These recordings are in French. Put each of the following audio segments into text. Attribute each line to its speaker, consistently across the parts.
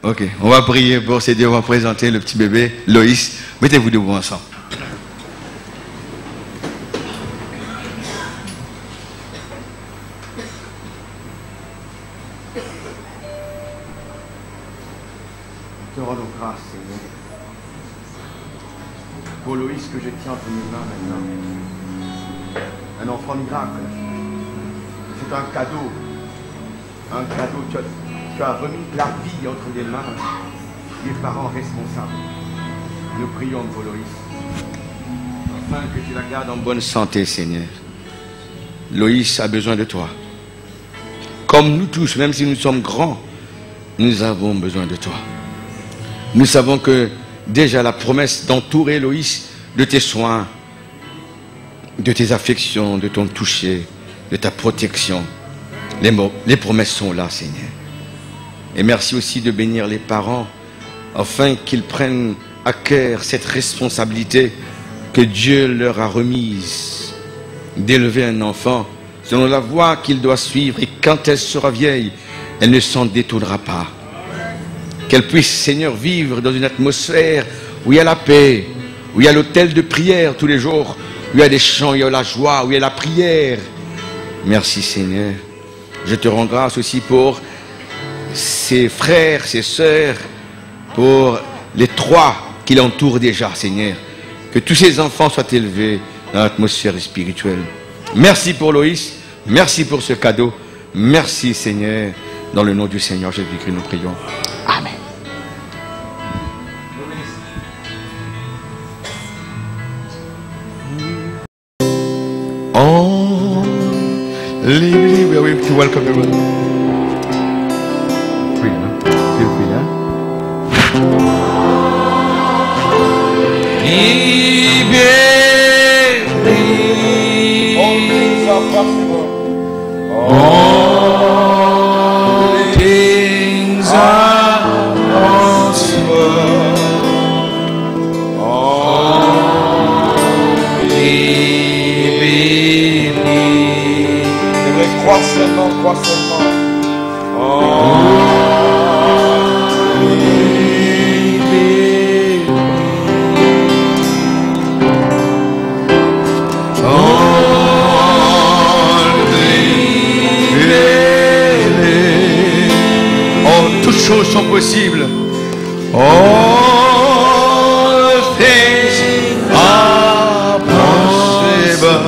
Speaker 1: Ok, on va prier pour ces dieux. On va présenter le petit bébé, Loïs. Mettez-vous debout ensemble. Te rendons grâce, Seigneur, pour Loïs que je tiens entre mes mains maintenant. Un enfant miracle. C'est un cadeau. Un cadeau. Tu as remis la vie entre les mains des parents responsables. Nous prions pour Loïs, afin que tu la gardes en bonne santé, Seigneur. Loïs a besoin de toi. Comme nous tous, même si nous sommes grands, nous avons besoin de toi. Nous savons que déjà la promesse d'entourer Loïs de tes soins, de tes affections, de ton toucher, de ta protection, les promesses sont là, Seigneur. Et merci aussi de bénir les parents afin qu'ils prennent à cœur cette responsabilité que Dieu leur a remise d'élever un enfant selon la voie qu'il doit suivre, et quand elle sera vieille, elle ne s'en détournera pas. Qu'elle puisse, Seigneur, vivre dans une atmosphère où il y a la paix, où il y a l'autel de prière tous les jours, où il y a des chants, où il y a la joie, où il y a la prière. Merci, Seigneur. Je te rends grâce aussi pour ses frères, ses sœurs, pour les trois qui l'entourent déjà, Seigneur. Que tous ces enfants soient élevés dans l'atmosphère spirituelle. Merci pour Loïs, merci pour ce cadeau. Merci, Seigneur. Dans le nom du Seigneur Jésus-Christ, nous prions. Amen. Oh, we are going to welcome everyone.
Speaker 2: All things are possible. Only believe.
Speaker 1: Crois seulement, crois seulement. Toutes choses sont possibles. All things are possible.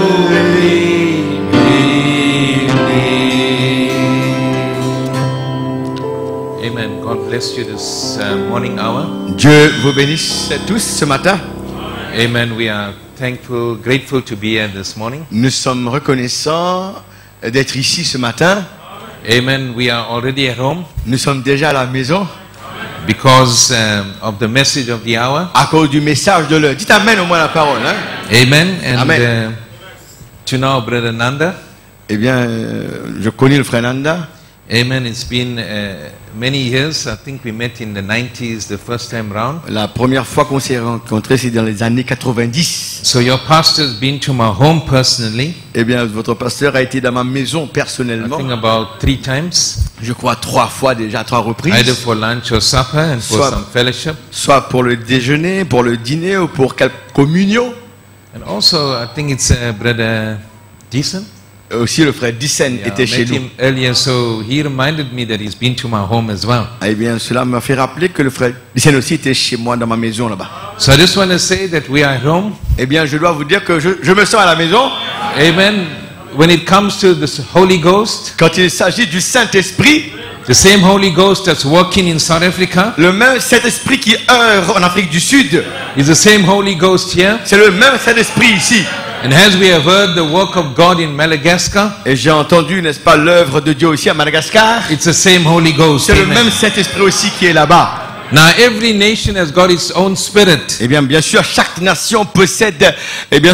Speaker 1: Only believe.
Speaker 2: Amen. God bless you this morning hour.
Speaker 1: Dieu vous bénisse tous ce matin.
Speaker 2: Amen. We are thankful, grateful to be here this morning.
Speaker 1: Nous sommes reconnaissants d'être ici ce matin.
Speaker 2: Amen. We are already at home.
Speaker 1: Nous sommes déjà à la maison.
Speaker 2: Because of the message of the hour.
Speaker 1: À cause du message de l'heure. Dites amen au moins la parole. Hein?
Speaker 2: Amen. And
Speaker 1: Amen.
Speaker 2: To know Brother Nanda.
Speaker 1: Eh bien, je connais le frère Nanda.
Speaker 2: Amen. It's been many years. I think we met in the 90s the first time round.
Speaker 1: La première fois qu'on s'est rencontrés, c'est dans les années 90.
Speaker 2: So your pastor's been to my home personally.
Speaker 1: Eh bien, votre pasteur a été dans ma maison
Speaker 2: I
Speaker 1: personnellement.
Speaker 2: think about 3 times.
Speaker 1: Je crois 3 fois déjà, 3 reprises.
Speaker 2: Either for lunch or supper and for
Speaker 1: Soit-
Speaker 2: some fellowship.
Speaker 1: Soit pour le déjeuner, pour le dîner ou pour quelque communion.
Speaker 2: And also I think it's Brother Deason.
Speaker 1: Aussi, le frère Dissen
Speaker 2: Yeah, I
Speaker 1: était chez
Speaker 2: met
Speaker 1: nous.
Speaker 2: him earlier, so he reminded me that he's been to my home as well.
Speaker 1: Eh bien, cela m'a fait rappeler que le frère Dissen aussi était chez moi dans ma maison là-bas.
Speaker 2: So I just want to say that we are at home.
Speaker 1: Eh bien, je dois vous dire que je me sens à la maison.
Speaker 2: Amen. When it comes to the Holy Ghost,
Speaker 1: Quand il s'agit du Saint-Esprit,
Speaker 2: the same Holy Ghost that's working in South Africa
Speaker 1: le même Saint-Esprit qui œuvre en Afrique du Sud,
Speaker 2: is the same Holy Ghost here.
Speaker 1: c'est le même Saint-Esprit ici.
Speaker 2: And as we have heard the work of God in Madagascar,
Speaker 1: Et j'ai entendu, n'est-ce pas, l'œuvre de Dieu aussi à Madagascar.
Speaker 2: it's the same Holy Ghost.
Speaker 1: C'est le
Speaker 2: Amen.
Speaker 1: même Saint-Esprit aussi qui est là-bas.
Speaker 2: Now every nation has got its own spirit,
Speaker 1: Eh bien sûr, chaque nation possède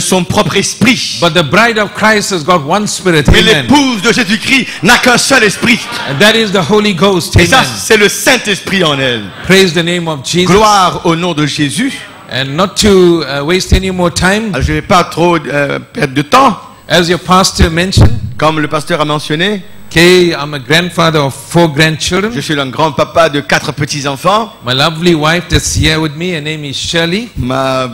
Speaker 1: son propre esprit.
Speaker 2: but the bride of Christ has got one spirit.
Speaker 1: Mais
Speaker 2: Amen.
Speaker 1: l'épouse de Jésus-Christ n'a qu'un seul esprit.
Speaker 2: And that is the Holy Ghost.
Speaker 1: Et ça,
Speaker 2: Amen.
Speaker 1: c'est le Saint-Esprit en elle.
Speaker 2: Praise the name of Jesus.
Speaker 1: Gloire au nom de Jésus.
Speaker 2: And not to waste any more time,
Speaker 1: Alors, je ne vais pas trop perdre de temps.
Speaker 2: as your pastor mentioned,
Speaker 1: Comme le pasteur a mentionné,
Speaker 2: Okay, I'm a grandfather of 4 grandchildren.
Speaker 1: Je suis un grand-papa de 4 petits-enfants.
Speaker 2: My lovely wife that's here with me, her name is Shirley.
Speaker 1: Ma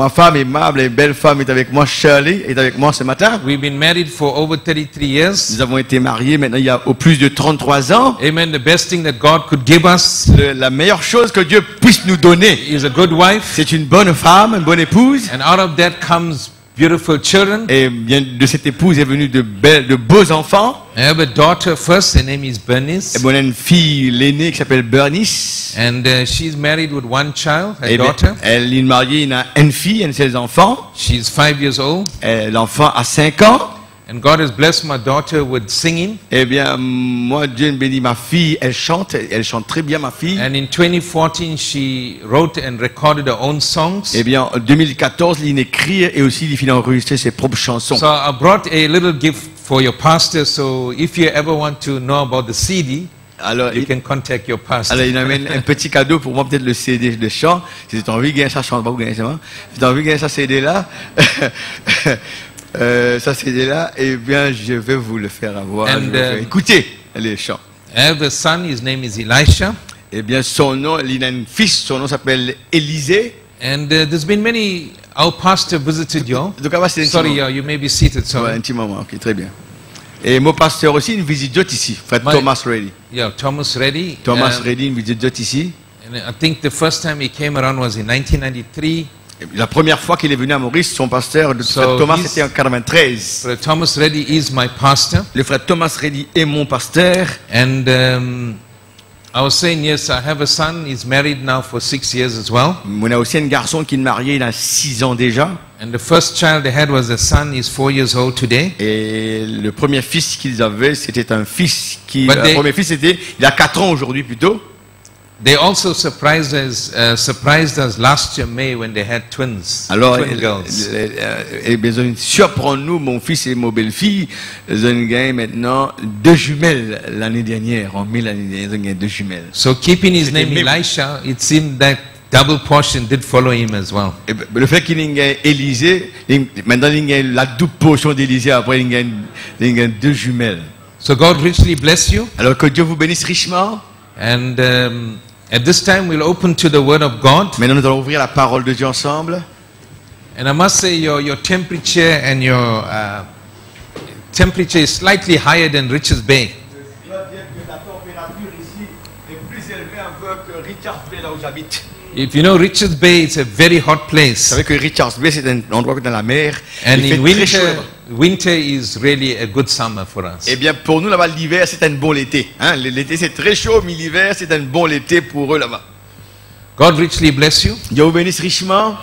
Speaker 1: femme aimable et belle femme est avec moi, Shirley, est avec moi ce matin.
Speaker 2: We've been married for over 33 years.
Speaker 1: Nous avons été mariés maintenant il y a au plus de 33 ans.
Speaker 2: Amen. The best thing that God could give us
Speaker 1: La meilleure chose que Dieu puisse nous donner,
Speaker 2: is a good wife.
Speaker 1: c'est une bonne femme, une bonne épouse.
Speaker 2: And out of that comes beautiful children.
Speaker 1: Et bien de cette épouse est venu de beaux enfants.
Speaker 2: I have a daughter first. Her name is Bernice.
Speaker 1: Et on a une fille, l'aînée, qui s'appelle Bernice.
Speaker 2: And she's married with 1 child, her
Speaker 1: Et bien,
Speaker 2: daughter.
Speaker 1: elle est mariée, il a une fille, un de ses enfants.
Speaker 2: She's 5 years old.
Speaker 1: L'enfant a 5 ans.
Speaker 2: And God has blessed my daughter with singing.
Speaker 1: Eh bien, moi, Dieu me bénit ma fille, elle chante très bien, ma fille.
Speaker 2: And in 2014, she wrote and recorded her own songs.
Speaker 1: Eh bien, en 2014, il écrit et aussi il finit enregistrer ses propres chansons.
Speaker 2: So I brought a little gift for your pastor. So if you ever want to know about the CD,
Speaker 1: Alors,
Speaker 2: you can contact your pastor.
Speaker 1: il amène un petit cadeau pour moi, peut-être le CD de chant. Si tu as envie de gagner ça, chante pas, vous gagnez ça. Si tu as envie de gagner ça CD là, ça CD là, eh bien, je vais vous le faire avoir.
Speaker 2: And,
Speaker 1: Je vais faire écouter les chants.
Speaker 2: I have a son. His name is Elisha.
Speaker 1: Eh bien, son nom, il a un fils, son nom s'appelle Élisée.
Speaker 2: And there's been many. Our pastor visited you.
Speaker 1: Donc, on va se
Speaker 2: Sorry, you may be seated.
Speaker 1: Ouais,
Speaker 2: Sorry.
Speaker 1: un petit moment, ok, très bien. Et mon pasteur aussi, une visite d'hôte ici, frère Thomas Reddy.
Speaker 2: Yeah, Thomas Reddy.
Speaker 1: Thomas Reddy, une visite d'hôte ici.
Speaker 2: And I think the first time he came around was in 1993.
Speaker 1: La première fois qu'il est venu à Maurice, son pasteur, le frère
Speaker 2: So
Speaker 1: Thomas,
Speaker 2: he's-
Speaker 1: c'était en 93.
Speaker 2: Brother Thomas Reddy is my pastor.
Speaker 1: Le frère Thomas Reddy est mon pasteur.
Speaker 2: And I was saying, yes, I have a son. He's married now for 6 years as well.
Speaker 1: On a aussi un garçon qui est marié, il a 6 ans déjà.
Speaker 2: And the first child they had was a son. He's 4 years old today.
Speaker 1: Et le premier fils qu'ils avaient, c'était un fils qui...
Speaker 2: But
Speaker 1: Le
Speaker 2: they-
Speaker 1: premier fils, c'était... Il a 4 ans aujourd'hui plutôt.
Speaker 2: They also surprised us last year May when they had twins,
Speaker 1: Alors,
Speaker 2: twin girls.
Speaker 1: ils ont surprend nous, mon fils et mon belle-fille, ils ont gagné maintenant 2 jumelles l'année dernière. En mai l'année dernière, ils ont gagné 2 jumelles.
Speaker 2: So keeping his
Speaker 1: C'était
Speaker 2: name
Speaker 1: même-
Speaker 2: Elisha, it seemed that double portion did follow him as well.
Speaker 1: Et ben, le fait qu'il ait gagné Élysée, maintenant il gagne la double portion d'Élysée, après il gagne 2 jumelles.
Speaker 2: So God richly bless you.
Speaker 1: Alors que Dieu vous bénisse richement.
Speaker 2: And at this time we'll open to the Word of God.
Speaker 1: Maintenant nous allons ouvrir la parole de Dieu ensemble.
Speaker 2: And I must say your temperature and your temperature is slightly higher than Richards Bay.
Speaker 1: Je dois dire que la température ici est plus élevée un peu que Richards Bay, là où j'habite.
Speaker 2: If you know Richards Bay, it's a very hot
Speaker 1: Vous
Speaker 2: place.
Speaker 1: savez que Richards Bay, c'est un endroit dans la mer.
Speaker 2: And
Speaker 1: Il fait
Speaker 2: in
Speaker 1: très chaud
Speaker 2: winter,
Speaker 1: là-bas.
Speaker 2: winter is really a good summer for us.
Speaker 1: Eh bien, pour nous là-bas, l'hiver, c'est un bon été. Hein? L'été, c'est très chaud, mais l'hiver, c'est un bon été pour eux là-bas.
Speaker 2: God richly bless you.
Speaker 1: Dieu vous bénisse richement.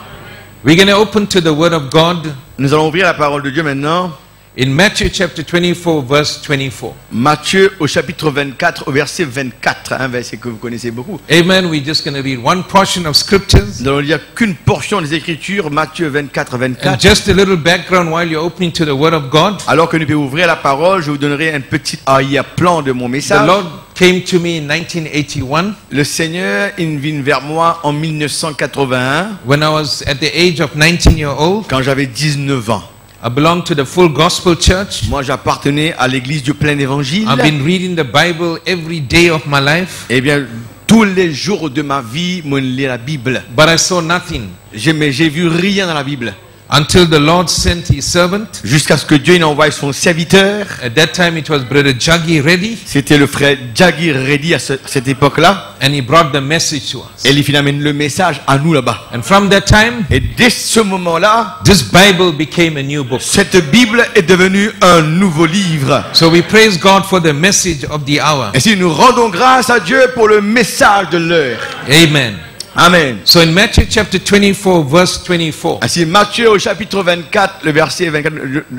Speaker 2: We're going to open to the Word of God
Speaker 1: Nous allons ouvrir la parole de Dieu maintenant.
Speaker 2: in Matthew chapter 24, verse 24.
Speaker 1: Matthieu au chapitre 24, au verset 24, un verset que vous connaissez beaucoup.
Speaker 2: Amen. We're just going to read one portion of scriptures.
Speaker 1: Nous allons lire qu'une portion des Écritures, Matthieu 24,
Speaker 2: And
Speaker 1: 24.
Speaker 2: just a little background while you're opening to the Word of God.
Speaker 1: Alors que nous pouvons ouvrir la parole, je vous donnerai un petit arrière-plan de mon
Speaker 2: The
Speaker 1: message.
Speaker 2: Lord came to me in 1981
Speaker 1: Le Seigneur, il vient vers moi en 1981,
Speaker 2: when I was at the age of 19 years old.
Speaker 1: quand j'avais 19 ans.
Speaker 2: I belonged to the Full Gospel Church.
Speaker 1: Moi, j'appartenais à l'église du plein évangile.
Speaker 2: I've been reading the Bible every day of my life,
Speaker 1: Eh bien, tous les jours de ma vie, moi, je lis la Bible.
Speaker 2: but I saw nothing
Speaker 1: Mais j'ai vu rien dans la Bible.
Speaker 2: until the Lord sent His servant.
Speaker 1: Jusqu'à ce que Dieu il envoie son serviteur.
Speaker 2: At that time, it was Brother Jaggi Reddy,
Speaker 1: C'était le frère Jaggi Reddy à cette époque-là.
Speaker 2: and he brought the message to us.
Speaker 1: Et il amène le message à nous là-bas.
Speaker 2: And from that time,
Speaker 1: Et dès ce moment-là,
Speaker 2: this Bible became a new book.
Speaker 1: cette Bible est devenue un nouveau livre.
Speaker 2: So we praise God for the message of the hour.
Speaker 1: Et si nous rendons grâce à Dieu pour le message de l'heure.
Speaker 2: Amen.
Speaker 1: Amen.
Speaker 2: So in Matthew chapter 24, verse 24,
Speaker 1: Ainsi, Matthieu au chapitre 24, le verset 24,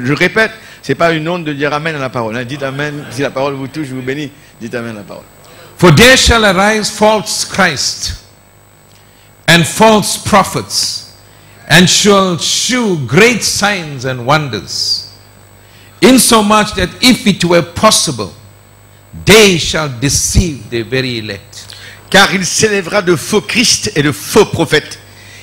Speaker 1: je répète, c'est pas une honte de dire Amen à la parole. Hein. Dites Amen, si la parole vous touche, je vous bénis, dites Amen à la parole.
Speaker 2: for there shall arise false Christ and false prophets, and shall shew great signs and wonders, insomuch that if it were possible, they shall deceive the very elect.
Speaker 1: Car il s'élèvera de faux Christ et de faux prophètes.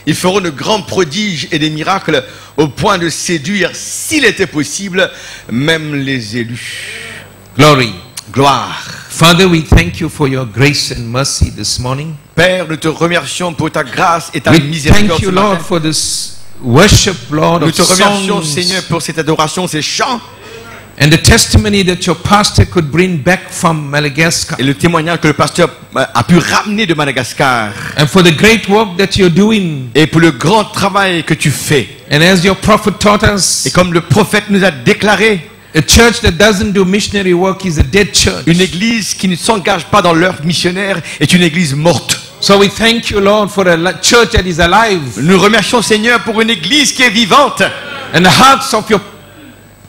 Speaker 1: Ils feront de grands prodiges et des miracles au point de séduire, s'il était possible, même les élus.
Speaker 2: Glory.
Speaker 1: Gloire.
Speaker 2: Father, we thank you for your grace and mercy this morning.
Speaker 1: Père, nous te remercions pour ta grâce et ta
Speaker 2: We
Speaker 1: miséricorde
Speaker 2: thank
Speaker 1: ce
Speaker 2: you,
Speaker 1: matin.
Speaker 2: Lord, for this worship, Lord,
Speaker 1: Nous
Speaker 2: of
Speaker 1: te remercions,
Speaker 2: songs
Speaker 1: Seigneur, pour cette adoration, ces chants
Speaker 2: and the testimony that your pastor could bring back from Madagascar,
Speaker 1: et le témoignage que le pasteur a pu ramener de Madagascar
Speaker 2: and for the great work that you're doing.
Speaker 1: et pour le grand travail que tu fais.
Speaker 2: And as your prophet taught us,
Speaker 1: Et comme le prophète nous a déclaré,
Speaker 2: a church that doesn't do missionary work is a dead church.
Speaker 1: une église qui ne s'engage pas dans l'œuvre missionnaire est une église morte.
Speaker 2: So we thank you, Lord, for a church that is alive,
Speaker 1: Nous remercions, Seigneur, pour une église qui est vivante
Speaker 2: and the hearts of your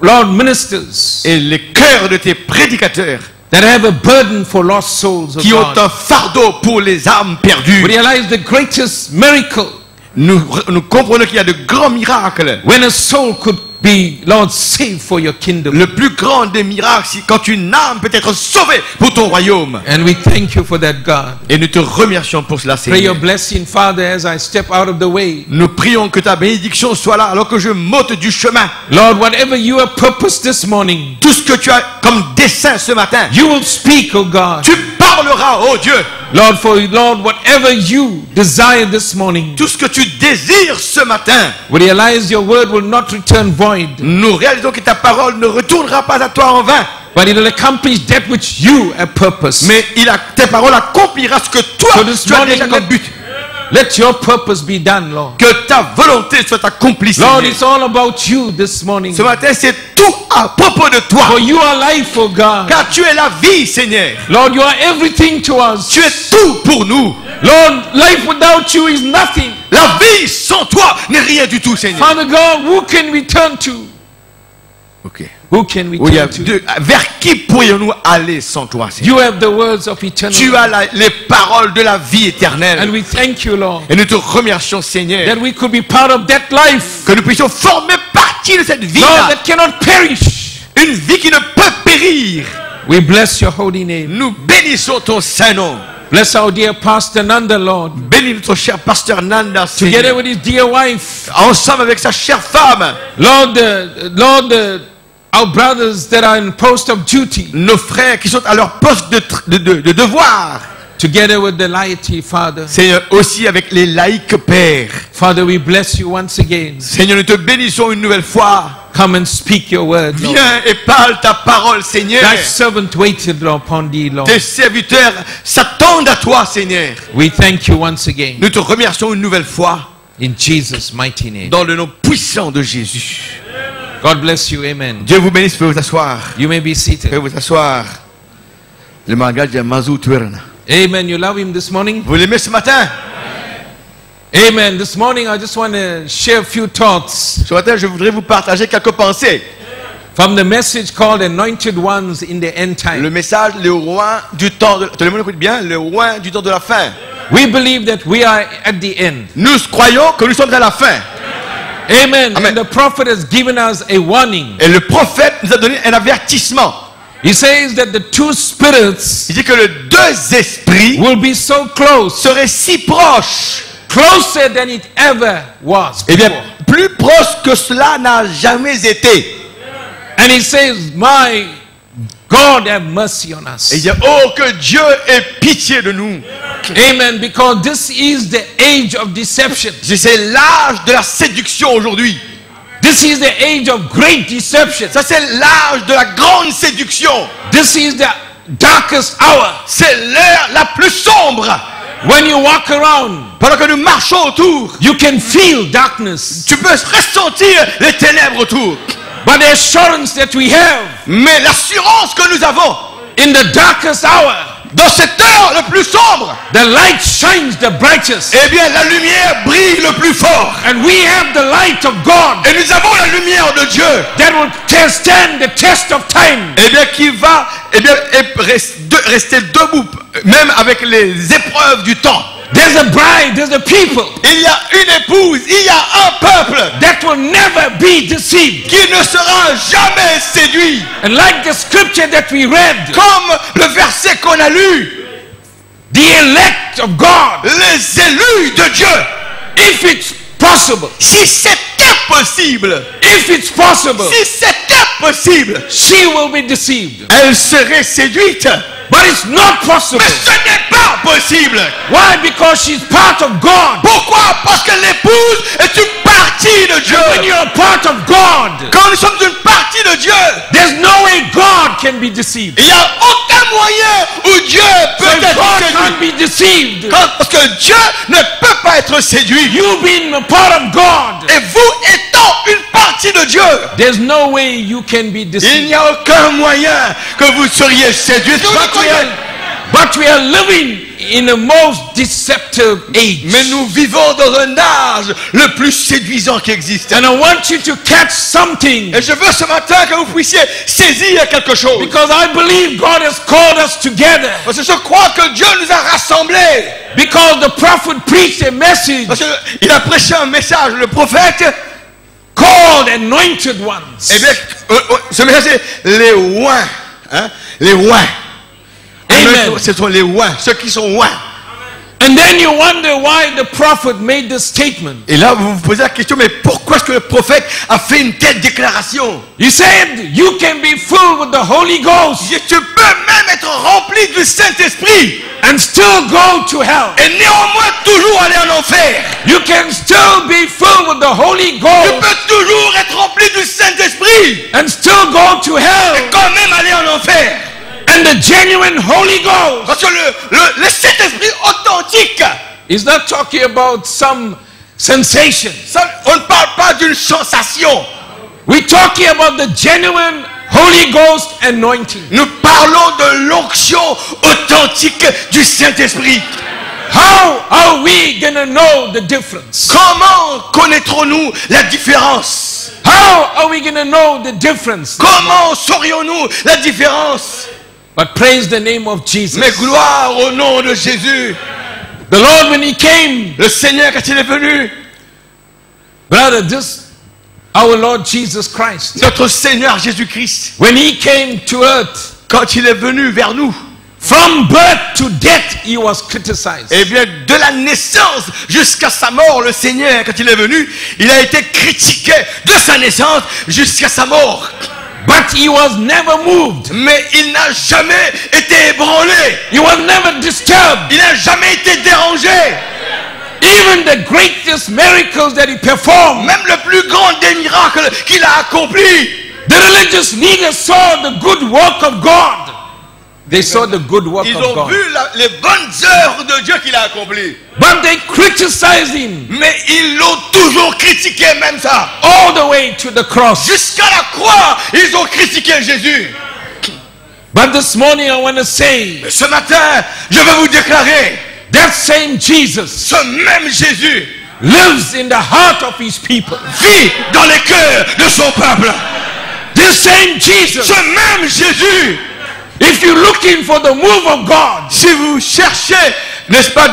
Speaker 2: Lord ministers
Speaker 1: et les cœurs de tes prédicateurs
Speaker 2: that have a burden for lost souls of
Speaker 1: qui ont
Speaker 2: God.
Speaker 1: un fardeau pour les âmes perdues.
Speaker 2: We realize the greatest miracle
Speaker 1: Nous comprenons qu'il y a de grands miracles.
Speaker 2: when a soul could be, Lord, saved for your kingdom.
Speaker 1: Le plus grand des miracles, c'est quand une âme peut être sauvée pour ton royaume.
Speaker 2: And we thank you for that, God.
Speaker 1: Et nous te remercions pour cela,
Speaker 2: Pray your
Speaker 1: Seigneur.
Speaker 2: blessing, Father, as I step out of the way.
Speaker 1: Nous prions que ta bénédiction soit là alors que je m'ôte du chemin.
Speaker 2: Lord, whatever you have purposed this morning,
Speaker 1: Tout ce que tu as comme dessein ce matin,
Speaker 2: you will speak, oh God.
Speaker 1: tu parleras, oh Dieu.
Speaker 2: Lord, whatever you desire this morning,
Speaker 1: Tout ce que tu désires ce matin,
Speaker 2: we realize your word will not return void,
Speaker 1: nous réalisons que ta parole ne retournera pas à toi en vain.
Speaker 2: but it will accomplish that which you have purposed.
Speaker 1: Mais ta parole accomplira ce que toi,
Speaker 2: So this
Speaker 1: tu as
Speaker 2: morning,
Speaker 1: déjà comme but.
Speaker 2: let your purpose be done, Lord.
Speaker 1: Que ta volonté soit accomplie,
Speaker 2: Lord,
Speaker 1: Seigneur.
Speaker 2: it's all about you this morning.
Speaker 1: Ce matin, c'est tout à propos de toi.
Speaker 2: For you are life, oh God.
Speaker 1: Car tu es la vie, Seigneur.
Speaker 2: Lord, you are everything to us.
Speaker 1: Tu es tout pour nous.
Speaker 2: Lord, life without you is nothing.
Speaker 1: La vie sans toi n'est rien du tout, Seigneur.
Speaker 2: Father God, who can we turn to?
Speaker 1: Ok.
Speaker 2: Who can we
Speaker 1: Oui,
Speaker 2: turn to?
Speaker 1: vers qui pourrions-nous aller sans toi, Seigneur?
Speaker 2: You have the words of eternal
Speaker 1: Tu
Speaker 2: life.
Speaker 1: as les paroles de la vie éternelle.
Speaker 2: And we thank you, Lord,
Speaker 1: Et nous te remercions, Seigneur,
Speaker 2: that we could be part of that life,
Speaker 1: que nous puissions former partie de cette
Speaker 2: Lord,
Speaker 1: vie-là.
Speaker 2: that cannot perish.
Speaker 1: Une vie qui ne peut périr.
Speaker 2: We bless your holy name.
Speaker 1: Nous bénissons ton saint nom.
Speaker 2: Bless our dear Pastor Nanda, Lord,
Speaker 1: Bénis notre cher pasteur Nanda,
Speaker 2: together
Speaker 1: Seigneur.
Speaker 2: with his dear wife.
Speaker 1: Ensemble avec sa chère femme.
Speaker 2: Lord, our brothers that are in post of duty,
Speaker 1: Nos frères qui sont à leur poste de devoir.
Speaker 2: together with the laity, Father.
Speaker 1: Seigneur, aussi avec les laïcs pères.
Speaker 2: Father, we bless you once again.
Speaker 1: Seigneur, nous te bénissons une nouvelle fois.
Speaker 2: Come and speak your word, Lord.
Speaker 1: Viens et parle ta parole, Seigneur.
Speaker 2: Thy servant waited, Lord, upon thee, Lord.
Speaker 1: Tes serviteurs s'attendent à toi, Seigneur.
Speaker 2: We thank you once again.
Speaker 1: Nous te remercions une nouvelle fois
Speaker 2: In Jesus' mighty name.
Speaker 1: dans le nom puissant de Jésus.
Speaker 2: God bless you. Amen.
Speaker 1: Dieu vous bénisse. Pouvez vous asseoir.
Speaker 2: You may be
Speaker 1: Pouvez
Speaker 2: seated.
Speaker 1: vous asseoir. Le mangage de Mazou Tuerna.
Speaker 2: Amen. You love him this morning?
Speaker 1: Vous l'aimez ce matin?
Speaker 2: Amen. This morning I just want to share a few thoughts
Speaker 1: Ce matin, je voudrais vous partager quelques pensées.
Speaker 2: from the message called Anointed Ones in the End Time.
Speaker 1: Le message, le roi du temps de... Tout le monde écoute bien? Le roi du temps de la fin.
Speaker 2: We believe that we are at the end.
Speaker 1: Nous croyons que nous sommes à la fin.
Speaker 2: Amen.
Speaker 1: Amen.
Speaker 2: And the prophet has given us a warning.
Speaker 1: Et le prophète nous a donné un avertissement.
Speaker 2: He says that the two spirits
Speaker 1: Il dit que les deux esprits
Speaker 2: will be so close,
Speaker 1: seraient si proches.
Speaker 2: closer than it ever was
Speaker 1: Eh bien,
Speaker 2: before.
Speaker 1: plus proches que cela n'a jamais été.
Speaker 2: And he says, my God have mercy on us.
Speaker 1: Et il dit, oh, que Dieu ait pitié de nous.
Speaker 2: Amen. Because this is the age of deception.
Speaker 1: C'est l'âge de la séduction aujourd'hui.
Speaker 2: This is the age of great deception.
Speaker 1: Ça, c'est l'âge de la grande séduction.
Speaker 2: This is the darkest hour.
Speaker 1: C'est l'heure la plus sombre.
Speaker 2: When you walk around,
Speaker 1: Pendant que nous marchons autour,
Speaker 2: you can feel darkness.
Speaker 1: tu peux ressentir les ténèbres autour.
Speaker 2: But the assurance that we have
Speaker 1: Mais l'assurance que nous avons,
Speaker 2: in the darkest hour,
Speaker 1: dans cette heure le plus sombre,
Speaker 2: the light shines the brightest.
Speaker 1: eh bien, la lumière brille le plus fort.
Speaker 2: And we have the light of God
Speaker 1: Et nous avons la lumière de Dieu.
Speaker 2: that will stand the test of time.
Speaker 1: Eh bien, qui va rester debout, même avec les épreuves du temps.
Speaker 2: There's a bride, there's a people
Speaker 1: Il y a une épouse, il y a un peuple
Speaker 2: that will never be deceived.
Speaker 1: qui ne sera jamais séduit.
Speaker 2: And like the scripture that we read,
Speaker 1: Comme le verset qu'on a lu,
Speaker 2: the elect of God,
Speaker 1: les élus de Dieu,
Speaker 2: if it's possible,
Speaker 1: si c'était possible,
Speaker 2: if it's possible,
Speaker 1: si c'était possible,
Speaker 2: she will be deceived.
Speaker 1: elle serait séduite.
Speaker 2: But it's not possible.
Speaker 1: Mais ce n'est pas possible.
Speaker 2: Why? Because she's part of God.
Speaker 1: Pourquoi? Parce que l'épouse est une partie de Dieu.
Speaker 2: When you're a part of God,
Speaker 1: Quand nous sommes une partie de Dieu,
Speaker 2: there's no way God can be deceived.
Speaker 1: il n'y a aucun moyen où Dieu peut
Speaker 2: So
Speaker 1: être
Speaker 2: God
Speaker 1: séduit.
Speaker 2: can't be deceived.
Speaker 1: Parce que Dieu ne peut pas être séduit.
Speaker 2: You being a part of God,
Speaker 1: Et vous étant une partie de Dieu,
Speaker 2: there's no way you can be
Speaker 1: il
Speaker 2: deceived.
Speaker 1: n'y a aucun moyen que vous seriez séduit.
Speaker 2: But we are living in the most deceptive age.
Speaker 1: Mais nous vivons dans un âge le plus séduisant qui existe.
Speaker 2: And I want you to catch something,
Speaker 1: Et je veux ce matin que vous puissiez saisir quelque chose.
Speaker 2: because I believe God has called us together.
Speaker 1: Parce que je crois que Dieu nous a rassemblés.
Speaker 2: Because the prophet preached a message
Speaker 1: Parce qu'il a prêché un message, le prophète.
Speaker 2: called anointed ones.
Speaker 1: Eh bien, ce message c'est les oins. Hein? Les oins.
Speaker 2: Amen.
Speaker 1: Ce sont les oins, ceux qui sont oins.
Speaker 2: And then you wonder why the prophet made this statement.
Speaker 1: Et là, vous vous posez la question, mais pourquoi est-ce que le prophète a fait une telle déclaration?
Speaker 2: He said, you can be filled with the Holy Ghost
Speaker 1: Tu peux même être rempli du Saint-Esprit
Speaker 2: and still go to hell.
Speaker 1: et néanmoins toujours aller en enfer.
Speaker 2: You can still be filled with the Holy
Speaker 1: Tu
Speaker 2: Ghost
Speaker 1: peux toujours être rempli du Saint-Esprit
Speaker 2: and still go to
Speaker 1: et
Speaker 2: hell.
Speaker 1: quand même aller en enfer.
Speaker 2: And the genuine Holy Ghost
Speaker 1: Parce que le Saint-Esprit authentique,
Speaker 2: is not talking about some sensation.
Speaker 1: ça, on ne parle pas d'une sensation.
Speaker 2: We're talking about the genuine Holy Ghost anointing.
Speaker 1: Nous parlons de l'onction authentique du Saint-Esprit.
Speaker 2: How are we going to know the difference?
Speaker 1: Comment connaîtrons-nous la différence?
Speaker 2: How are we going to know the difference?
Speaker 1: Comment saurions-nous la différence?
Speaker 2: But praise the name of Jesus.
Speaker 1: Mais gloire au nom de Jésus.
Speaker 2: The Lord, when He came,
Speaker 1: Le Seigneur, quand il est venu,
Speaker 2: brother, this, our Lord Jesus Christ,
Speaker 1: notre Seigneur Jésus-Christ,
Speaker 2: when He came to earth,
Speaker 1: quand il est venu vers nous,
Speaker 2: from birth to death, He was criticized.
Speaker 1: eh bien, de la naissance jusqu'à sa mort, le Seigneur, quand il est venu, il a été critiqué de sa naissance jusqu'à sa mort.
Speaker 2: But He was never moved.
Speaker 1: Mais il n'a jamais été ébranlé.
Speaker 2: He was never disturbed.
Speaker 1: Il n'a jamais été dérangé.
Speaker 2: Even the greatest miracles that He performed,
Speaker 1: Même le plus grand des miracles qu'il a accompli,
Speaker 2: the religious leaders saw the good work of God. They saw the good work
Speaker 1: ils
Speaker 2: of
Speaker 1: ont
Speaker 2: God.
Speaker 1: vu les bonnes œuvres de Dieu qu'il a accomplies.
Speaker 2: But they criticized Him
Speaker 1: Mais ils l'ont toujours critiqué, même ça.
Speaker 2: all the way to the cross.
Speaker 1: Jusqu'à la croix, ils ont critiqué Jésus.
Speaker 2: But this morning I want to say,
Speaker 1: Mais ce matin, je vais vous déclarer,
Speaker 2: that same Jesus
Speaker 1: ce même Jésus
Speaker 2: lives in the heart of His people.
Speaker 1: vit dans les cœurs de son peuple.
Speaker 2: This same Jesus,
Speaker 1: Ce même Jésus,
Speaker 2: if you're looking for the move of God,
Speaker 1: si vous cherchez, n'est-ce pas,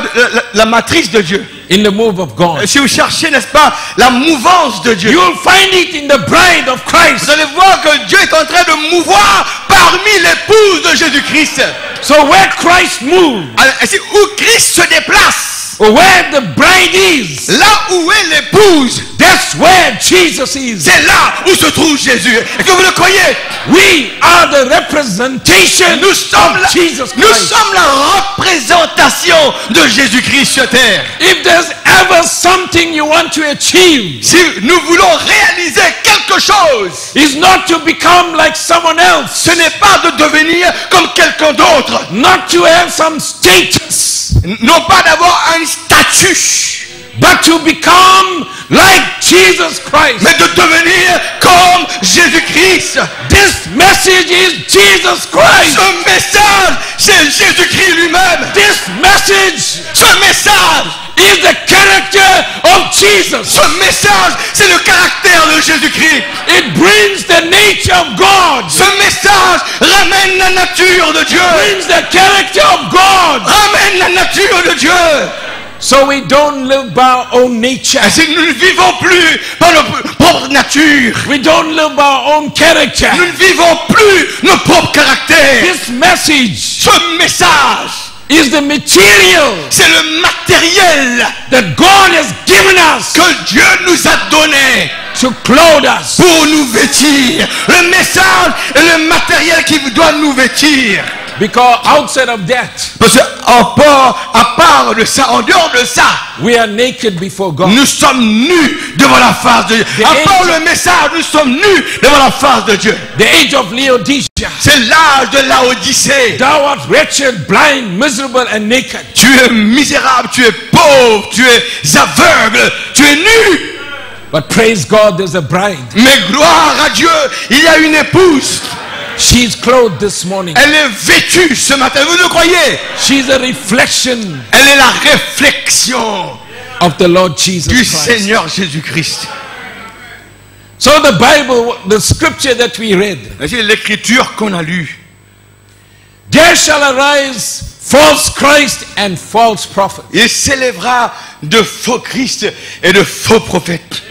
Speaker 1: la matrice de Dieu,
Speaker 2: in the move of God,
Speaker 1: si vous cherchez, n'est-ce pas, la mouvance de Dieu,
Speaker 2: you'll find it in the bride of Christ.
Speaker 1: vous allez voir que Dieu est en train de mouvoir parmi l'épouse de Jésus-Christ.
Speaker 2: So where Christ moved,
Speaker 1: Alors, c'est où Christ se déplace,
Speaker 2: or where the bride is,
Speaker 1: là où est l'épouse,
Speaker 2: that's where Jesus is.
Speaker 1: c'est là où se trouve Jésus. Est-ce que vous le croyez?
Speaker 2: We are the representation
Speaker 1: Nous sommes
Speaker 2: of
Speaker 1: la,
Speaker 2: Jesus
Speaker 1: nous
Speaker 2: Christ.
Speaker 1: sommes la représentation de Jésus-Christ sur terre.
Speaker 2: If there's ever something you want to achieve,
Speaker 1: Si nous voulons réaliser quelque chose,
Speaker 2: is not to become like someone else,
Speaker 1: ce n'est pas de devenir comme quelqu'un d'autre,
Speaker 2: not to have some status,
Speaker 1: non pas d'avoir un statut,
Speaker 2: but to become like Jesus Christ.
Speaker 1: mais de devenir comme Jésus-Christ.
Speaker 2: This message is Jesus Christ.
Speaker 1: Ce message, c'est Jésus-Christ lui-même.
Speaker 2: This message
Speaker 1: Ce message,
Speaker 2: is the character of Jesus.
Speaker 1: ce message, c'est le caractère de Jésus-Christ.
Speaker 2: It brings the nature of God.
Speaker 1: Ce message ramène la nature de Dieu.
Speaker 2: Brings the character of God.
Speaker 1: Ramène la nature de Dieu.
Speaker 2: So we don't live by our own nature.
Speaker 1: Ainsi que nous ne vivons plus par notre propre nature.
Speaker 2: We don't live by our own character.
Speaker 1: Nous ne vivons plus nos propres caractères.
Speaker 2: This message
Speaker 1: Ce message
Speaker 2: is the material
Speaker 1: C'est le matériel
Speaker 2: that God has given us
Speaker 1: que Dieu nous a donné
Speaker 2: to clothe us.
Speaker 1: pour nous vêtir. Le message est le matériel qui doit nous vêtir.
Speaker 2: Because outside of that,
Speaker 1: Parce que à part de ça, en dehors de ça,
Speaker 2: we are naked before God.
Speaker 1: nous sommes nus devant la face de Dieu. À part le message, nous sommes nus devant la face de Dieu.
Speaker 2: The age of Laodicea.
Speaker 1: C'est l'âge de Laodicée.
Speaker 2: Thou art wretched, blind, miserable, and naked.
Speaker 1: Tu es misérable, tu es pauvre, tu es aveugle, tu es nu.
Speaker 2: But praise God, there's a bride.
Speaker 1: Mais gloire à Dieu, il y a une épouse.
Speaker 2: She's clothed this morning.
Speaker 1: Elle est vêtue ce matin, vous le croyez?
Speaker 2: She's a reflection
Speaker 1: Elle est la réflexion
Speaker 2: of the Lord Jesus
Speaker 1: du
Speaker 2: Christ.
Speaker 1: Seigneur Jésus-Christ.
Speaker 2: So the Bible, the scripture that we read,
Speaker 1: C'est l'écriture qu'on a lue.
Speaker 2: there shall arise false Christ and false prophet.
Speaker 1: Il s'élèvera de faux Christ et de faux prophètes.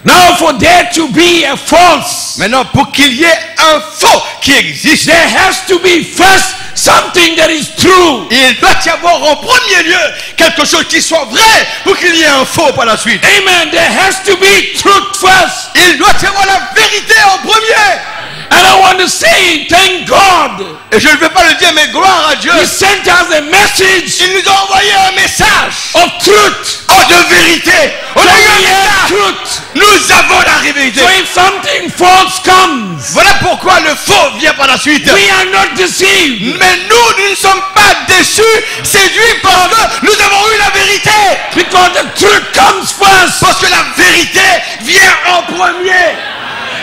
Speaker 2: Now for there to be a false,
Speaker 1: Maintenant, pour qu'il y ait un faux qui existe,
Speaker 2: there has to be first something that is true.
Speaker 1: il doit y avoir en premier lieu quelque chose qui soit vrai pour qu'il y ait un faux par la suite.
Speaker 2: Amen. There has to be truth first.
Speaker 1: Il doit y avoir la vérité en premier.
Speaker 2: And I want to say, thank God.
Speaker 1: Et je ne vais pas le dire, mais gloire à Dieu.
Speaker 2: He sent us a message
Speaker 1: Il nous a envoyé un message
Speaker 2: of truth.
Speaker 1: de vérité. On a eu un
Speaker 2: We have
Speaker 1: message.
Speaker 2: truth.
Speaker 1: Nous avons la vérité.
Speaker 2: So if something false comes,
Speaker 1: Voilà pourquoi le faux vient par la suite.
Speaker 2: we are not deceived.
Speaker 1: Mais nous ne sommes pas déçus, séduits parce que nous avons eu la vérité.
Speaker 2: Because the truth comes first.
Speaker 1: Parce que la vérité vient en premier.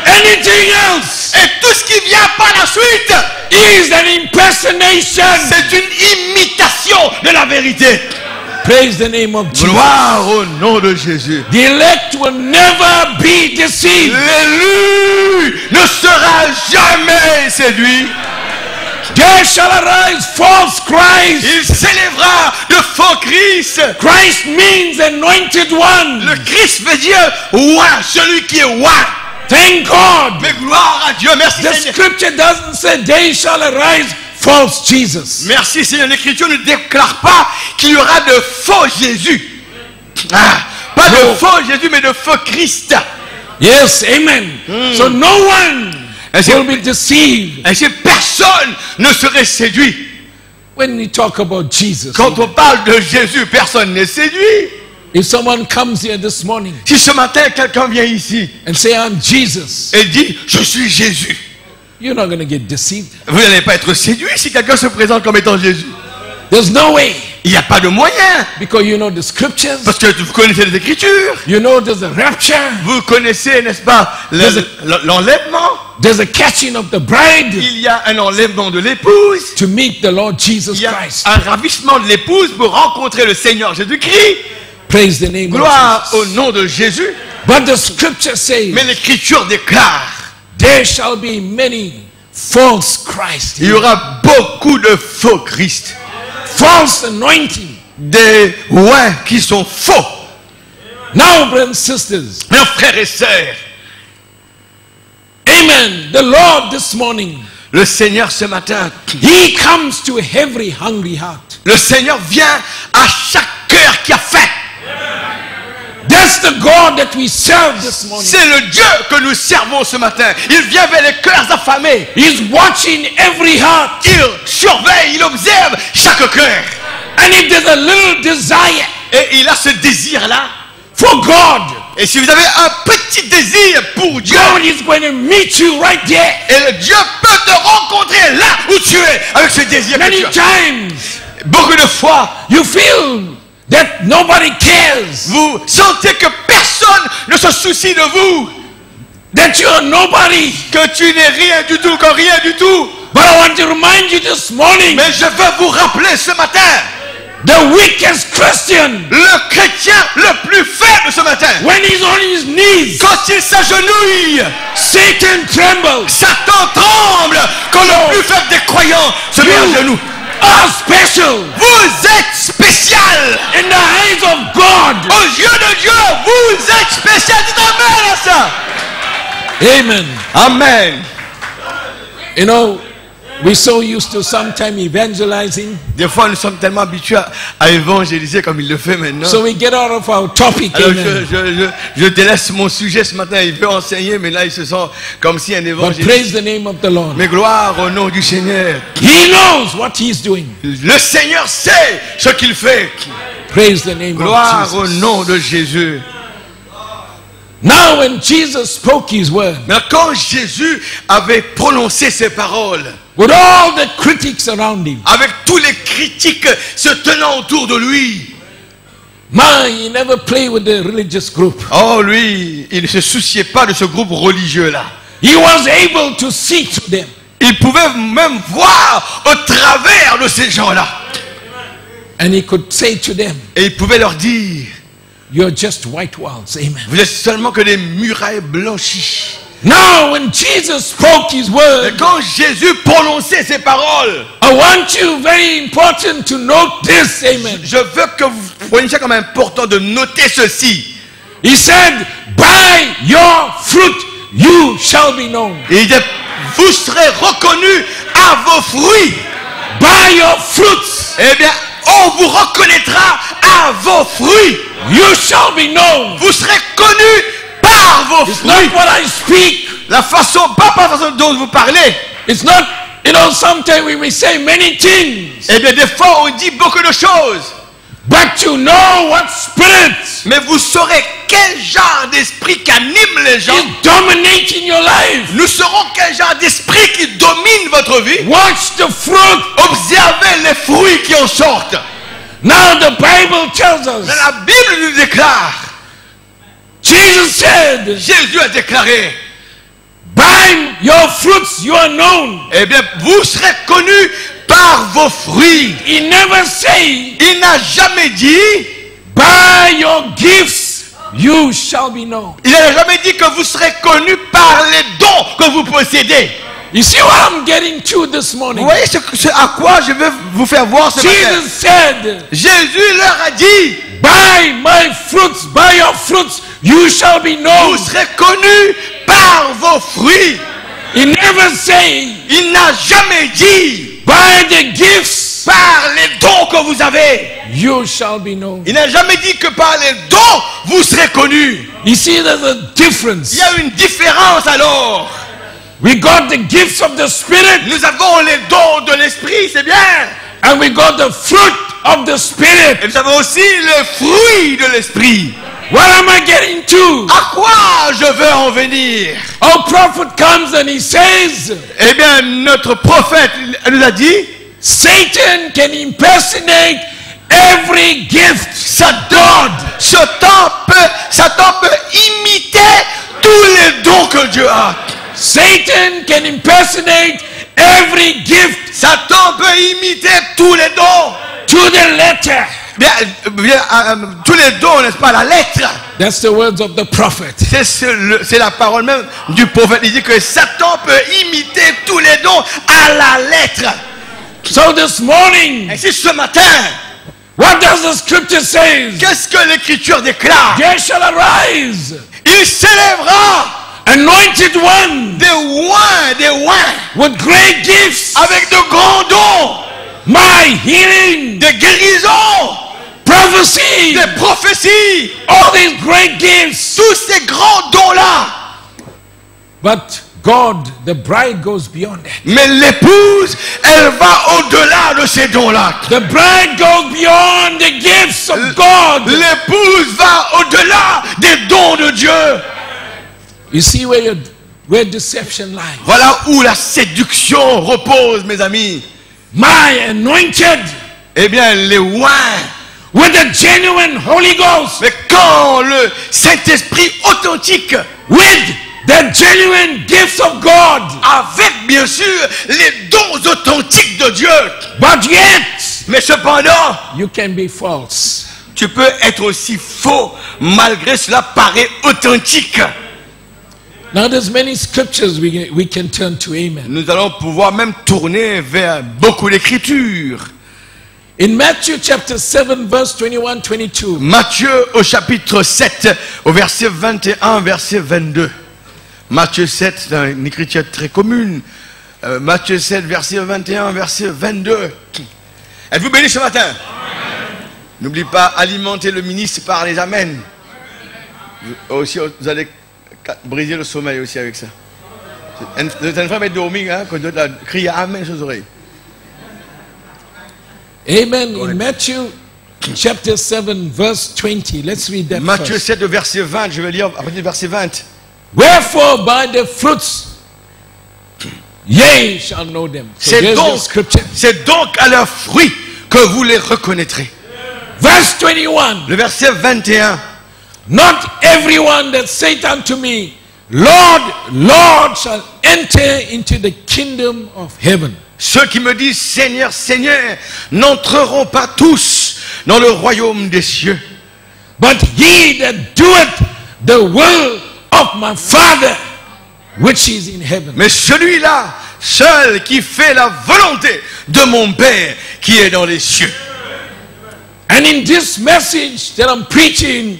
Speaker 2: Anything else
Speaker 1: Et tout ce qui vient par la suite,
Speaker 2: is an impersonation.
Speaker 1: c'est une imitation de la vérité.
Speaker 2: Praise the name of Jesus.
Speaker 1: Gloire au nom de Jésus.
Speaker 2: The elect will never be deceived.
Speaker 1: L'élu ne sera jamais séduit.
Speaker 2: There shall arise false Christ.
Speaker 1: Il s'élèvera de faux Christ.
Speaker 2: Christ means anointed one.
Speaker 1: Le Christ veut dire roi, celui qui est roi.
Speaker 2: Thank God.
Speaker 1: Mais gloire à Dieu, merci
Speaker 2: The
Speaker 1: Seigneur.
Speaker 2: scripture doesn't say they shall arise false Jesus.
Speaker 1: Merci Seigneur, l'Écriture ne déclare pas qu'il y aura de faux Jésus. Ah, pas de faux Jésus, mais de faux Christ.
Speaker 2: Yes, amen. So no one
Speaker 1: Ainsi,
Speaker 2: will be deceived
Speaker 1: ainsi personne ne serait séduit.
Speaker 2: when we talk about Jesus.
Speaker 1: Quand on parle de Jésus, personne n'est séduit.
Speaker 2: If someone comes here this morning
Speaker 1: Si ce matin quelqu'un vient ici
Speaker 2: and say I'm Jesus,
Speaker 1: et dit je suis Jésus,
Speaker 2: you're not going to get deceived.
Speaker 1: vous n'allez pas être séduit si quelqu'un se présente comme étant Jésus.
Speaker 2: There's no way,
Speaker 1: Il n'y a pas de moyen.
Speaker 2: because you know the scriptures,
Speaker 1: Parce que vous connaissez les Écritures.
Speaker 2: you know there's a rapture,
Speaker 1: Vous connaissez, n'est-ce pas, l'enlèvement.
Speaker 2: there's a catching of the bride
Speaker 1: Il y a un enlèvement de l'épouse.
Speaker 2: to meet the Lord Jesus
Speaker 1: Il y a
Speaker 2: Christ.
Speaker 1: un ravissement de l'épouse pour rencontrer le Seigneur Jésus-Christ.
Speaker 2: Praise the name
Speaker 1: Gloire
Speaker 2: of
Speaker 1: au
Speaker 2: Jesus.
Speaker 1: nom de Jésus.
Speaker 2: But the scripture says
Speaker 1: Mais l'Écriture déclare
Speaker 2: there shall be many false Christ,
Speaker 1: il y aura beaucoup de faux Christ.
Speaker 2: false anointing.
Speaker 1: Des rois qui sont faux.
Speaker 2: Now, brothers and sisters,
Speaker 1: Mes frères et sœurs,
Speaker 2: amen. The Lord this morning,
Speaker 1: le Seigneur ce matin,
Speaker 2: He comes to every hungry heart.
Speaker 1: le Seigneur vient à chaque cœur qui a faim.
Speaker 2: That's the God that we serve this morning.
Speaker 1: C'est le Dieu que nous servons ce matin. Il vient vers les cœurs affamés.
Speaker 2: He's watching every heart.
Speaker 1: Il surveille, il observe chaque cœur.
Speaker 2: And if there's a little desire
Speaker 1: Et il a ce désir-là.
Speaker 2: for God,
Speaker 1: Et si vous avez un petit désir pour Dieu,
Speaker 2: God is going to meet you right there.
Speaker 1: et Dieu peut te rencontrer là où tu es avec ce désir que
Speaker 2: Many
Speaker 1: tu as.
Speaker 2: times
Speaker 1: Beaucoup de fois,
Speaker 2: you feel that nobody cares,
Speaker 1: vous sentez que personne ne se soucie de vous,
Speaker 2: that you're nobody.
Speaker 1: que tu n'es rien du tout, que rien du tout.
Speaker 2: But I want to remind you this morning,
Speaker 1: Mais je veux vous rappeler ce matin,
Speaker 2: the weakest Christian,
Speaker 1: le chrétien le plus faible ce matin,
Speaker 2: when he's on his knees,
Speaker 1: quand il s'agenouille,
Speaker 2: Satan trembles.
Speaker 1: Satan tremble. Quand le plus faible des croyants se met à genoux.
Speaker 2: Are special
Speaker 1: Vous êtes spécial.
Speaker 2: in the eyes of God.
Speaker 1: Aux yeux de Dieu, vous êtes spécial. Dites amen à ça.
Speaker 2: Amen.
Speaker 1: Amen.
Speaker 2: You know, We're so used to sometime evangelizing.
Speaker 1: Des fois, nous sommes tellement habitués à évangéliser comme il le fait maintenant.
Speaker 2: So we get out of our topic.
Speaker 1: Alors,
Speaker 2: Amen.
Speaker 1: je délaisse mon sujet ce matin. Il veut enseigner, mais là, il se sent comme si un
Speaker 2: But
Speaker 1: évangéliste.
Speaker 2: praise the name of the Lord.
Speaker 1: Mais gloire au nom du Seigneur.
Speaker 2: He knows what he's doing.
Speaker 1: Le Seigneur sait ce qu'il fait.
Speaker 2: Praise the name
Speaker 1: Gloire
Speaker 2: of
Speaker 1: au
Speaker 2: Jesus.
Speaker 1: nom de Jésus.
Speaker 2: Now when Jesus spoke his word,
Speaker 1: Mais quand Jésus avait prononcé ces paroles,
Speaker 2: with all the critics around him,
Speaker 1: avec tous les critiques se tenant autour de lui,
Speaker 2: he never played with the religious group.
Speaker 1: oh lui, il ne se souciait pas de ce groupe religieux-là.
Speaker 2: He was able to see to them.
Speaker 1: Il pouvait même voir au travers de ces gens-là.
Speaker 2: And he could say to them,
Speaker 1: Et il pouvait leur dire,
Speaker 2: you're just white walls. Amen.
Speaker 1: vous êtes seulement que des murailles blanchies.
Speaker 2: Now when Jesus spoke his
Speaker 1: Et
Speaker 2: word,
Speaker 1: quand Jésus prononçait ces paroles,
Speaker 2: I want you, very important, to note this. Amen.
Speaker 1: je veux que vous preniez ça comme important de noter ceci.
Speaker 2: He said, by your fruit you shall be known.
Speaker 1: Et il dit, vous serez reconnus à vos fruits.
Speaker 2: By your fruits
Speaker 1: Eh bien, on vous reconnaîtra à vos fruits.
Speaker 2: you shall be known.
Speaker 1: Vous serez connus par vos
Speaker 2: It's not
Speaker 1: fruits.
Speaker 2: what I speak.
Speaker 1: La façon, pas par la façon dont vous parlez.
Speaker 2: It's not, sometimes we may say many things,
Speaker 1: Eh bien, des fois, on dit beaucoup de choses.
Speaker 2: but you know what spirit
Speaker 1: Mais vous saurez quel genre d'esprit qui anime les gens.
Speaker 2: is dominating your life.
Speaker 1: Nous saurons quel genre d'esprit qui domine votre vie.
Speaker 2: Watch the fruit.
Speaker 1: Observez les fruits qui en sortent.
Speaker 2: Now the Bible tells us,
Speaker 1: La Bible nous déclare,
Speaker 2: Jesus said,
Speaker 1: Jésus a déclaré,
Speaker 2: by your fruits you are known.
Speaker 1: eh bien, vous serez connus par vos fruits.
Speaker 2: He never say,
Speaker 1: Il n'a jamais dit,
Speaker 2: by your gifts you shall be known.
Speaker 1: il n'a jamais dit que vous serez connus par les dons que vous possédez.
Speaker 2: You see what I'm getting to this morning?
Speaker 1: Vous voyez ce à quoi je veux vous faire voir ce matin.
Speaker 2: Jesus said,
Speaker 1: Jésus leur a dit,
Speaker 2: by my fruits, by your fruits, you shall be known.
Speaker 1: vous serez connus par vos fruits.
Speaker 2: He never say,
Speaker 1: Il n'a jamais dit,
Speaker 2: by the gifts,
Speaker 1: par les dons que vous avez.
Speaker 2: you shall be known.
Speaker 1: Il n'a jamais dit que par les dons, vous serez connus.
Speaker 2: You see, there's a difference.
Speaker 1: Il y a une différence alors.
Speaker 2: We got the gifts of the Spirit,
Speaker 1: Nous avons les dons de l'esprit, c'est bien.
Speaker 2: and we got the fruit of the Spirit.
Speaker 1: Et nous avons aussi le fruit de l'esprit.
Speaker 2: What am I getting to?
Speaker 1: À quoi je veux en venir?
Speaker 2: Our prophet comes and he says,
Speaker 1: Eh bien, notre prophète nous a dit,
Speaker 2: Satan can impersonate every gift.
Speaker 1: Satan peut imiter tous les dons que Dieu a.
Speaker 2: Satan can impersonate every gift
Speaker 1: Satan peut imiter tous les dons.
Speaker 2: to the letter.
Speaker 1: Tous les dons, n'est-ce pas, la lettre.
Speaker 2: That's the words of the prophet.
Speaker 1: C'est la parole même du prophète. Il dit que Satan peut imiter tous les dons à la lettre.
Speaker 2: So this morning,
Speaker 1: Ainsi ce matin,
Speaker 2: what does the scripture say?
Speaker 1: qu'est-ce que l'écriture déclare?
Speaker 2: There shall arise
Speaker 1: Il s'élèvera
Speaker 2: anointed one
Speaker 1: des oins
Speaker 2: with great gifts,
Speaker 1: avec de grands dons,
Speaker 2: my healing,
Speaker 1: des guérisons,
Speaker 2: prophecy,
Speaker 1: des prophéties,
Speaker 2: all these great gifts.
Speaker 1: tous ces grands dons-là.
Speaker 2: But God, the bride, goes beyond that.
Speaker 1: Mais l'épouse, elle va au-delà de ces dons-là.
Speaker 2: The bride goes beyond the gifts of God.
Speaker 1: L'épouse va au-delà des dons de Dieu.
Speaker 2: You see where deception lies.
Speaker 1: Voilà où la séduction repose, mes amis.
Speaker 2: My anointed
Speaker 1: Eh bien, les oins.
Speaker 2: with the genuine Holy Ghost,
Speaker 1: Mais quand le Saint-Esprit authentique,
Speaker 2: with the genuine gifts of God,
Speaker 1: avec bien sûr les dons authentiques de Dieu,
Speaker 2: but yet
Speaker 1: mais cependant,
Speaker 2: you can be false.
Speaker 1: tu peux être aussi faux, malgré cela paraît authentique.
Speaker 2: Now there's many scriptures we can turn to. Amen.
Speaker 1: Nous allons pouvoir même tourner vers beaucoup d'écritures.
Speaker 2: In Matthew chapter 7 verse 21-22.
Speaker 1: Matthieu au chapitre 7, au verset 21, verset 22. Matthieu 7, c'est une écriture très commune. Matthieu 7, verset 21, verset 22. Êtes-vous bénis ce matin? N'oublie pas, alimenter le ministre par les amens. Aussi, vous allez briser le sommeil aussi avec ça. Une femme est dormie, hein, quand elle crie amen sur les oreilles.
Speaker 2: Amen. In Matthew chapter 7, verse 20. Let's read that
Speaker 1: Matthieu
Speaker 2: first.
Speaker 1: 7, verset 20, je vais lire à partir du verset 20.
Speaker 2: Wherefore by the fruits ye shall know them. So
Speaker 1: C'est
Speaker 2: there's
Speaker 1: donc,
Speaker 2: the scripture.
Speaker 1: c'est donc à leurs fruits que vous les reconnaîtrez.
Speaker 2: Verse 21.
Speaker 1: Le verset 21.
Speaker 2: Not everyone that saith unto me, Lord, Lord, shall enter into the kingdom of heaven.
Speaker 1: Ceux qui me disent Seigneur, Seigneur, n'entreront pas tous dans le royaume des cieux.
Speaker 2: But he that doeth the will of my Father, which is in heaven.
Speaker 1: Mais celui-là, seul qui fait la volonté de mon Père qui est dans les cieux.
Speaker 2: And in this message that I'm preaching,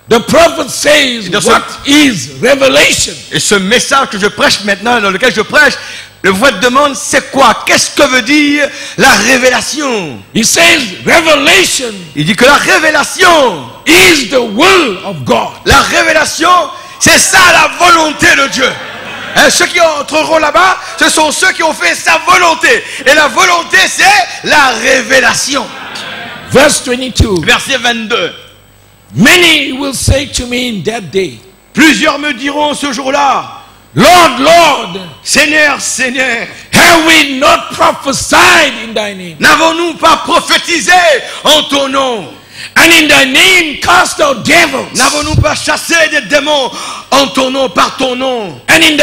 Speaker 2: the prophet says, what is revelation?
Speaker 1: Et ce message que je prêche maintenant, dans lequel je prêche, le prophète demande c'est quoi? Qu'est-ce que veut dire la révélation?
Speaker 2: He says revelation
Speaker 1: Il dit que la révélation
Speaker 2: is the will of God.
Speaker 1: La révélation, c'est ça la volonté de Dieu. Hein, ceux qui entreront là-bas, ce sont ceux qui ont fait sa volonté. Et la volonté, c'est la révélation.
Speaker 2: Verse 22.
Speaker 1: Verset 22.
Speaker 2: Many will say to me in that day,
Speaker 1: Plusieurs me diront ce jour-là,
Speaker 2: Lord, Lord,
Speaker 1: Seigneur, Seigneur,
Speaker 2: have we not prophesied in thy name?
Speaker 1: n'avons-nous pas prophétisé en ton nom?
Speaker 2: And in thy name cast out devils?
Speaker 1: N'avons-nous pas chassé des démons en ton nom, par ton nom?
Speaker 2: And in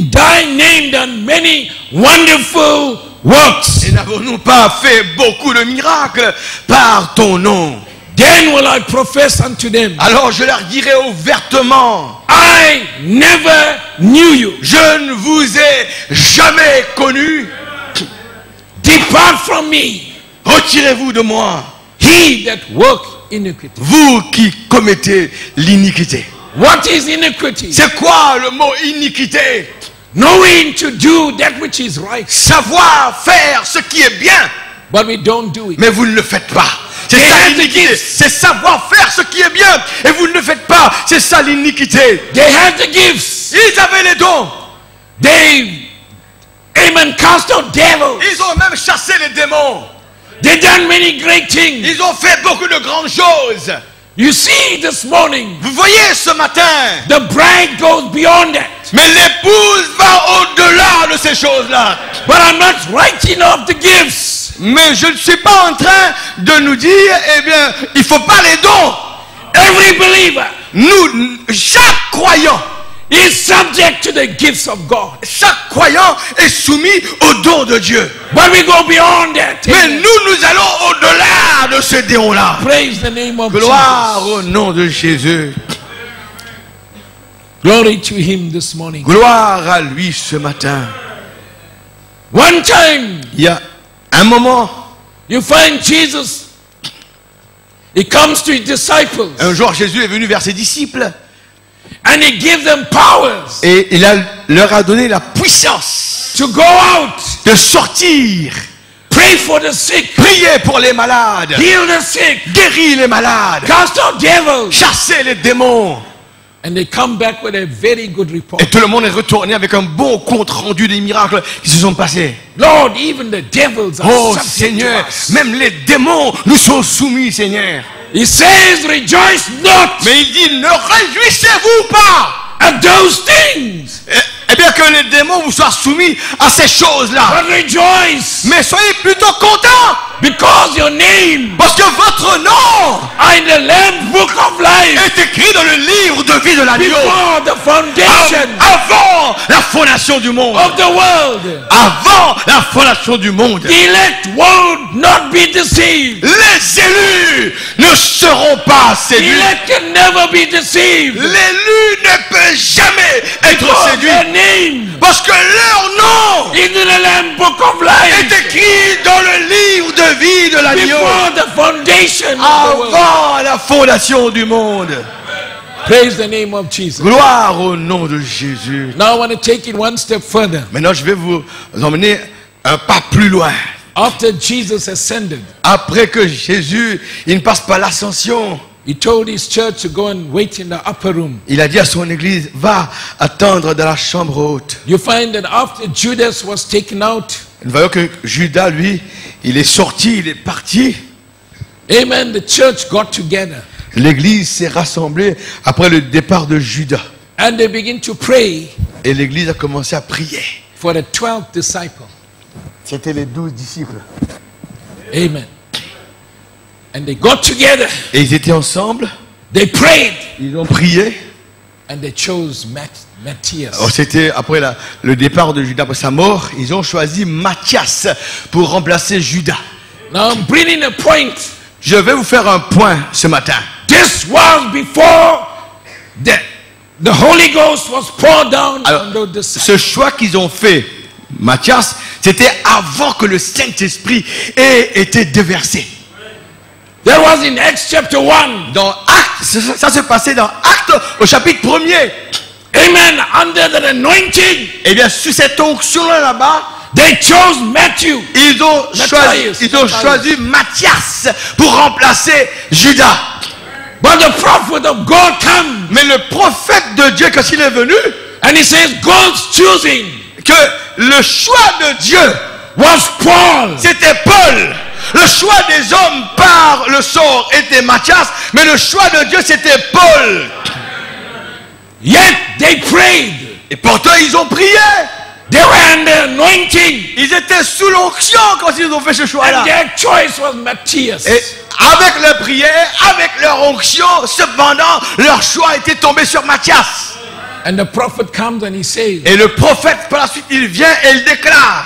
Speaker 2: thy name done many wonderful works?
Speaker 1: Et n'avons-nous pas fait beaucoup de miracles par ton nom?
Speaker 2: Then will I profess unto them,
Speaker 1: Alors je leur dirai ouvertement,
Speaker 2: I never knew you.
Speaker 1: je ne vous ai jamais connu.
Speaker 2: Depart from me,
Speaker 1: Retirez-vous de moi,
Speaker 2: he that work iniquity.
Speaker 1: vous qui commettez l'iniquité.
Speaker 2: What is iniquity?
Speaker 1: C'est quoi le mot iniquité?
Speaker 2: Knowing to do that which is right,
Speaker 1: Savoir faire ce qui est bien,
Speaker 2: but we don't do it.
Speaker 1: mais vous ne le faites pas. C'est
Speaker 2: They
Speaker 1: ça
Speaker 2: had the
Speaker 1: l'iniquité.
Speaker 2: gifts.
Speaker 1: C'est savoir faire ce qui est bien, et vous ne le faites pas. C'est ça l'iniquité.
Speaker 2: They had the gifts.
Speaker 1: Ils avaient les dons.
Speaker 2: They, amen, cast out devils.
Speaker 1: Ils ont même chassé les démons.
Speaker 2: They done many great things.
Speaker 1: Ils ont fait beaucoup de grandes choses.
Speaker 2: You see, this morning,
Speaker 1: Vous voyez ce matin,
Speaker 2: the bride goes beyond that.
Speaker 1: mais l'épouse va au-delà de ces choses-là.
Speaker 2: But I'm not writing off the gifts.
Speaker 1: Mais je ne suis pas en train de nous dire, eh bien, il ne faut pas les dons.
Speaker 2: Every believer
Speaker 1: Nous, chaque croyant,
Speaker 2: is subject to the gifts of God.
Speaker 1: chaque croyant est soumis aux dons de Dieu.
Speaker 2: But we go beyond that.
Speaker 1: Mais
Speaker 2: Amen.
Speaker 1: nous allons au-delà de ces dons-là.
Speaker 2: Praise the name of
Speaker 1: Gloire
Speaker 2: Jesus.
Speaker 1: au nom de Jésus.
Speaker 2: Glory to him this morning.
Speaker 1: Gloire à lui ce matin.
Speaker 2: One time,
Speaker 1: Il y a un moment,
Speaker 2: you find Jesus. He comes to his disciples
Speaker 1: un jour Jésus est venu vers ses disciples
Speaker 2: and he gives them powers
Speaker 1: et leur a donné la puissance
Speaker 2: to go out,
Speaker 1: de sortir,
Speaker 2: pray for the sick,
Speaker 1: prier pour les malades,
Speaker 2: heal the sick,
Speaker 1: guérir les malades,
Speaker 2: cast out devils.
Speaker 1: chasser les démons.
Speaker 2: And they come back with a very good report.
Speaker 1: Et tout le monde est retourné avec un bon compte rendu des miracles qui se sont passés.
Speaker 2: Lord, even the devils are
Speaker 1: Oh
Speaker 2: subject
Speaker 1: Seigneur,
Speaker 2: to us.
Speaker 1: même les démons nous sont soumis, Seigneur.
Speaker 2: He says, rejoice not
Speaker 1: Mais il dit, ne réjouissez-vous pas.
Speaker 2: at those things,
Speaker 1: Eh bien que les démons vous soient soumis à ces choses-là.
Speaker 2: but rejoice
Speaker 1: Mais soyez plutôt contents,
Speaker 2: because your name
Speaker 1: parce que votre nom
Speaker 2: are in the Lamb book of life
Speaker 1: est écrit dans le livre de vie de l'agneau.
Speaker 2: before the foundation
Speaker 1: Avant la fondation du monde.
Speaker 2: of the world.
Speaker 1: Avant la fondation du monde.
Speaker 2: The elect won't not be deceived.
Speaker 1: Les élus ne seront pas
Speaker 2: The
Speaker 1: séduits.
Speaker 2: elect can never be deceived.
Speaker 1: L'élu ne peut jamais être
Speaker 2: Because
Speaker 1: séduit.
Speaker 2: their name
Speaker 1: Parce que leur nom
Speaker 2: is in the Lamb book of
Speaker 1: est
Speaker 2: life
Speaker 1: écrit dans le livre de vie de l'agneau.
Speaker 2: before the foundation of the world.
Speaker 1: Avant la fondation du monde.
Speaker 2: Praise the name of Jesus.
Speaker 1: Gloire au nom de Jésus.
Speaker 2: Now I want to take it one step further.
Speaker 1: Maintenant, je vais vous emmener un pas plus loin.
Speaker 2: After Jesus ascended,
Speaker 1: Après que Jésus, il ne passe pas l'ascension,
Speaker 2: he told his church to go and wait in the upper room.
Speaker 1: il a dit à son église, va attendre dans la chambre haute.
Speaker 2: You find that after Judas was taken out,
Speaker 1: Nous voyons que Judas, lui, il est sorti, il est parti.
Speaker 2: amen, the church got together
Speaker 1: L'église s'est rassemblée après le départ de Judas.
Speaker 2: and they begin to pray
Speaker 1: Et l'église a commencé à prier.
Speaker 2: for the 12 disciples.
Speaker 1: C'était les 12 disciples.
Speaker 2: Amen. And they got together,
Speaker 1: Et ils étaient ensemble,
Speaker 2: they prayed,
Speaker 1: ils ont prié.
Speaker 2: and they chose Matthias.
Speaker 1: Oh, c'était après le départ de Judas, après sa mort, ils ont choisi Matthias pour remplacer Judas.
Speaker 2: Now I'm bringing a point.
Speaker 1: Je vais vous faire un point ce matin.
Speaker 2: This was before the Holy Ghost was poured down
Speaker 1: Alors,
Speaker 2: on those disciples.
Speaker 1: ce choix qu'ils ont fait, Matthias, c'était avant que le Saint-Esprit ait été déversé.
Speaker 2: That was in Acts chapter 1.
Speaker 1: Dans Actes, ça se passait dans Actes au chapitre 1er.
Speaker 2: Amen. Under the anointing,
Speaker 1: Et bien, sur cette onction-là, là-bas,
Speaker 2: they chose Matthew.
Speaker 1: ils ont
Speaker 2: Matthias.
Speaker 1: choisi Matthias pour remplacer Judas.
Speaker 2: But the prophet of God came
Speaker 1: Mais le prophète de Dieu, quand il est venu,
Speaker 2: and he says, God's choosing
Speaker 1: que le choix de Dieu,
Speaker 2: was Paul.
Speaker 1: c'était Paul. Le choix des hommes par le sort était Matthias, mais le choix de Dieu, c'était Paul.
Speaker 2: Yet they prayed.
Speaker 1: Et pourtant, ils ont prié.
Speaker 2: They were under anointing.
Speaker 1: Ils étaient sous l'onction quand ils ont fait ce choix-là.
Speaker 2: And their choice was Matthias.
Speaker 1: Et avec leur prière, avec leur onction, cependant, leur choix était tombé sur Matthias.
Speaker 2: And the prophet comes and he says,
Speaker 1: Et le prophète, par la suite, il vient et il déclare,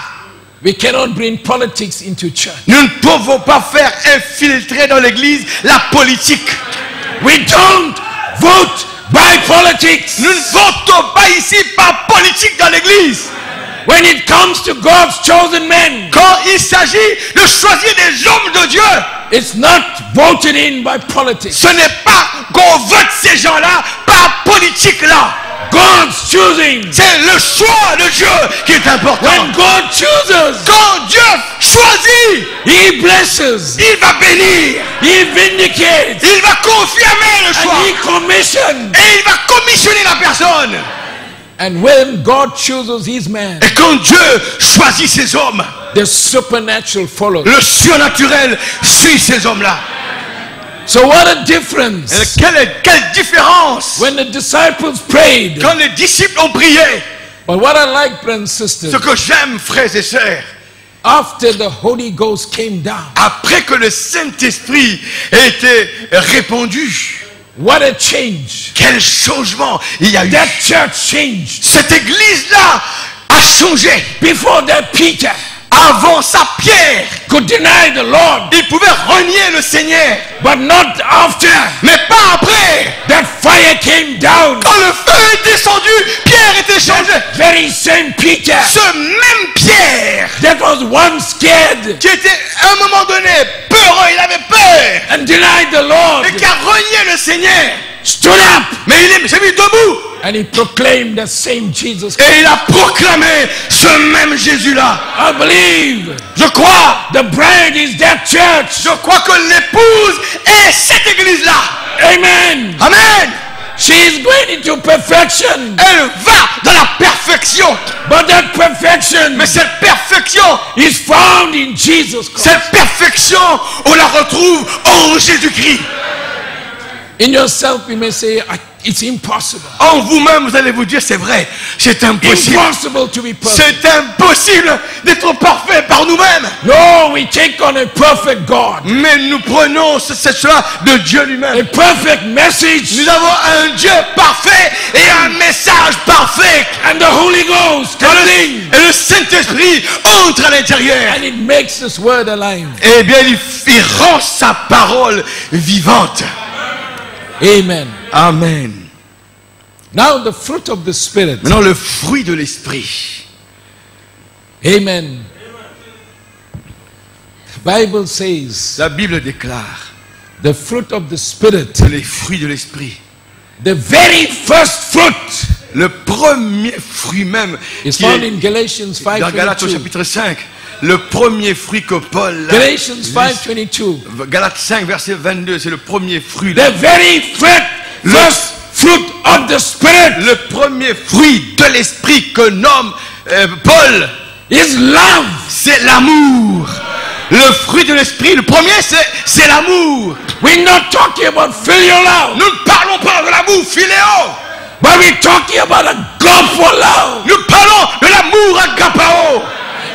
Speaker 2: we cannot bring politics into church.
Speaker 1: nous ne pouvons pas faire infiltrer dans l'église la politique.
Speaker 2: We don't vote by politics.
Speaker 1: Nous ne votons pas ici par politique dans l'église.
Speaker 2: When it comes to God's chosen men,
Speaker 1: Quand il s'agit de choisir des hommes de Dieu,
Speaker 2: it's not voted in by politics.
Speaker 1: ce n'est pas qu'on vote ces gens-là par politique là.
Speaker 2: God's choosing.
Speaker 1: C'est le choix de Dieu qui est important.
Speaker 2: When God chooses,
Speaker 1: Quand Dieu choisit,
Speaker 2: He blesses,
Speaker 1: il va bénir,
Speaker 2: He vindicates,
Speaker 1: il va confirmer le choix
Speaker 2: and He commissions.
Speaker 1: et il va commissionner la personne.
Speaker 2: And when God chooses His man,
Speaker 1: Et quand Dieu choisit ces hommes,
Speaker 2: the supernatural follows.
Speaker 1: le surnaturel suit ces hommes-là.
Speaker 2: So what a difference
Speaker 1: Et quelle différence
Speaker 2: when the disciples prayed.
Speaker 1: quand les disciples ont prié.
Speaker 2: But what I like, brothers and sisters,
Speaker 1: Ce que j'aime, frères et sœurs,
Speaker 2: after the Holy Ghost came down,
Speaker 1: après que le Saint-Esprit ait été répandu,
Speaker 2: what a change.
Speaker 1: quel changement il y a eu.
Speaker 2: That church changed.
Speaker 1: Cette église-là a changé.
Speaker 2: Before that, Peter
Speaker 1: Avant ça, Pierre,
Speaker 2: could deny the Lord,
Speaker 1: il pouvait renier le Seigneur,
Speaker 2: but not after
Speaker 1: mais pas après.
Speaker 2: that fire came down.
Speaker 1: Quand le feu est descendu, Pierre était changé.
Speaker 2: Very same Peter
Speaker 1: Ce même Pierre
Speaker 2: that was once scared
Speaker 1: qui était à un moment donné peureux, il avait peur,
Speaker 2: and denied the Lord
Speaker 1: et qui a renié le Seigneur,
Speaker 2: stood up
Speaker 1: mais il s'est mis debout
Speaker 2: and he proclaimed the same Jesus.
Speaker 1: et il a proclamé ce même Jésus-là.
Speaker 2: I believe
Speaker 1: Je crois,
Speaker 2: the bride is that church.
Speaker 1: je crois que l'épouse est cette église-là.
Speaker 2: Amen.
Speaker 1: Amen.
Speaker 2: She is going into perfection.
Speaker 1: Elle va dans la perfection.
Speaker 2: But that perfection
Speaker 1: Mais cette perfection,
Speaker 2: is found in Jesus Christ.
Speaker 1: cette perfection, on la retrouve en Jésus-Christ.
Speaker 2: In yourself, you may say, it's impossible.
Speaker 1: En vous-même, vous allez vous dire, c'est vrai, c'est impossible.
Speaker 2: Impossible to be perfect.
Speaker 1: C'est impossible d'être parfait par nous-mêmes.
Speaker 2: No, we take on a perfect God,
Speaker 1: Mais nous prenons cette chose de Dieu
Speaker 2: a
Speaker 1: lui-même.
Speaker 2: perfect message,
Speaker 1: Nous avons un Dieu parfait et un message parfait.
Speaker 2: and the Holy Ghost comes in,
Speaker 1: Et le Saint-Esprit entre à l'intérieur.
Speaker 2: and it makes this word alive.
Speaker 1: Eh bien, il rend sa parole vivante.
Speaker 2: Amen.
Speaker 1: Amen.
Speaker 2: Now the fruit of the Spirit.
Speaker 1: Maintenant, le fruit de l'Esprit.
Speaker 2: Amen. The Bible says
Speaker 1: La Bible déclare
Speaker 2: the fruit of the Spirit
Speaker 1: que les fruits de l'Esprit,
Speaker 2: The very first fruit
Speaker 1: Le premier fruit même
Speaker 2: is
Speaker 1: qui
Speaker 2: found
Speaker 1: est
Speaker 2: in Galatians
Speaker 1: dans Galates au
Speaker 2: 5:22.
Speaker 1: chapitre 5. Le premier fruit que Paul...
Speaker 2: Galatians 5:22.
Speaker 1: Galates 5, verset 22, c'est le premier fruit.
Speaker 2: The very first fruit of the Spirit
Speaker 1: Le premier fruit de l'esprit que nomme Paul,
Speaker 2: is love.
Speaker 1: c'est l'amour. Le fruit de l'esprit, le premier, c'est l'amour.
Speaker 2: We're not talking about filial love,
Speaker 1: Nous ne parlons pas de l'amour philéo.
Speaker 2: but we're talking about a godful love.
Speaker 1: Nous parlons de l'amour agapao.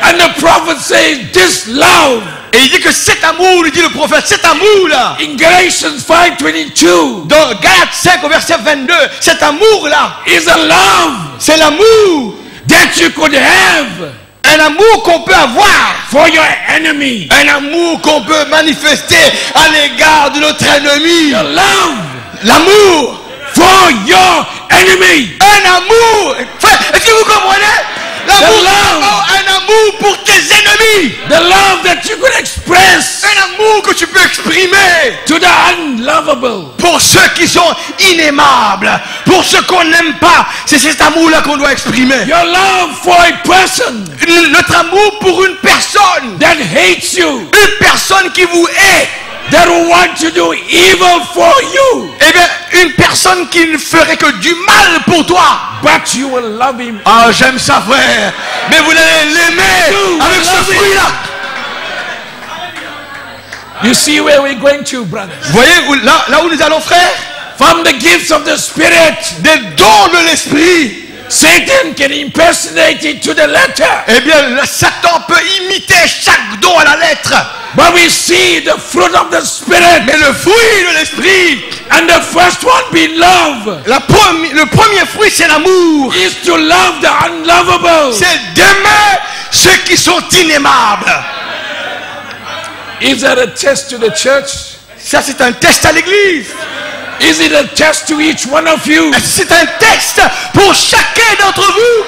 Speaker 2: And the prophet says this love
Speaker 1: Et il dit que cet amour, il dit le prophète, cet amour-là,
Speaker 2: in Galatians 5:22
Speaker 1: dans Galates 5 au verset 22, cet amour-là,
Speaker 2: is a love
Speaker 1: c'est l'amour.
Speaker 2: that you could have
Speaker 1: Un amour qu'on peut avoir.
Speaker 2: for your enemy.
Speaker 1: Un amour qu'on peut manifester à l'égard de notre ennemi.
Speaker 2: A love
Speaker 1: L'amour.
Speaker 2: for your enemy.
Speaker 1: Un amour. Frère, est-ce que vous comprenez? L'amour,
Speaker 2: The love.
Speaker 1: un amour pour tes ennemis.
Speaker 2: The love that you could express
Speaker 1: Un amour que tu peux exprimer
Speaker 2: to the unlovable.
Speaker 1: pour ceux qui sont inaimables, pour ceux qu'on n'aime pas. C'est cet amour-là qu'on doit exprimer.
Speaker 2: Your love for a person
Speaker 1: Notre amour pour une personne.
Speaker 2: that hates you,
Speaker 1: Une personne qui vous hait.
Speaker 2: that want to do evil for you,
Speaker 1: Eh bien, une personne qui ne ferait que du mal pour toi.
Speaker 2: but you will love him.
Speaker 1: Ah, j'aime ça, frère. Mais vous allez l'aimer avec ce fruit-là.
Speaker 2: You see where we're going to, brothers?
Speaker 1: Vous voyez là où nous allons, frère?
Speaker 2: From the gifts of the Spirit,
Speaker 1: Des dons de l'esprit.
Speaker 2: Satan can impersonate it to the letter.
Speaker 1: Eh bien, le Satan peut imiter chaque don à la lettre.
Speaker 2: But we see the fruit of the Spirit,
Speaker 1: Mais le fruit de l'esprit,
Speaker 2: and the first one being love,
Speaker 1: le premier fruit, c'est l'amour.
Speaker 2: is to love the unlovable.
Speaker 1: C'est d'aimer ceux qui sont inaimables.
Speaker 2: Is that a test to the church?
Speaker 1: Ça, c'est un test à l'église.
Speaker 2: Is it a test to each one of you?
Speaker 1: C'est un test pour chacun d'entre vous.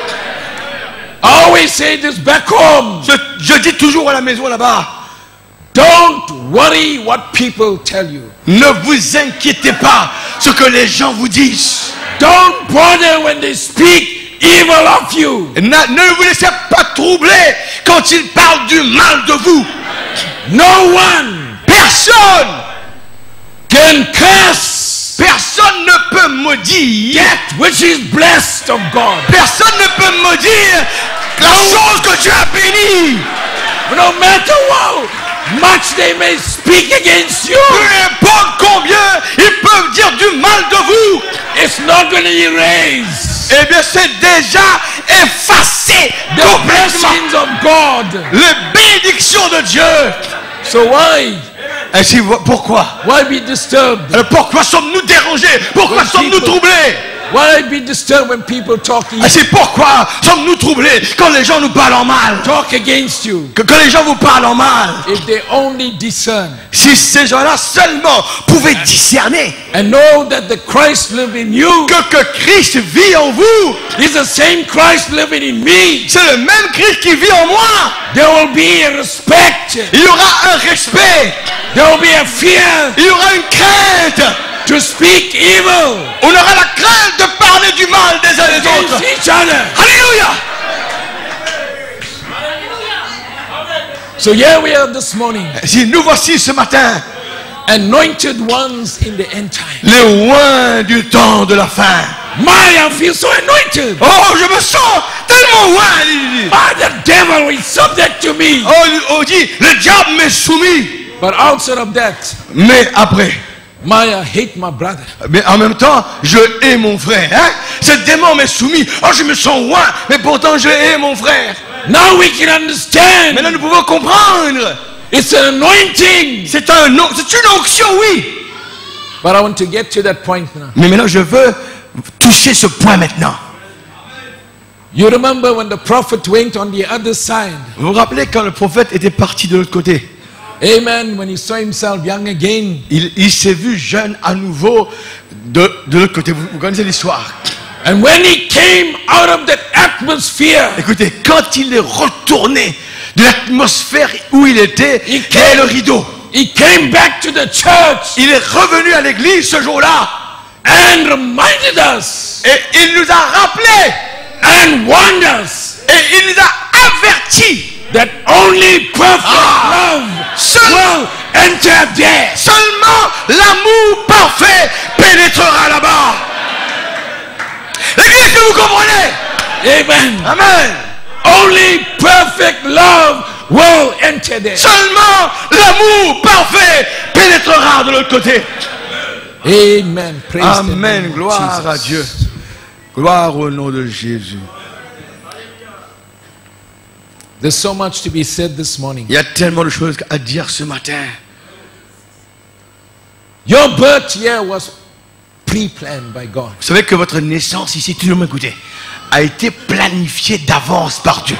Speaker 2: I always say this back home.
Speaker 1: Je dis toujours à la maison là-bas,
Speaker 2: Don't worry what people tell you.
Speaker 1: ne vous inquiétez pas ce que les gens vous disent.
Speaker 2: Don't bother when they speak evil of you.
Speaker 1: Ne vous laissez pas troubler quand ils parlent du mal de vous.
Speaker 2: No one
Speaker 1: Personne,
Speaker 2: can curse
Speaker 1: personne ne peut maudire.
Speaker 2: that which is blessed of God.
Speaker 1: Personne ne peut maudire la chose que tu as bénie.
Speaker 2: No matter how much they may speak against you,
Speaker 1: Peu importe combien ils peuvent dire du mal de vous,
Speaker 2: it's not going to erase
Speaker 1: eh bien c'est déjà effacé
Speaker 2: the
Speaker 1: complètement.
Speaker 2: blessings of God.
Speaker 1: Les bénédictions de Dieu.
Speaker 2: So why
Speaker 1: Ainsi, pourquoi?
Speaker 2: Why be disturbed?
Speaker 1: Alors pourquoi sommes-nous dérangés? Pourquoi sommes-nous troublés?
Speaker 2: Why be disturbed when people talk evil,
Speaker 1: Ainsi, pourquoi sommes-nous troublés quand les gens nous parlent en mal?
Speaker 2: talk against you?
Speaker 1: Quand les gens vous parlent en mal?
Speaker 2: If they only discern
Speaker 1: Si ces gens-là seulement pouvaient discerner
Speaker 2: and know that the Christ live in you
Speaker 1: que Christ vit en vous,
Speaker 2: is the same Christ living in me,
Speaker 1: c'est le même Christ qui vit en moi.
Speaker 2: there will be a respect,
Speaker 1: Il y aura un respect,
Speaker 2: there will be a fear
Speaker 1: il y aura une crainte.
Speaker 2: to speak evil
Speaker 1: On aura la crainte de parler du mal des uns des autres.
Speaker 2: against each other.
Speaker 1: Alléluia.
Speaker 2: So here we are this morning,
Speaker 1: Si nous voici ce matin,
Speaker 2: anointed ones in the end time.
Speaker 1: les oins du temps de la fin.
Speaker 2: I feel so anointed.
Speaker 1: Oh, je me sens tellement oint.
Speaker 2: The devil is subject to me.
Speaker 1: Oh, on dit, le diable m'est soumis.
Speaker 2: But outside of that,
Speaker 1: Mais après,
Speaker 2: I hate my brother.
Speaker 1: mais en même temps, je hais mon frère. Hein? Ce démon m'est soumis. Oh, je me sens oint, mais pourtant je hais mon frère.
Speaker 2: Now we can understand.
Speaker 1: Maintenant, nous pouvons comprendre.
Speaker 2: It's an anointing.
Speaker 1: C'est une onction, oui.
Speaker 2: But I want to get to that point now.
Speaker 1: Mais maintenant, je veux toucher ce point maintenant.
Speaker 2: You remember when the prophet went on the other side?
Speaker 1: Vous vous rappelez quand le prophète était parti de l'autre côté?
Speaker 2: Amen. When he saw himself young again.
Speaker 1: Il s'est vu jeune à nouveau de l'autre côté. Vous connaissez l'histoire.
Speaker 2: And when he came out of that atmosphere,
Speaker 1: Écoutez, quand il est retourné de l'atmosphère où il était,
Speaker 2: Il
Speaker 1: et le rideau,
Speaker 2: he came back to the church.
Speaker 1: il est revenu à l'église ce jour-là.
Speaker 2: and reminded us
Speaker 1: Et il nous a rappelé.
Speaker 2: and warned us
Speaker 1: Et il nous a avertis.
Speaker 2: that only perfect love
Speaker 1: Seul-
Speaker 2: will enter there.
Speaker 1: Seulement l'amour parfait pénétrera là-bas. L'église, que vous comprenez?
Speaker 2: Amen.
Speaker 1: Amen.
Speaker 2: Only perfect love will enter there.
Speaker 1: Seulement l'amour parfait pénétrera de l'autre côté.
Speaker 2: Amen. Praise the name
Speaker 1: Amen.
Speaker 2: of
Speaker 1: Gloire à
Speaker 2: Jesus.
Speaker 1: Dieu. Gloire au nom de Jésus.
Speaker 2: There's so much to be said this morning.
Speaker 1: Il y a tellement de choses à dire ce matin.
Speaker 2: Your birth here was pre-planned by God.
Speaker 1: Vous savez que votre naissance ici, tout le monde écoutez, a été planifiée d'avance par Dieu.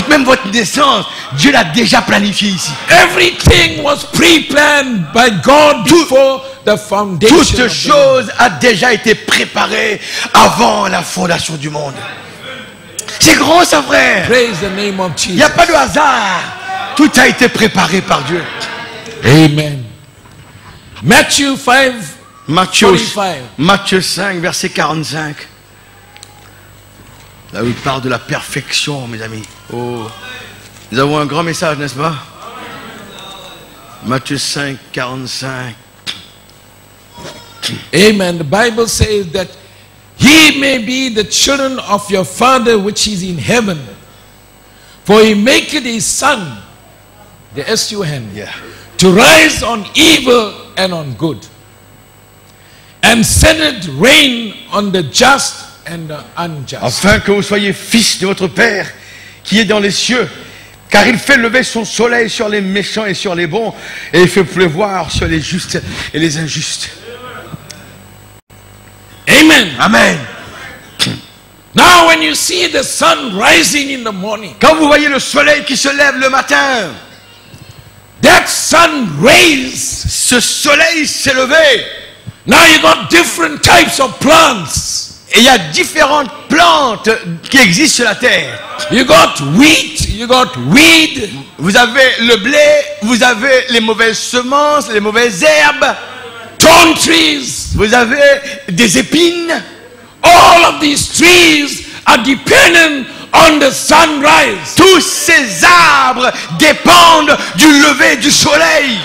Speaker 1: Même votre naissance, Dieu l'a déjà planifié ici.
Speaker 2: Everything was pre-planned by God before the foundation.
Speaker 1: Toute
Speaker 2: of the
Speaker 1: chose a déjà été préparée avant la fondation du monde. C'est grand ça, frère.
Speaker 2: Praise the name of
Speaker 1: Il n'y a
Speaker 2: Jesus.
Speaker 1: pas de hasard. Tout a été préparé par Dieu.
Speaker 2: Amen. Matthew 5.
Speaker 1: Matthieu 5, verset 45. Là où il parle de la perfection, mes amis. Oh, nous avons un grand message, n'est-ce pas? Matthieu 5, 45.
Speaker 2: Amen. The Bible says that ye may be the children of your Father which is in heaven. For he maketh his sun, the S-U-N,
Speaker 1: Yeah.
Speaker 2: to rise on evil and on good, and sendeth rain on the just and the unjust.
Speaker 1: Afin que vous soyez fils de votre Père qui est dans les cieux, car il fait lever son soleil sur les méchants et sur les bons, et il fait pleuvoir sur les justes et les injustes.
Speaker 2: Amen.
Speaker 1: Amen.
Speaker 2: Now when you see the sun rising in the morning,
Speaker 1: Quand vous voyez le soleil qui se lève le matin,
Speaker 2: that sun rays,
Speaker 1: ce soleil s'est levé,
Speaker 2: now you got different types of plants.
Speaker 1: et il y a différentes plantes qui existent sur la terre.
Speaker 2: You got wheat, you got weed,
Speaker 1: Vous avez le blé, vous avez les mauvaises semences, les mauvaises herbes,
Speaker 2: thorn trees.
Speaker 1: vous avez des épines.
Speaker 2: All of these trees are dependent on the sunrise.
Speaker 1: Tous ces arbres dépendent du lever du soleil.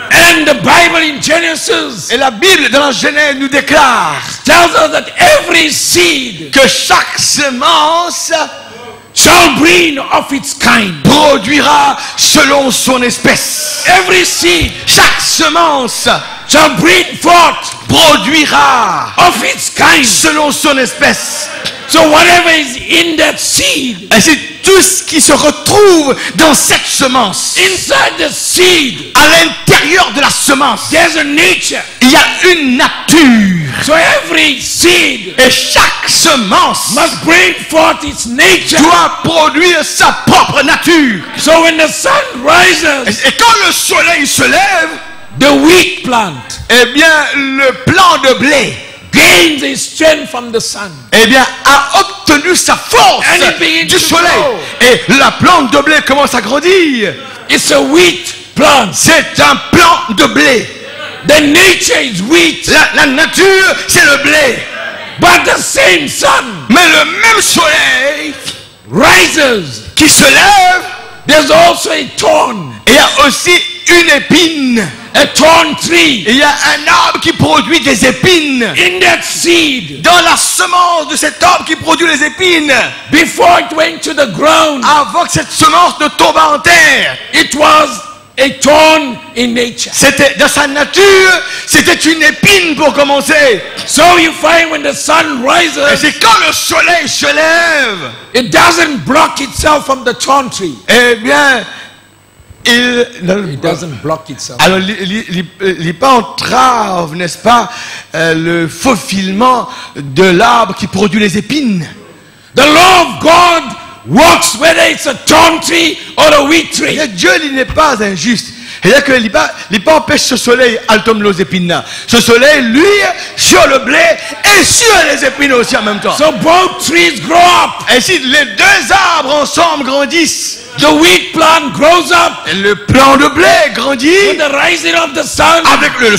Speaker 2: And the Bible in Genesis
Speaker 1: Et la Bible dans la Genèse nous déclare
Speaker 2: tells us that every seed
Speaker 1: que chaque semence
Speaker 2: shall bring of its kind.
Speaker 1: produira selon son espèce.
Speaker 2: Every seed
Speaker 1: Chaque semence
Speaker 2: shall bring forth
Speaker 1: produira
Speaker 2: of its kind.
Speaker 1: selon son espèce.
Speaker 2: So whatever is in that seed,
Speaker 1: Et c'est tout ce qui se retrouve dans cette semence.
Speaker 2: inside the seed,
Speaker 1: À l'intérieur de la semence,
Speaker 2: there's a nature.
Speaker 1: il y a une nature.
Speaker 2: So every seed
Speaker 1: Et chaque semence
Speaker 2: must bring forth its nature.
Speaker 1: doit produire sa propre nature.
Speaker 2: So when the sun rises,
Speaker 1: Et quand le soleil se lève,
Speaker 2: the wheat plant
Speaker 1: eh bien, le plant de blé,
Speaker 2: gains its strength from the sun.
Speaker 1: eh bien, a obtenu sa force
Speaker 2: And it begins
Speaker 1: du
Speaker 2: to
Speaker 1: soleil.
Speaker 2: grow.
Speaker 1: Et la plante de blé commence à grandir.
Speaker 2: It's a wheat plant.
Speaker 1: C'est un plant de blé.
Speaker 2: The nature is wheat,
Speaker 1: La nature, c'est le blé.
Speaker 2: but the same sun
Speaker 1: Mais le même soleil
Speaker 2: rises.
Speaker 1: qui se lève,
Speaker 2: There's also a thorn,
Speaker 1: il y a aussi une épine.
Speaker 2: a thorn tree.
Speaker 1: Il y a un arbre qui produit des épines.
Speaker 2: In that seed,
Speaker 1: Dans la semence de cet arbre qui produit les épines,
Speaker 2: before it went to the ground,
Speaker 1: avant que cette semence ne tombe en terre,
Speaker 2: it was a thorn in nature.
Speaker 1: c'était dans sa nature, c'était une épine pour commencer.
Speaker 2: So you find when the sun
Speaker 1: Et
Speaker 2: rises,
Speaker 1: c'est quand le soleil se lève,
Speaker 2: it doesn't block itself from the thorn tree.
Speaker 1: eh bien,
Speaker 2: It doesn't block itself.
Speaker 1: alors, il pas entrave, n'est-ce pas, le faufilement de l'arbre qui produit les épines.
Speaker 2: The law of God works whether it's a thorn tree or a wheat tree.
Speaker 1: Et Dieu, il n'est pas injuste. C'est-à-dire que il pas empêche ce soleil altom los épines. Ce soleil, lui, sur le blé et sur les épines aussi en même temps.
Speaker 2: So both trees grow up.
Speaker 1: Et si les deux arbres ensemble grandissent,
Speaker 2: The wheat plant grows up
Speaker 1: et le plant de blé grandit
Speaker 2: with the rising of the sun.
Speaker 1: avec le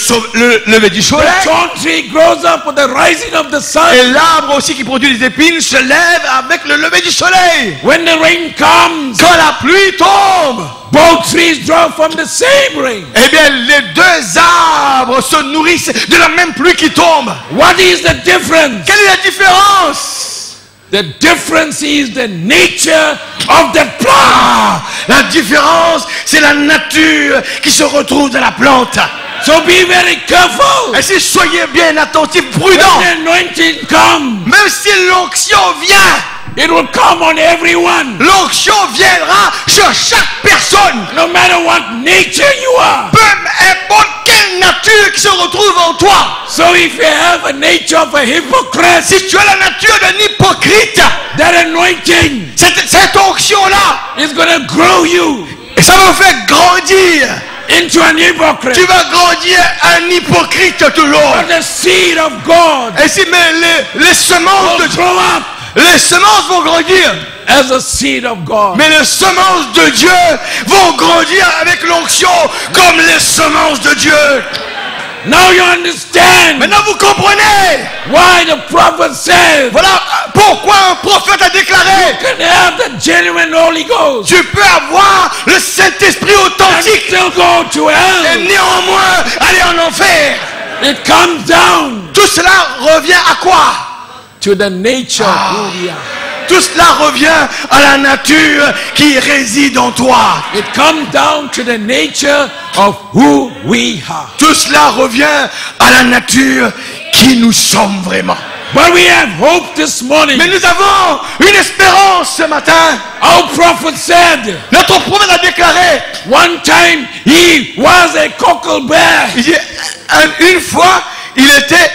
Speaker 1: lever du soleil.
Speaker 2: The thorn tree grows up with the rising of the sun.
Speaker 1: Et l'arbre aussi qui produit les épines se lève avec le lever du soleil.
Speaker 2: When the rain comes,
Speaker 1: Quand la pluie tombe,
Speaker 2: both trees draw from the same rain.
Speaker 1: eh bien les deux arbres se nourrissent de la même pluie qui tombe.
Speaker 2: What is the difference?
Speaker 1: Quelle est la différence?
Speaker 2: The difference is the nature of the plant.
Speaker 1: La différence, c'est la nature qui se retrouve dans la plante.
Speaker 2: So be very careful.
Speaker 1: Et si soyez bien attentifs,
Speaker 2: When
Speaker 1: prudents,
Speaker 2: the anointing comes,
Speaker 1: même si l'onction vient,
Speaker 2: it will come on everyone.
Speaker 1: l'onction viendra sur chaque personne.
Speaker 2: No matter what nature you are.
Speaker 1: Peu importe quelle nature qui se retrouve en toi.
Speaker 2: So if you have a nature of a hypocrite,
Speaker 1: Si tu as la nature d'un hypocrite,
Speaker 2: that anointing
Speaker 1: cette onction-là,
Speaker 2: is going to grow you
Speaker 1: et ça va faire grandir.
Speaker 2: into an hypocrite.
Speaker 1: Tu vas grandir un hypocrite toujours.
Speaker 2: But the seed of God
Speaker 1: Et si mais les semences
Speaker 2: will
Speaker 1: de
Speaker 2: grow up
Speaker 1: les semences vont grandir,
Speaker 2: as a seed of God.
Speaker 1: mais les semences de Dieu vont grandir avec l'onction comme les semences de Dieu.
Speaker 2: Now you understand
Speaker 1: Maintenant vous comprenez.
Speaker 2: why the prophet says
Speaker 1: Voilà pourquoi un prophète a déclaré:
Speaker 2: you can have the genuine Holy Ghost
Speaker 1: tu peux avoir le Saint-Esprit
Speaker 2: and
Speaker 1: authentique
Speaker 2: still go to
Speaker 1: et
Speaker 2: hell.
Speaker 1: néanmoins aller en enfer.
Speaker 2: It comes down
Speaker 1: Tout cela revient à quoi?
Speaker 2: to the nature who we are.
Speaker 1: Tout cela revient à la nature qui réside en toi.
Speaker 2: It comes down to the nature of who we are.
Speaker 1: Tout cela revient à la nature qui nous sommes vraiment.
Speaker 2: But we have hope this morning.
Speaker 1: Mais nous avons une espérance ce matin.
Speaker 2: Our prophet said
Speaker 1: Notre prophète a déclaré,
Speaker 2: one time he was a cockle bear.
Speaker 1: il dit, une fois, il était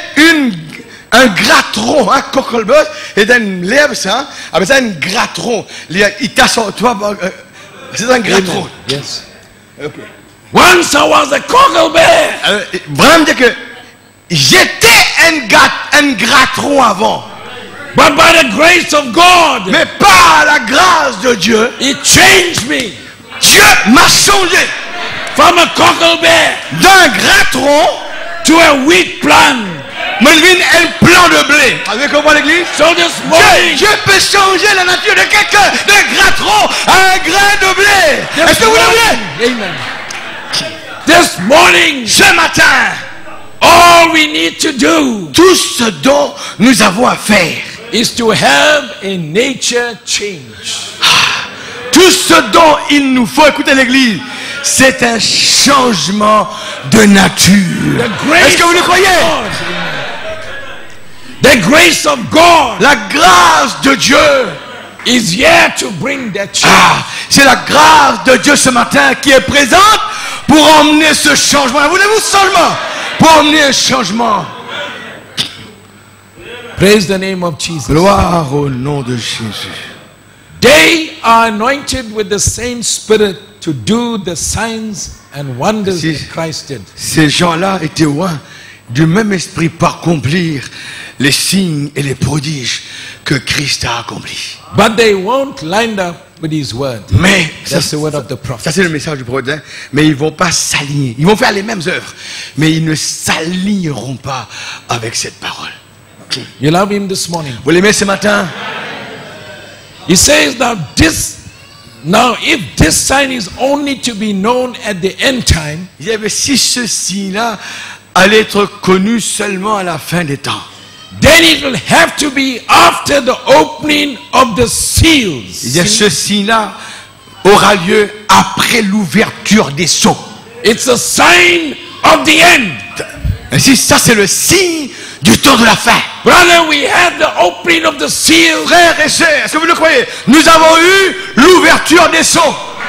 Speaker 1: un gratteron, un cocklebus, et une lèvre, ça, avec ça, un gratteron. Il tasse en toi, c'est un gratteron.
Speaker 2: Yes.
Speaker 1: Ok.
Speaker 2: Once I was a cockle bear.
Speaker 1: Vraiment dire que j'étais un gratteron avant.
Speaker 2: But by the grace of God,
Speaker 1: Mais par la grâce de Dieu,
Speaker 2: He changed me
Speaker 1: Dieu m'a changé
Speaker 2: from a cockle bear
Speaker 1: d'un gratteron,
Speaker 2: to a wheat plant.
Speaker 1: me devine un plant de blé. Avez-vous compris l'église?
Speaker 2: So this morning,
Speaker 1: Dieu peut changer la nature de quelqu'un d'un gratteron à un grain de blé. Est-ce que vous le voulez?
Speaker 2: Amen. This morning,
Speaker 1: Ce matin,
Speaker 2: all we need to do
Speaker 1: tout ce dont nous avons à faire,
Speaker 2: is to have a nature change.
Speaker 1: tout ce dont il nous faut, écoutez l'église, c'est un changement de nature.
Speaker 2: The grace
Speaker 1: Est-ce que vous le
Speaker 2: of
Speaker 1: croyez?
Speaker 2: God. The grace of God
Speaker 1: La grâce de Dieu.
Speaker 2: is here to bring that change.
Speaker 1: C'est la grâce de Dieu ce matin qui est présente pour emmener ce changement. Voulez-vous ce changement? Pour emmener un changement.
Speaker 2: Praise the name of Jesus.
Speaker 1: Gloire au nom de Jésus.
Speaker 2: They are anointed with the same spirit to do the signs and wonders
Speaker 1: Si.
Speaker 2: that Christ did.
Speaker 1: Ces gens-là étaient loin du même esprit pour accomplir les signes et les prodiges que Christ a accomplis.
Speaker 2: But they won't line up with His word.
Speaker 1: Mais
Speaker 2: That's the word of the prophet.
Speaker 1: ça c'est le message du prophète. Mais ils vont pas s'aligner. Ils vont faire les mêmes œuvres, mais ils ne s'aligneront pas avec cette parole.
Speaker 2: You love Him this morning.
Speaker 1: Vous l'aimez ce matin?
Speaker 2: He says now if this sign is only to be known at the end time,
Speaker 1: Il y avait si ce signe-là allait être connu seulement à la fin des temps.
Speaker 2: then it will have to be after the opening of the seals.
Speaker 1: Il y a ce signe-là aura lieu après l'ouverture des sceaux.
Speaker 2: It's a sign of the end.
Speaker 1: Ainsi, ça c'est le signe du temps de la fin.
Speaker 2: Brother, we had the opening of the seals.
Speaker 1: Frères et sœurs, est-ce que vous le croyez? Nous avons eu l'ouverture des sceaux.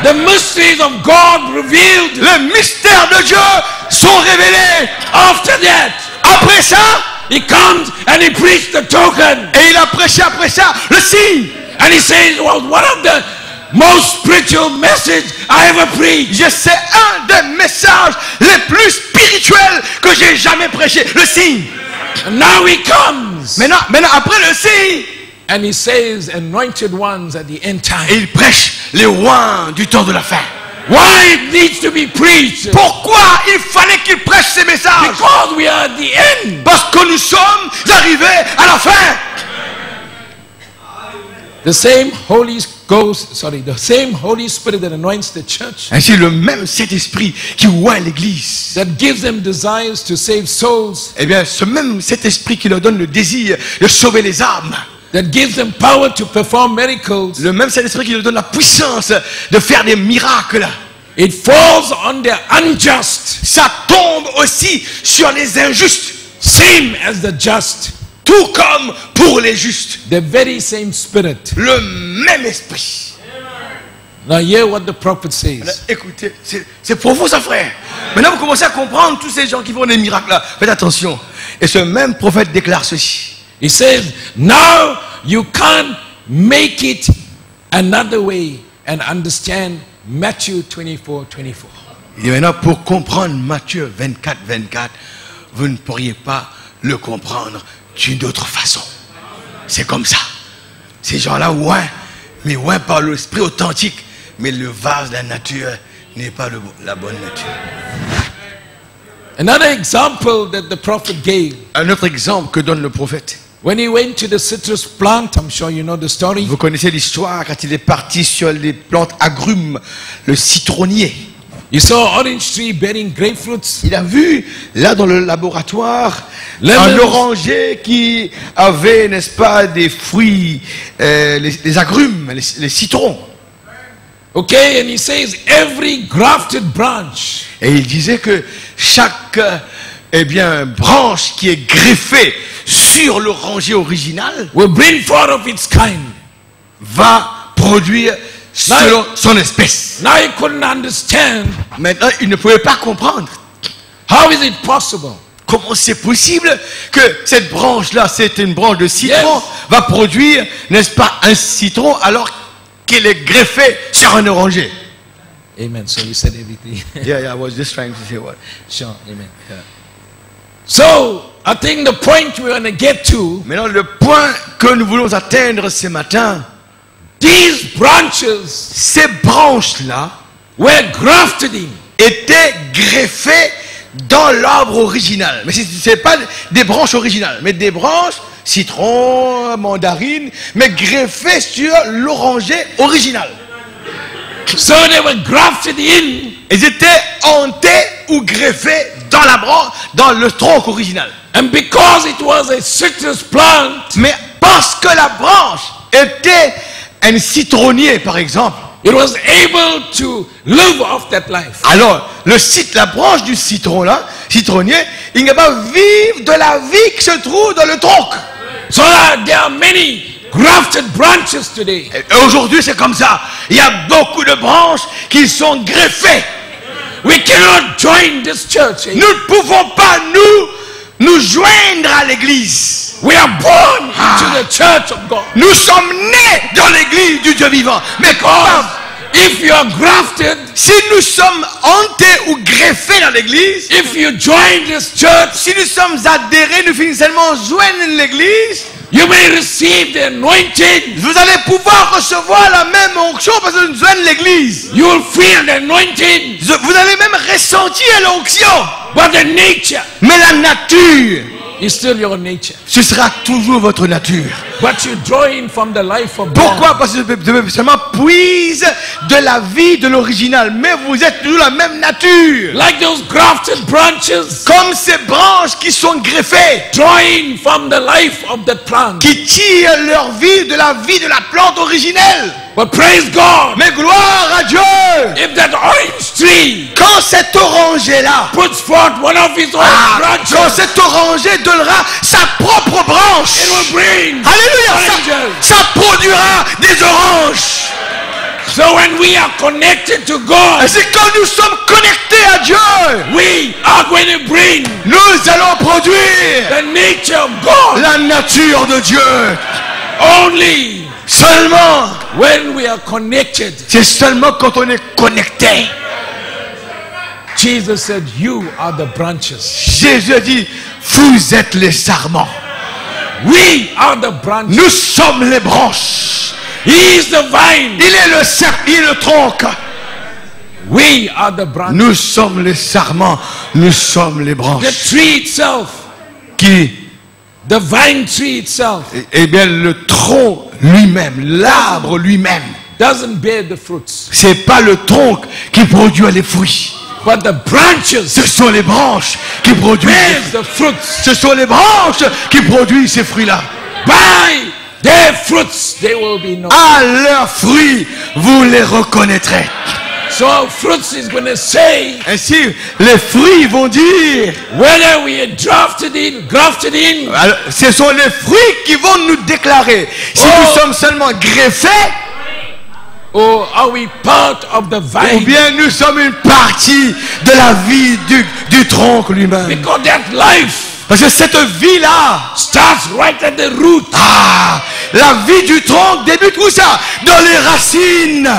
Speaker 2: The mysteries of God revealed.
Speaker 1: Les mystères de Dieu sont révélés.
Speaker 2: After that,
Speaker 1: Après ça,
Speaker 2: He comes and He preached the token.
Speaker 1: et il a prêché après ça le signe.
Speaker 2: And He says, well, one of most spiritual message I ever preached.
Speaker 1: C'est un des messages les plus spirituels que j'ai jamais prêché. Le signe.
Speaker 2: And now he comes.
Speaker 1: Maintenant, après le signe,
Speaker 2: And he says, anointed ones at the end time.
Speaker 1: il prêche les oins du temps de la fin.
Speaker 2: Why it needs to be preached?
Speaker 1: Pourquoi il fallait qu'il prêche ces messages?
Speaker 2: Because we are at the end.
Speaker 1: Parce que nous sommes arrivés à la fin.
Speaker 2: The same Holy Spirit that anoints the church,
Speaker 1: Ainsi, le même Saint-Esprit qui oint l'Église,
Speaker 2: that gives them desires to save souls,
Speaker 1: eh bien, ce même Saint-Esprit qui leur donne le désir de sauver les âmes,
Speaker 2: that gives them power to perform miracles,
Speaker 1: le même Saint-Esprit qui leur donne la puissance de faire des miracles,
Speaker 2: it falls on the unjust,
Speaker 1: ça tombe aussi sur les injustes,
Speaker 2: same as the just.
Speaker 1: tout comme pour les justes.
Speaker 2: The very same Spirit.
Speaker 1: Le même esprit.
Speaker 2: Now hear what the prophet says.
Speaker 1: Écoutez, c'est pour vous ça, frère. Maintenant vous commencez à comprendre tous ces gens qui font des miracles là. Faites attention. Et ce même prophète déclare ceci.
Speaker 2: He says, now you can't make it another way and understand Matthew 24:24.
Speaker 1: Et maintenant, pour comprendre Matthieu 24, 24, vous ne pourriez pas le comprendre d'une autre façon. C'est comme ça. Ces gens-là, ouin, mais ouin par l'esprit authentique, mais le vase de la nature n'est pas la bonne nature.
Speaker 2: Another example that the prophet gave.
Speaker 1: Un autre exemple que donne le prophète.
Speaker 2: When he went to the citrus plant, I'm sure you know the story.
Speaker 1: Vous connaissez l'histoire quand il est parti sur les plantes agrumes, le citronnier.
Speaker 2: He saw an orange tree bearing grapefruits.
Speaker 1: Il a vu, là dans le laboratoire,
Speaker 2: Lemons.
Speaker 1: un oranger qui avait, n'est-ce pas, des fruits, les agrumes, les citrons.
Speaker 2: Okay, and he says every grafted branch
Speaker 1: Et il disait que chaque branche qui est greffée sur l'oranger original
Speaker 2: will bring forth of its kind.
Speaker 1: va produire selon son espèce.
Speaker 2: Now he couldn't understand.
Speaker 1: Maintenant, il ne pouvait pas comprendre.
Speaker 2: How is it possible?
Speaker 1: Comment c'est possible que cette branche-là, c'est une branche de citron,
Speaker 2: Yes.
Speaker 1: va produire, n'est-ce pas, un citron alors qu'il est greffé sur un oranger?
Speaker 2: Amen. So you said everything.
Speaker 1: Yeah, I was just trying to say what.
Speaker 2: Sure. Amen. Yeah. So I think the point we want to get to,
Speaker 1: Maintenant, le point que nous voulons atteindre ce matin,
Speaker 2: these branches
Speaker 1: ces branches-là
Speaker 2: were grafted in.
Speaker 1: étaient greffées dans l'arbre original. Mais ce n'est pas des branches originales, mais des branches, citron, mandarine, mais greffées sur l'oranger original.
Speaker 2: So they were grafted in.
Speaker 1: Ils étaient hantés ou greffés dans la branche, dans le tronc original.
Speaker 2: And because it was a citrus plant,
Speaker 1: Mais parce que la branche était un citronnier, par exemple,
Speaker 2: it was able to live off that life.
Speaker 1: alors la branche du citronnier, il ne va pas vivre de la vie qui se trouve dans le tronc.
Speaker 2: So there are many grafted branches today.
Speaker 1: Et aujourd'hui, c'est comme ça. Il y a beaucoup de branches qui sont greffées.
Speaker 2: We cannot join this church.
Speaker 1: Nous ne pouvons pas nous joindre à l'église.
Speaker 2: We are born to the church of God.
Speaker 1: Nous sommes nés dans l'église du Dieu vivant. Mais
Speaker 2: Because if you are grafted,
Speaker 1: si nous sommes hantés ou greffés dans l'église,
Speaker 2: if you join this church,
Speaker 1: si nous sommes adhérés, nous finissons seulement joindre l'église,
Speaker 2: you may receive the anointing.
Speaker 1: vous allez pouvoir recevoir la même onction parce que nous joignons l'église.
Speaker 2: You will feel the anointing.
Speaker 1: Vous allez même ressentir l'onction.
Speaker 2: But the nature
Speaker 1: Mais la nature,
Speaker 2: is still your nature.
Speaker 1: ce sera toujours votre nature.
Speaker 2: But you draw in from the life of God.
Speaker 1: Pourquoi? Parce que vous devez seulement puise de la vie de l'original. Mais vous êtes toujours la même nature.
Speaker 2: Like those grafted branches,
Speaker 1: Comme ces branches qui sont greffées,
Speaker 2: drawing from the life of that plant.
Speaker 1: qui tirent leur vie de la plante originelle.
Speaker 2: But praise God,
Speaker 1: Mais gloire à Dieu!
Speaker 2: if that orange tree
Speaker 1: Quand cet oranger-là,
Speaker 2: puts forth one of his own branches,
Speaker 1: quand cet oranger donnera sa propre branche,
Speaker 2: it will bring
Speaker 1: alléluia,
Speaker 2: oranges.
Speaker 1: ça produira des oranges.
Speaker 2: So when we are connected to God,
Speaker 1: Et c'est quand nous sommes connectés à Dieu,
Speaker 2: we are going to bring
Speaker 1: nous allons produire
Speaker 2: the nature of God.
Speaker 1: la nature de Dieu.
Speaker 2: Only
Speaker 1: Seulement,
Speaker 2: when we are connected.
Speaker 1: c'est seulement quand on est connecté.
Speaker 2: Jesus said, you are the branches.
Speaker 1: Jésus a dit, vous êtes les sarments.
Speaker 2: We are the branches.
Speaker 1: Nous sommes les branches.
Speaker 2: He is the vine.
Speaker 1: Il est le cerf, il est le tronc.
Speaker 2: We are the branches.
Speaker 1: Nous sommes les sarments. Nous sommes les branches.
Speaker 2: The tree itself.
Speaker 1: Qui,
Speaker 2: The vine tree itself.
Speaker 1: eh bien, le tronc lui-même, l'arbre lui-même,
Speaker 2: Doesn't bear the fruits.
Speaker 1: c'est pas le tronc qui produit les fruits.
Speaker 2: But the branches
Speaker 1: Ce sont les branches qui produisent.
Speaker 2: bear the fruits.
Speaker 1: Ce sont les branches qui produisent ces fruits-là.
Speaker 2: By their fruits they will be known.
Speaker 1: À leurs fruits, vous les reconnaîtrez.
Speaker 2: So fruits is going to say
Speaker 1: Ainsi, les fruits vont dire,
Speaker 2: whether we are grafted in,
Speaker 1: alors, ce sont les fruits qui vont nous déclarer si nous sommes seulement greffés
Speaker 2: or are we part of the
Speaker 1: ou
Speaker 2: vine?
Speaker 1: bien nous sommes une partie de la vie du tronc lui-même.
Speaker 2: Because that life
Speaker 1: Parce que cette vie-là,
Speaker 2: starts right at the root.
Speaker 1: la vie du tronc débute où ça? Dans les racines.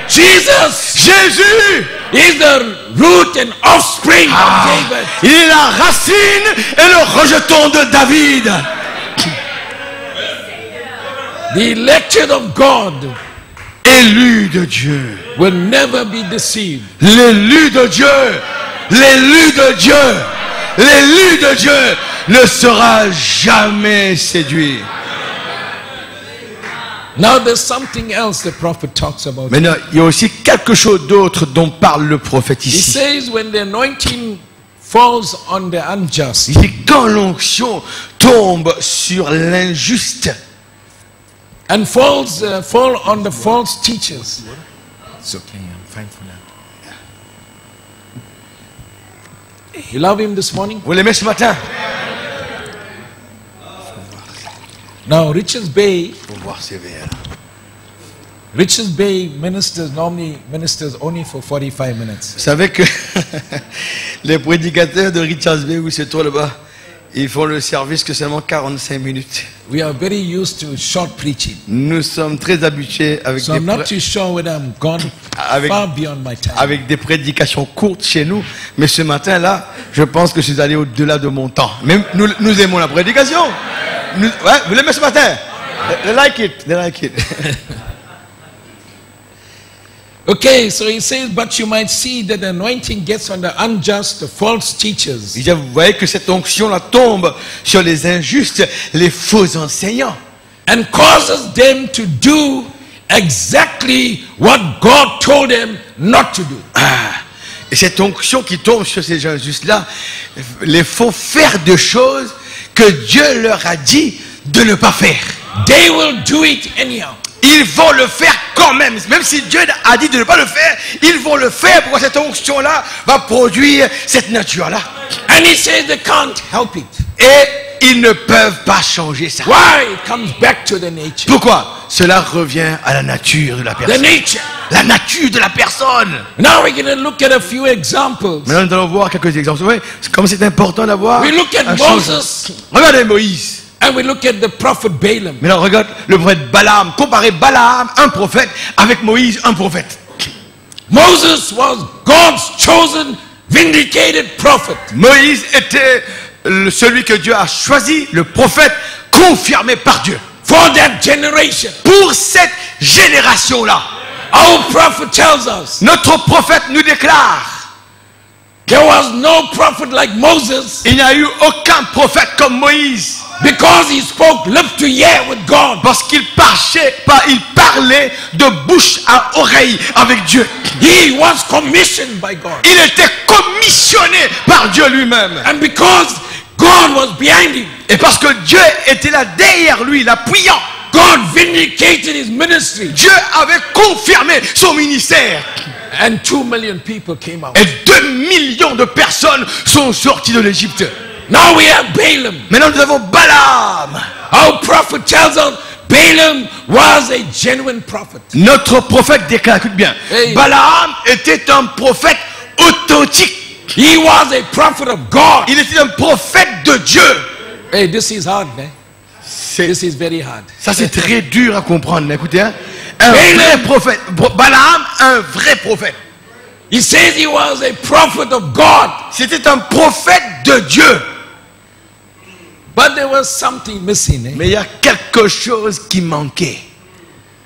Speaker 2: Jesus
Speaker 1: Jésus
Speaker 2: is the root and offspring of David.
Speaker 1: il est la racine et le rejeton de David.
Speaker 2: The elected of God
Speaker 1: Élu de Dieu.
Speaker 2: will never be deceived.
Speaker 1: L'élu de Dieu. L'élu de Dieu. L'élu de Dieu ne sera jamais séduit.
Speaker 2: Now there's something else the prophet talks about.
Speaker 1: Maintenant, il y a aussi quelque chose d'autre dont parle le prophète
Speaker 2: He
Speaker 1: ici.
Speaker 2: says when the anointing falls on the unjust,
Speaker 1: Il dit quand l'onction tombe sur l'injuste
Speaker 2: and fall on the false teachers. It's okay, I'm fine for now. You love him this morning?
Speaker 1: vous l'aimez ce matin?
Speaker 2: Now Richards Bay
Speaker 1: Faut voir ces vers.
Speaker 2: normally ministers only for 45 minutes.
Speaker 1: Vous savez que les prédicateurs de Richards Bay où se trouve là-bas, ils font le service que seulement 45 minutes.
Speaker 2: We are very used to short preaching.
Speaker 1: Nous sommes très habitués avec,
Speaker 2: So I'm not too sure whether I'm gone far beyond my time.
Speaker 1: avec des prédications courtes chez nous. Mais ce matin-là, je pense que je suis allé au-delà de mon temps. Même nous aimons la prédication. Ouais, vous l'aimez ce matin? They like it. They like it.
Speaker 2: Okay, so he says, but you might see that the anointing gets on the unjust, the false teachers.
Speaker 1: Il dit, vous voyez que cette onction-là tombe sur les injustes, les faux enseignants.
Speaker 2: And causes them to do exactly what God told them not to do.
Speaker 1: Et cette onction qui tombe sur ces injustes-là les font faire des choses que Dieu leur a dit de ne pas faire.
Speaker 2: They will do it anyhow.
Speaker 1: Ils vont le faire quand même. Même si Dieu a dit de ne pas le faire, ils vont le faire pour que cette onction-là va produire cette nature-là.
Speaker 2: And he says they can't help it.
Speaker 1: Et ils ne peuvent pas changer ça.
Speaker 2: Why? It comes back to the nature.
Speaker 1: Pourquoi? Cela revient à la nature de la
Speaker 2: The
Speaker 1: personne.
Speaker 2: nature.
Speaker 1: La nature de la personne.
Speaker 2: Now we're going to look at a few examples.
Speaker 1: Maintenant, nous allons voir quelques exemples. Vous voyez, comme c'est important d'avoir.
Speaker 2: We look at
Speaker 1: un changement.
Speaker 2: Moses.
Speaker 1: Regardez Moïse.
Speaker 2: And we look at the prophet Balaam.
Speaker 1: Maintenant, regarde le prophète Balaam. Comparez Balaam, un prophète, avec Moïse, un prophète.
Speaker 2: Moses was God's chosen, vindicated prophet.
Speaker 1: Moïse était celui que Dieu a choisi, le prophète confirmé par Dieu.
Speaker 2: For that generation.
Speaker 1: Pour cette génération-là,
Speaker 2: Our prophet tells us
Speaker 1: notre prophète nous déclare
Speaker 2: there was no prophet like Moses
Speaker 1: il n'y a eu aucun prophète comme Moïse.
Speaker 2: because he spoke lip to ear with God.
Speaker 1: Parce qu'il parlait de bouche à oreille avec Dieu.
Speaker 2: He was commissioned by God.
Speaker 1: Il était commissionné par Dieu lui-même.
Speaker 2: And because God was behind him,
Speaker 1: Et parce que Dieu était là derrière lui, l'appuyant,
Speaker 2: God vindicated his ministry.
Speaker 1: Dieu avait confirmé son ministère.
Speaker 2: And 2 million people came out.
Speaker 1: Et 2 millions de personnes sont sorties de l'Égypte.
Speaker 2: Now we have Balaam.
Speaker 1: Maintenant nous avons Balaam.
Speaker 2: Our prophet tells us Balaam was a genuine prophet.
Speaker 1: Notre prophète déclare, écoute bien,
Speaker 2: Hey.
Speaker 1: Balaam était un prophète authentique.
Speaker 2: He was a prophet of God.
Speaker 1: Il était un prophète de Dieu.
Speaker 2: Hey, this is hard, man. This is very hard.
Speaker 1: Ça c'est très dur à comprendre. Écoutez, hein? Un vrai prophète. Balaam, un vrai prophète.
Speaker 2: He says he was a prophet of God.
Speaker 1: C'était un prophète de Dieu.
Speaker 2: But there was something missing. Eh?
Speaker 1: Mais il y a quelque chose qui manquait.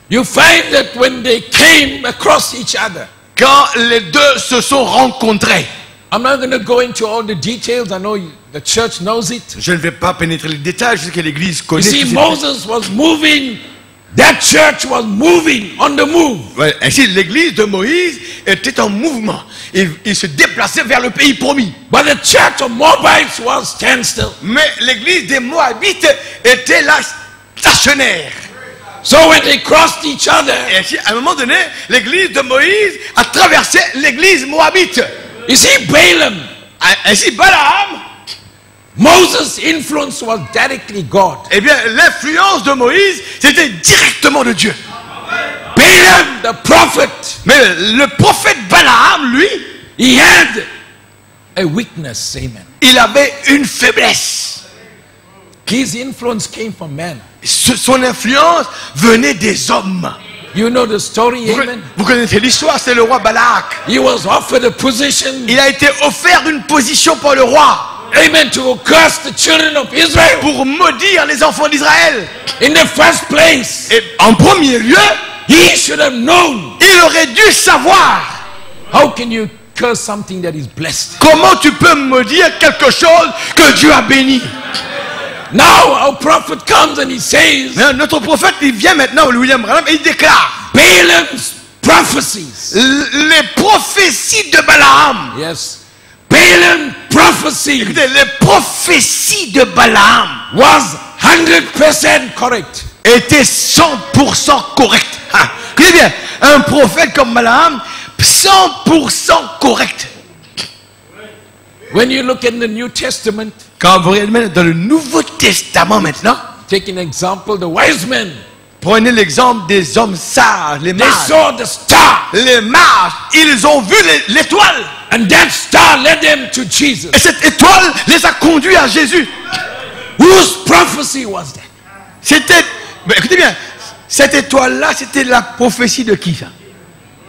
Speaker 2: You find that when they came across each other.
Speaker 1: Quand les deux se sont rencontrés.
Speaker 2: I'm not going to go into all the details. I know the church knows it.
Speaker 1: Je ne vais pas pénétrer les détails, je sais que l'Église
Speaker 2: You
Speaker 1: connaît.
Speaker 2: see, Moses was moving. That church was moving, on the move.
Speaker 1: Ouais, ainsi, l'Église de Moïse était en mouvement. Il se déplaçait vers le pays promis.
Speaker 2: But the church of Moabites was standstill.
Speaker 1: Mais l'Église des Moabites était là, stationnaire.
Speaker 2: So when they crossed each other,
Speaker 1: Et ainsi, à un moment donné, l'Église de Moïse a traversé l'Église moabite.
Speaker 2: you see, Balaam,
Speaker 1: Ainsi, Balaam,
Speaker 2: Moses' influence was directly God.
Speaker 1: eh bien, l'influence de Moïse, c'était directement de Dieu.
Speaker 2: Balaam, the prophet,
Speaker 1: Mais le prophète Balaam, lui,
Speaker 2: he had a weakness. Amen.
Speaker 1: il avait une faiblesse.
Speaker 2: His influence came from man.
Speaker 1: Son influence venait des hommes.
Speaker 2: You know the story, amen.
Speaker 1: Vous connaissez l'histoire, c'est le roi Balak.
Speaker 2: He was offered a position,
Speaker 1: Il a été offert une position par le roi
Speaker 2: amen, to curse the children of Israel.
Speaker 1: pour maudire les enfants d'Israël.
Speaker 2: In the first place,
Speaker 1: Et en premier lieu,
Speaker 2: he should have known.
Speaker 1: il aurait dû savoir
Speaker 2: How can you curse something that is blessed?
Speaker 1: comment tu peux maudire quelque chose que Dieu a béni.
Speaker 2: Now our prophet comes and he says,
Speaker 1: Mais notre prophète, il vient maintenant, William Branham, et il déclare
Speaker 2: Balaam's prophecies.
Speaker 1: les prophéties de Balaam.
Speaker 2: Yes. Balaam prophecy
Speaker 1: Écoutez, les prophéties de Balaam
Speaker 2: was 100% correct.
Speaker 1: étaient 100% correctes. Ah, écoutez bien, un prophète comme Balaam, 100% correct.
Speaker 2: When you look in the New Testament,
Speaker 1: Quand vous regardez dans le Nouveau Testament maintenant,
Speaker 2: take an example, the wise men,
Speaker 1: prenez l'exemple des hommes sages, les
Speaker 2: they
Speaker 1: mages.
Speaker 2: saw the star,
Speaker 1: Les mages, ils ont vu l'étoile.
Speaker 2: and that star led them to Jesus.
Speaker 1: Et cette étoile les a conduits à Jésus.
Speaker 2: Whose prophecy was that?
Speaker 1: C'était, mais écoutez bien, cette étoile-là, c'était la prophétie de qui ça?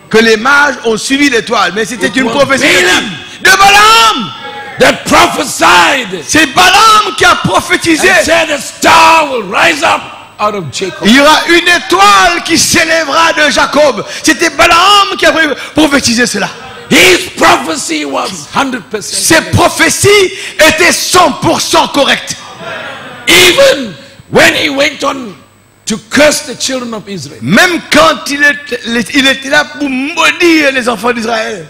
Speaker 1: Que les mages ont suivi l'étoile, mais c'était
Speaker 2: It
Speaker 1: une
Speaker 2: was
Speaker 1: prophétie de
Speaker 2: Balaam.
Speaker 1: qui? De Balaam.
Speaker 2: That prophesied
Speaker 1: C'est Balaam qui a prophétisé.
Speaker 2: and said a star will rise up out of Jacob.
Speaker 1: Il y aura une étoile qui s'élèvera de Jacob. C'était Balaam qui a prophétisé cela.
Speaker 2: His prophecy was 100%.
Speaker 1: Ces prophéties étaient 100% correctes.
Speaker 2: Even when he went on to curse the children of Israel.
Speaker 1: Même quand il était là pour maudire les enfants d'Israël.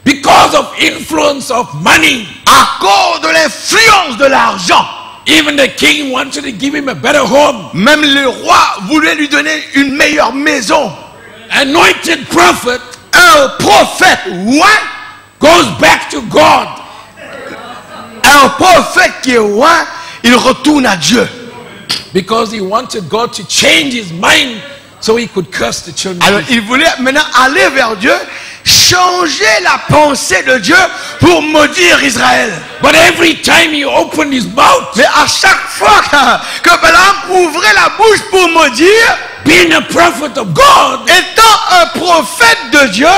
Speaker 2: Because of influence of money,
Speaker 1: À cause de l'influence de l'argent.
Speaker 2: even the king wanted to give him a better home.
Speaker 1: Même le roi voulait lui donner une meilleure maison.
Speaker 2: Anointed prophet
Speaker 1: Un prophète oint,
Speaker 2: goes back to God.
Speaker 1: un prophète qui est oint, il retourne à Dieu.
Speaker 2: Because he wanted God to change his mind so he could curse the children.
Speaker 1: Alors il voulait maintenant aller vers Dieu, changer la pensée de Dieu pour maudire Israël.
Speaker 2: But every time he opened his mouth,
Speaker 1: Mais à chaque fois que Balaam ouvrait la bouche pour maudire,
Speaker 2: being a prophet of God,
Speaker 1: étant un prophète de Dieu,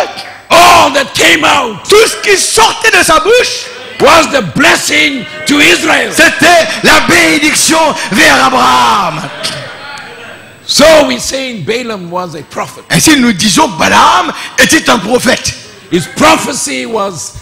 Speaker 2: all that came out
Speaker 1: tout ce qui sortait de sa bouche,
Speaker 2: was the blessing to Israel.
Speaker 1: c'était la bénédiction vers Abraham.
Speaker 2: So we're saying Balaam was a prophet.
Speaker 1: Ainsi nous disons que Balaam était un prophète.
Speaker 2: His prophecy was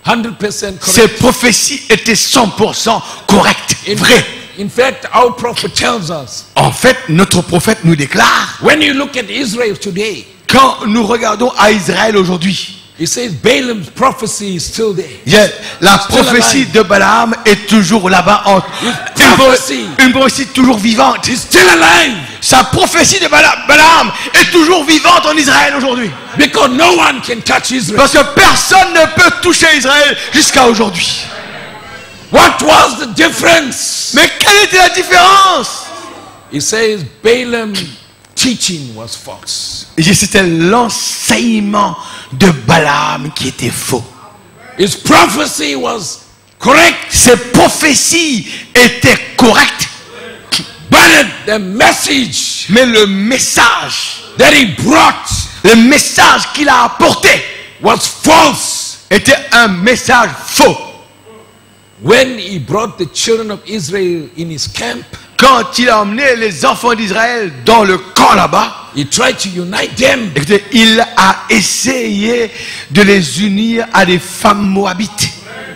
Speaker 2: 100%
Speaker 1: Ses
Speaker 2: correct.
Speaker 1: prophéties étaient 100% correctes, vraies.
Speaker 2: In fact, our prophet tells us,
Speaker 1: En fait, notre prophète nous déclare,
Speaker 2: when you look at Israel today,
Speaker 1: quand nous regardons à Israël aujourd'hui,
Speaker 2: he says Balaam's prophecy is still there.
Speaker 1: la prophétie de Balaam est toujours là-bas, une prophétie toujours vivante.
Speaker 2: He's still alive
Speaker 1: Sa prophétie de Balaam est toujours vivante en Israël aujourd'hui.
Speaker 2: because no one can touch Israel.
Speaker 1: Parce que personne ne peut toucher Israël jusqu'à aujourd'hui.
Speaker 2: What was the difference?
Speaker 1: Mais quelle était la différence?
Speaker 2: He says Balaam's teaching was false.
Speaker 1: Et c'était l'enseignement de Balaam qui était faux.
Speaker 2: His prophecy was correct,
Speaker 1: Ses prophéties étaient correctes.
Speaker 2: But the message
Speaker 1: Mais le message,
Speaker 2: that he brought
Speaker 1: le message qu'il a apporté
Speaker 2: was false.
Speaker 1: était un message faux.
Speaker 2: When he brought the children of Israel in his camp,
Speaker 1: Quand il a emmené les enfants d'Israël dans le camp là-bas,
Speaker 2: he tried to unite them.
Speaker 1: écoutez, il a essayé de les unir à des femmes moabites.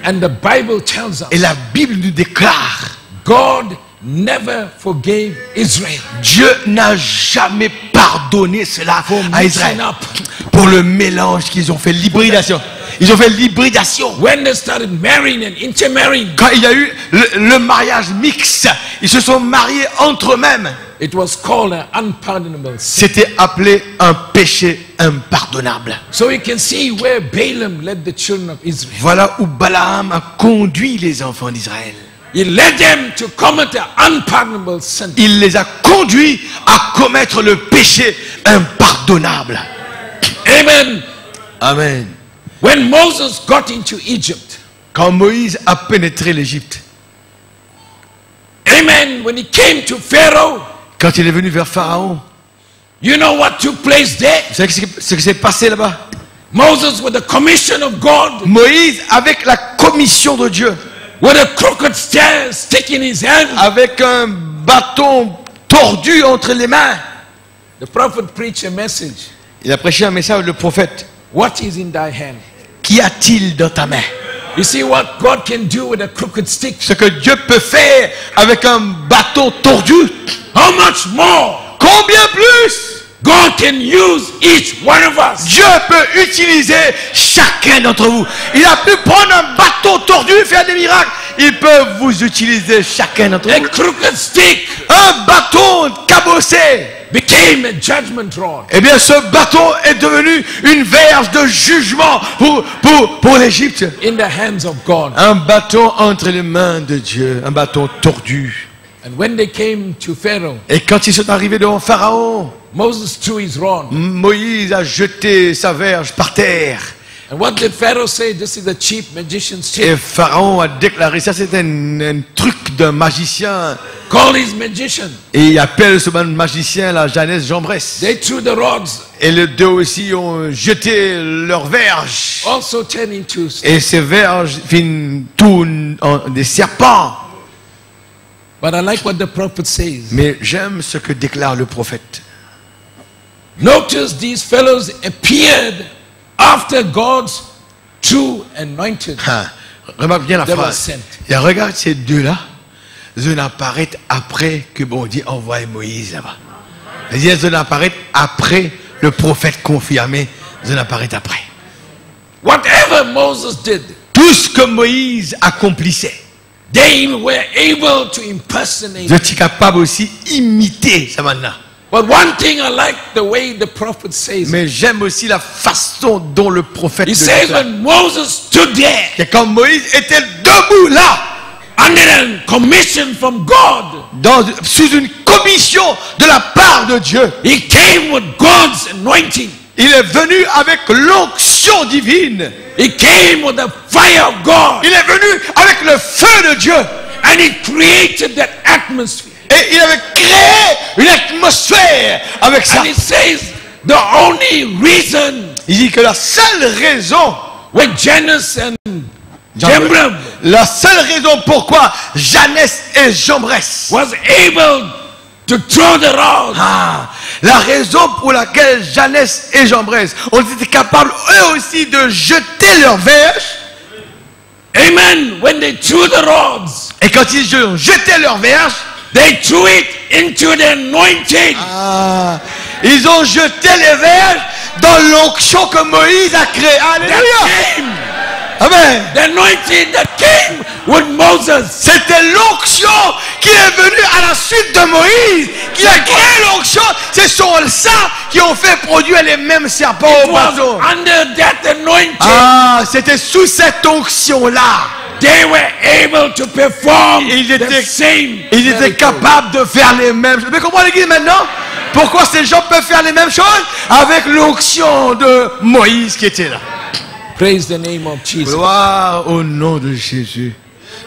Speaker 2: And the Bible tells us
Speaker 1: Et la Bible nous déclare,
Speaker 2: God never forgave Israel
Speaker 1: Dieu n'a jamais pardonné cela
Speaker 2: for
Speaker 1: à
Speaker 2: mixing
Speaker 1: Israël
Speaker 2: up.
Speaker 1: pour le mélange qu'ils ont fait, l'hybridation. Ils ont fait l'hybridation.
Speaker 2: When they started marrying and intermarrying,
Speaker 1: Quand il y a eu le mariage mixte, ils se sont mariés entre eux-mêmes.
Speaker 2: it was called an unpardonable sin.
Speaker 1: C'était appelé un péché impardonnable.
Speaker 2: So you can see where Balaam led the children of Israel.
Speaker 1: Voilà où Balaam a conduit les enfants d'Israël.
Speaker 2: He led them to commit an unpardonable sin.
Speaker 1: Il les a conduits à commettre le péché impardonnable.
Speaker 2: Amen.
Speaker 1: Amen.
Speaker 2: When Moses got into Egypt,
Speaker 1: Quand Moïse a pénétré l'Égypte,
Speaker 2: amen, when he came to Pharaoh,
Speaker 1: quand il est venu vers Pharaon,
Speaker 2: you know what took place there?
Speaker 1: vous savez ce qui s'est passé là-bas?
Speaker 2: Moses, with the commission of God,
Speaker 1: Moïse, avec la commission de Dieu,
Speaker 2: with a crooked stick in his hand,
Speaker 1: avec un bâton tordu entre les mains,
Speaker 2: the prophet preached a message.
Speaker 1: il a prêché un message, le prophète.
Speaker 2: What is in thy hand?
Speaker 1: Qu'y a-t-il dans ta main?
Speaker 2: You see what God can do with a crooked stick?
Speaker 1: Ce que Dieu peut faire avec un bâton tordu,
Speaker 2: How much more
Speaker 1: combien plus
Speaker 2: God can use each one of us?
Speaker 1: Dieu peut utiliser chacun d'entre vous. Il a pu prendre un bâton tordu et faire des miracles. Il peut vous utiliser chacun d'entre
Speaker 2: A
Speaker 1: vous.
Speaker 2: crooked stick
Speaker 1: Un bâton cabossé.
Speaker 2: became a judgment rod.
Speaker 1: Eh bien, ce bâton est devenu une verge de jugement pour l'Égypte.
Speaker 2: In the hands of God.
Speaker 1: Un bâton entre les mains de Dieu. Un bâton tordu.
Speaker 2: And when they came to Pharaoh,
Speaker 1: Et quand ils sont arrivés devant Pharaon,
Speaker 2: Moses threw his rod.
Speaker 1: Moïse a jeté sa verge par terre.
Speaker 2: And what did Pharaoh say? This is a cheap magician's
Speaker 1: Et
Speaker 2: trick.
Speaker 1: Pharaon a déclaré, ça c'est un truc d'un magicien.
Speaker 2: Call his magician.
Speaker 1: Et il appelle ce magicien la Jeannesse Jambresse.
Speaker 2: They threw the rods,
Speaker 1: Et les deux aussi ont jeté leurs verges.
Speaker 2: also turned into
Speaker 1: Et ces verges tournent en des serpents.
Speaker 2: But I like what the prophet says.
Speaker 1: Mais j'aime ce que déclare le prophète.
Speaker 2: Notice these fellows appeared after God's true anointed.
Speaker 1: Remarque bien la
Speaker 2: They were
Speaker 1: phrase.
Speaker 2: sent.
Speaker 1: Et regarde ces deux-là. Ils apparaissent après que bon Dieu envoie Moïse là-bas. Ils apparaissent après le prophète confirmé. Ils apparaissent après.
Speaker 2: Whatever Moses did,
Speaker 1: Tout ce que Moïse accomplissait,
Speaker 2: they were able to impersonate.
Speaker 1: je suis capable aussi d'imiter ça maintenant.
Speaker 2: But one thing I like the way the prophet says.
Speaker 1: Mais j'aime aussi la façon dont le prophète
Speaker 2: He
Speaker 1: le
Speaker 2: says
Speaker 1: déclare.
Speaker 2: when Moses stood there
Speaker 1: Que quand Moïse était debout là,
Speaker 2: under a commission from God,
Speaker 1: sous une commission de la part de Dieu,
Speaker 2: he came with God's anointing.
Speaker 1: il est venu avec l'onction divine.
Speaker 2: He came with the fire of God.
Speaker 1: Il est venu avec le feu de Dieu.
Speaker 2: And he created that atmosphere.
Speaker 1: Et il avait créé une atmosphère avec ça.
Speaker 2: And he says the only reason
Speaker 1: Il dit que la seule raison,
Speaker 2: with Jannes and Jambres
Speaker 1: la seule raison pourquoi Jeannesse et Jambresse,
Speaker 2: was able to throw the rod
Speaker 1: la raison pour laquelle Jeannesse et Jambresse ont été capables eux aussi de jeter leurs verges,
Speaker 2: amen, when they threw the rods,
Speaker 1: et quand ils ont jeté leurs verges,
Speaker 2: they threw it into the anointing.
Speaker 1: ils ont jeté les verges dans l'onction que Moïse a créée. Alléluia.
Speaker 2: That came,
Speaker 1: Amen.
Speaker 2: the anointing that came with Moses.
Speaker 1: C'était l'onction qui est venue à la suite de Moïse, qui a créé l'onction. Ce sont ça qui ont fait produire les mêmes serpents
Speaker 2: It
Speaker 1: au
Speaker 2: was
Speaker 1: bateau.
Speaker 2: under that anointing
Speaker 1: C'était sous cette onction-là.
Speaker 2: they were able to perform
Speaker 1: Ils
Speaker 2: the
Speaker 1: étaient,
Speaker 2: same
Speaker 1: ils étaient
Speaker 2: miracle.
Speaker 1: capables de faire les mêmes choses. Mais comment l'église maintenant? Pourquoi ces gens peuvent faire les mêmes choses? Avec l'onction de Moïse qui était là.
Speaker 2: Praise the name of Jesus.
Speaker 1: Gloire au nom de Jésus.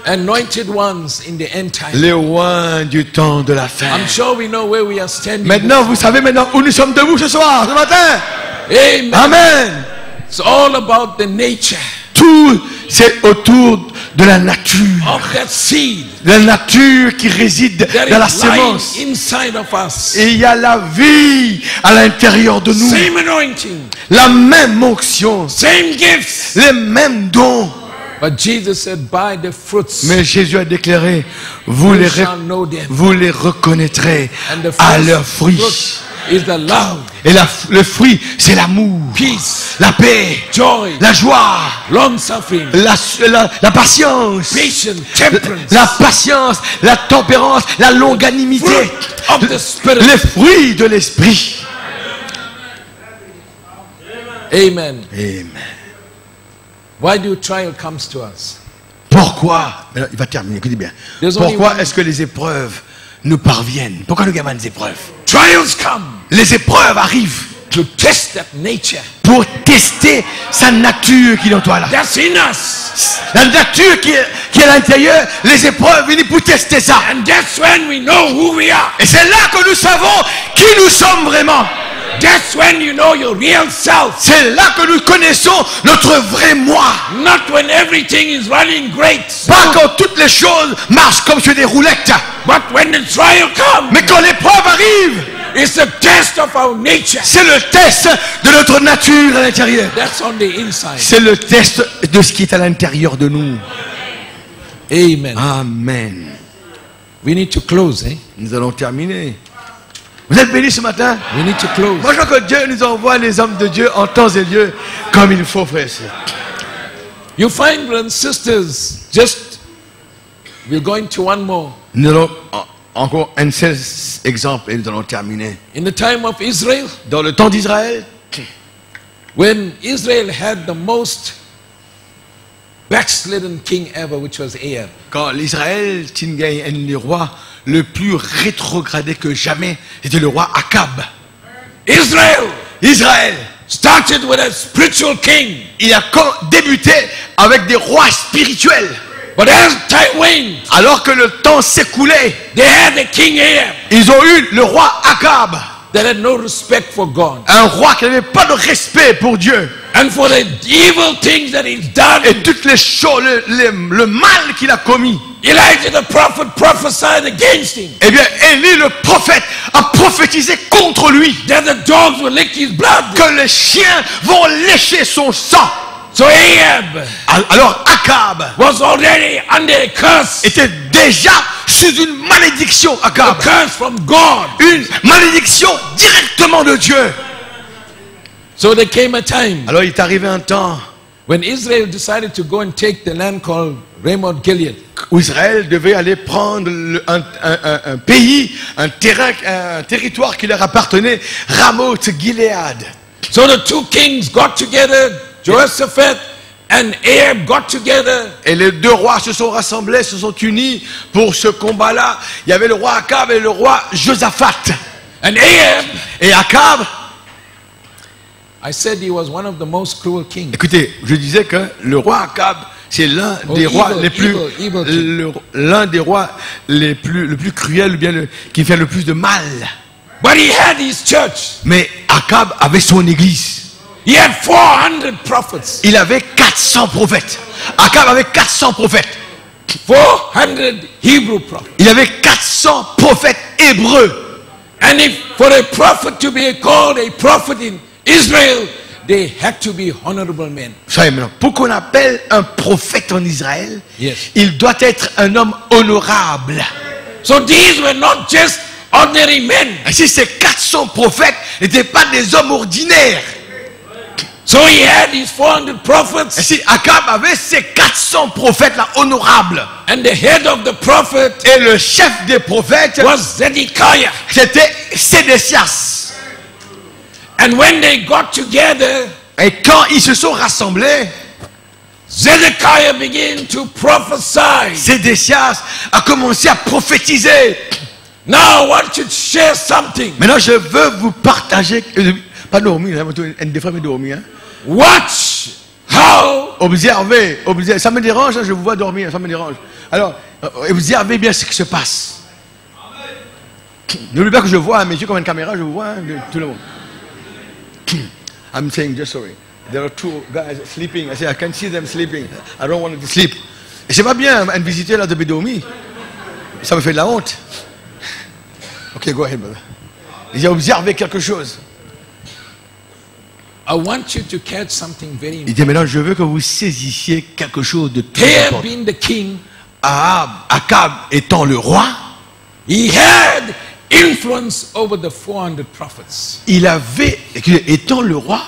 Speaker 2: anointed ones in the end time.
Speaker 1: Les rois du temps de la fin.
Speaker 2: I'm sure we know where we are standing.
Speaker 1: Maintenant, vous savez maintenant où nous sommes debout ce soir, ce matin.
Speaker 2: Amen.
Speaker 1: Amen.
Speaker 2: It's all about the nature
Speaker 1: Tout, c'est autour de la nature.
Speaker 2: of that seed
Speaker 1: La nature qui réside
Speaker 2: that
Speaker 1: dans la
Speaker 2: is lying
Speaker 1: sémence.
Speaker 2: inside of us.
Speaker 1: Et il y a la vie à l'intérieur de nous.
Speaker 2: Same anointing,
Speaker 1: La même onction.
Speaker 2: same gifts.
Speaker 1: Les mêmes dons.
Speaker 2: But Jesus said, by the fruits
Speaker 1: Mais Jésus a déclaré, vous
Speaker 2: you shall know them.
Speaker 1: les reconnaîtrez
Speaker 2: And the
Speaker 1: à
Speaker 2: first
Speaker 1: leurs fruits.
Speaker 2: fruit is the love,
Speaker 1: Et le fruit, c'est l'amour,
Speaker 2: peace,
Speaker 1: la paix,
Speaker 2: joy,
Speaker 1: la joie,
Speaker 2: long suffering,
Speaker 1: la patience,
Speaker 2: patience, temperance,
Speaker 1: la patience, la tempérance, la longanimité,
Speaker 2: fruit of the Spirit.
Speaker 1: les fruits de l'esprit.
Speaker 2: Amen.
Speaker 1: Amen.
Speaker 2: Why do trial comes to us?
Speaker 1: Pourquoi, alors, il va terminer, écoutez bien.
Speaker 2: There's only
Speaker 1: Pourquoi
Speaker 2: one-
Speaker 1: est-ce que les épreuves nous parviennent? Pourquoi nous gagnons des épreuves?
Speaker 2: Trials come
Speaker 1: Les épreuves arrivent
Speaker 2: to test that nature
Speaker 1: pour tester sa nature qui est en toi là.
Speaker 2: that's in us.
Speaker 1: La nature qui est à l'intérieur, les épreuves viennent pour tester ça.
Speaker 2: And that's when we know who we are.
Speaker 1: Et c'est là que nous savons qui nous sommes vraiment.
Speaker 2: That's when you know your real self.
Speaker 1: C'est là que nous connaissons notre vrai moi.
Speaker 2: Not when everything is running great.
Speaker 1: Pas quand toutes les choses marchent comme sur des roulettes.
Speaker 2: But when the trial comes,
Speaker 1: Mais quand l'épreuve arrive,
Speaker 2: it's a test of our nature.
Speaker 1: c'est le test de notre nature à l'intérieur.
Speaker 2: That's on the inside.
Speaker 1: C'est le test de ce qui est à l'intérieur de nous.
Speaker 2: Amen.
Speaker 1: Amen.
Speaker 2: We need to close, eh?
Speaker 1: Nous allons terminer. Vous êtes bénis ce matin?
Speaker 2: We need to close.
Speaker 1: Moi je crois que Dieu nous envoie les hommes de Dieu en temps et lieu comme il faut, frère.
Speaker 2: You find, brothers and sisters, just, we're going to one more.
Speaker 1: Nous allons encore un seul exemple et nous allons terminer.
Speaker 2: In the time of Israel,
Speaker 1: Dans le temps d'Israël,
Speaker 2: when Israel had the most backslidden king ever, which was Ahab.
Speaker 1: quand l'Israël tinguait le roi le plus rétrogradé que jamais, c'était le roi Akab.
Speaker 2: Israel
Speaker 1: Israël,
Speaker 2: started with a spiritual king.
Speaker 1: il a débuté avec des rois spirituels.
Speaker 2: But as time waned,
Speaker 1: Alors que le temps s'écoulait,
Speaker 2: they had the king Ahab
Speaker 1: ils ont eu le roi Akab,
Speaker 2: that had no respect for God.
Speaker 1: un roi qui n'avait pas de respect pour Dieu.
Speaker 2: And for the evil things that he's done,
Speaker 1: Et toutes les choses, le mal qu'il a commis.
Speaker 2: Elijah the prophet prophesied against him.
Speaker 1: Eh bien, Élie le prophète a prophétisé contre lui.
Speaker 2: That the dogs will lick his blood.
Speaker 1: Que les chiens vont lécher son sang.
Speaker 2: So Ahab
Speaker 1: Alors Akab
Speaker 2: was already under a curse.
Speaker 1: était déjà sous une malédiction,
Speaker 2: A
Speaker 1: Akab.
Speaker 2: curse from God.
Speaker 1: Une malédiction directement de Dieu.
Speaker 2: So there came a time
Speaker 1: Alors il est arrivé un temps
Speaker 2: when Israel decided to go and take the land called Ramoth Gilead.
Speaker 1: où Israël devait aller prendre un pays, un territoire qui leur appartenait, Ramoth Gilead.
Speaker 2: So the two kings got together, Jehoshaphat and Ahab got together.
Speaker 1: Et les deux rois se sont rassemblés, se sont unis pour ce combat-là. Il y avait le roi Akab et le roi Josaphat.
Speaker 2: And Ahab,
Speaker 1: Et Akab,
Speaker 2: I said he was one of the most cruel kings.
Speaker 1: écoutez, je disais que le roi Akab, c'est l'un des rois les plus, l'un des rois le plus cruel, ou bien qui fait le plus de mal.
Speaker 2: But he had his church.
Speaker 1: Mais Akab avait son église.
Speaker 2: He had 400 prophets.
Speaker 1: Il avait 400 prophètes. Akab avait 400 prophètes.
Speaker 2: 400 Hebrew prophets.
Speaker 1: Il avait 400 prophètes hébreux.
Speaker 2: And if for a prophet to be called a prophet in Israel, they had to be honorable men.
Speaker 1: Vous savez maintenant, pour qu'on appelle un prophète en Israël,
Speaker 2: Yes.
Speaker 1: il doit être un homme honorable.
Speaker 2: So these were not just ordinary men.
Speaker 1: Ainsi, ces 400 prophètes n'étaient pas des hommes ordinaires.
Speaker 2: So he had his 400 prophets,
Speaker 1: Ainsi, Akab avait ces 400 prophètes-là honorables.
Speaker 2: and the head of the prophet
Speaker 1: Et le chef des prophètes,
Speaker 2: was Zedekiah.
Speaker 1: c'était Sédécias.
Speaker 2: And when they got together,
Speaker 1: Et quand ils se sont rassemblés,
Speaker 2: Zedekiah began to prophesy.
Speaker 1: Sédécias a commencé à prophétiser.
Speaker 2: Now I want you to share something.
Speaker 1: Maintenant, je veux vous partager. Pas dormir, hein, des fois, mais dormir. Hein.
Speaker 2: Watch how
Speaker 1: observez, ça me dérange, hein, je vous vois dormir, ça me dérange. Alors, observez bien ce qui se passe. N'oubliez pas que je vois à mes yeux comme une caméra, je vous vois, hein, tout le monde. I'm saying just sorry. There are two guys sleeping. I say I can see them sleeping. I don't want them to sleep. Et c'est pas bien, un visiteur là de Bédomi. Ça me fait de la honte. Ok, go ahead, brother. J'ai observé quelque chose.
Speaker 2: I want you to catch something very
Speaker 1: Il dit maintenant, je veux que vous saisissiez quelque chose de très
Speaker 2: important.
Speaker 1: important.
Speaker 2: Being the king,
Speaker 1: Akab étant le roi,
Speaker 2: he had influence over the 400 prophets.
Speaker 1: il avait, étant le roi,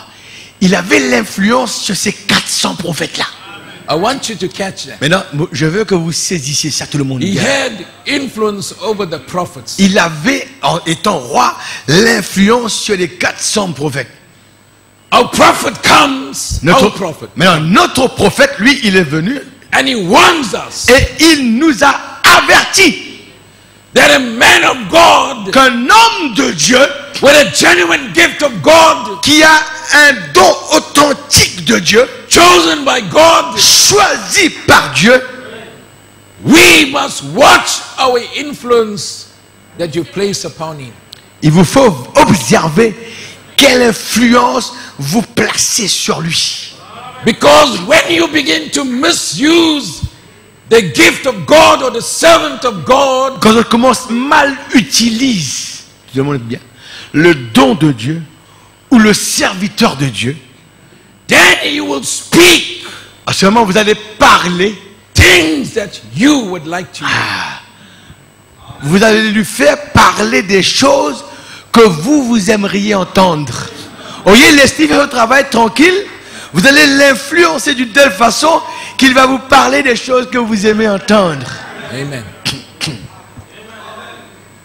Speaker 1: il avait l'influence sur ces 400 prophètes-là.
Speaker 2: I want you to catch that.
Speaker 1: Maintenant, je veux que vous saisissiez ça, tout le monde.
Speaker 2: He had influence over the prophets.
Speaker 1: Il avait, en étant roi, l'influence sur les 400 prophètes.
Speaker 2: Our prophet comes, our prophet,
Speaker 1: Maintenant, notre prophète, lui, il est venu
Speaker 2: and he warns us
Speaker 1: et il nous a avertis
Speaker 2: that a man of God
Speaker 1: qu'un homme de Dieu
Speaker 2: with a genuine gift of God,
Speaker 1: qui a un don authentique de Dieu,
Speaker 2: chosen by God,
Speaker 1: choisi par Dieu,
Speaker 2: we must watch our influence that you place upon him.
Speaker 1: il vous faut observer quelle influence vous placez sur lui.
Speaker 2: Because when you begin to misuse the gift of God or the servant of God,
Speaker 1: Quand on commence mal utilise, je demande bien, le don de Dieu ou le serviteur de Dieu,
Speaker 2: then he will speak
Speaker 1: à ce moment vous allez parler,
Speaker 2: things that you would like to hear.
Speaker 1: vous allez lui faire parler des choses que vous aimeriez entendre. Au lieu de laisser faire le travail tranquille, vous allez l'influencer d'une telle façon qu'il va vous parler des choses que vous aimez entendre.
Speaker 2: Amen.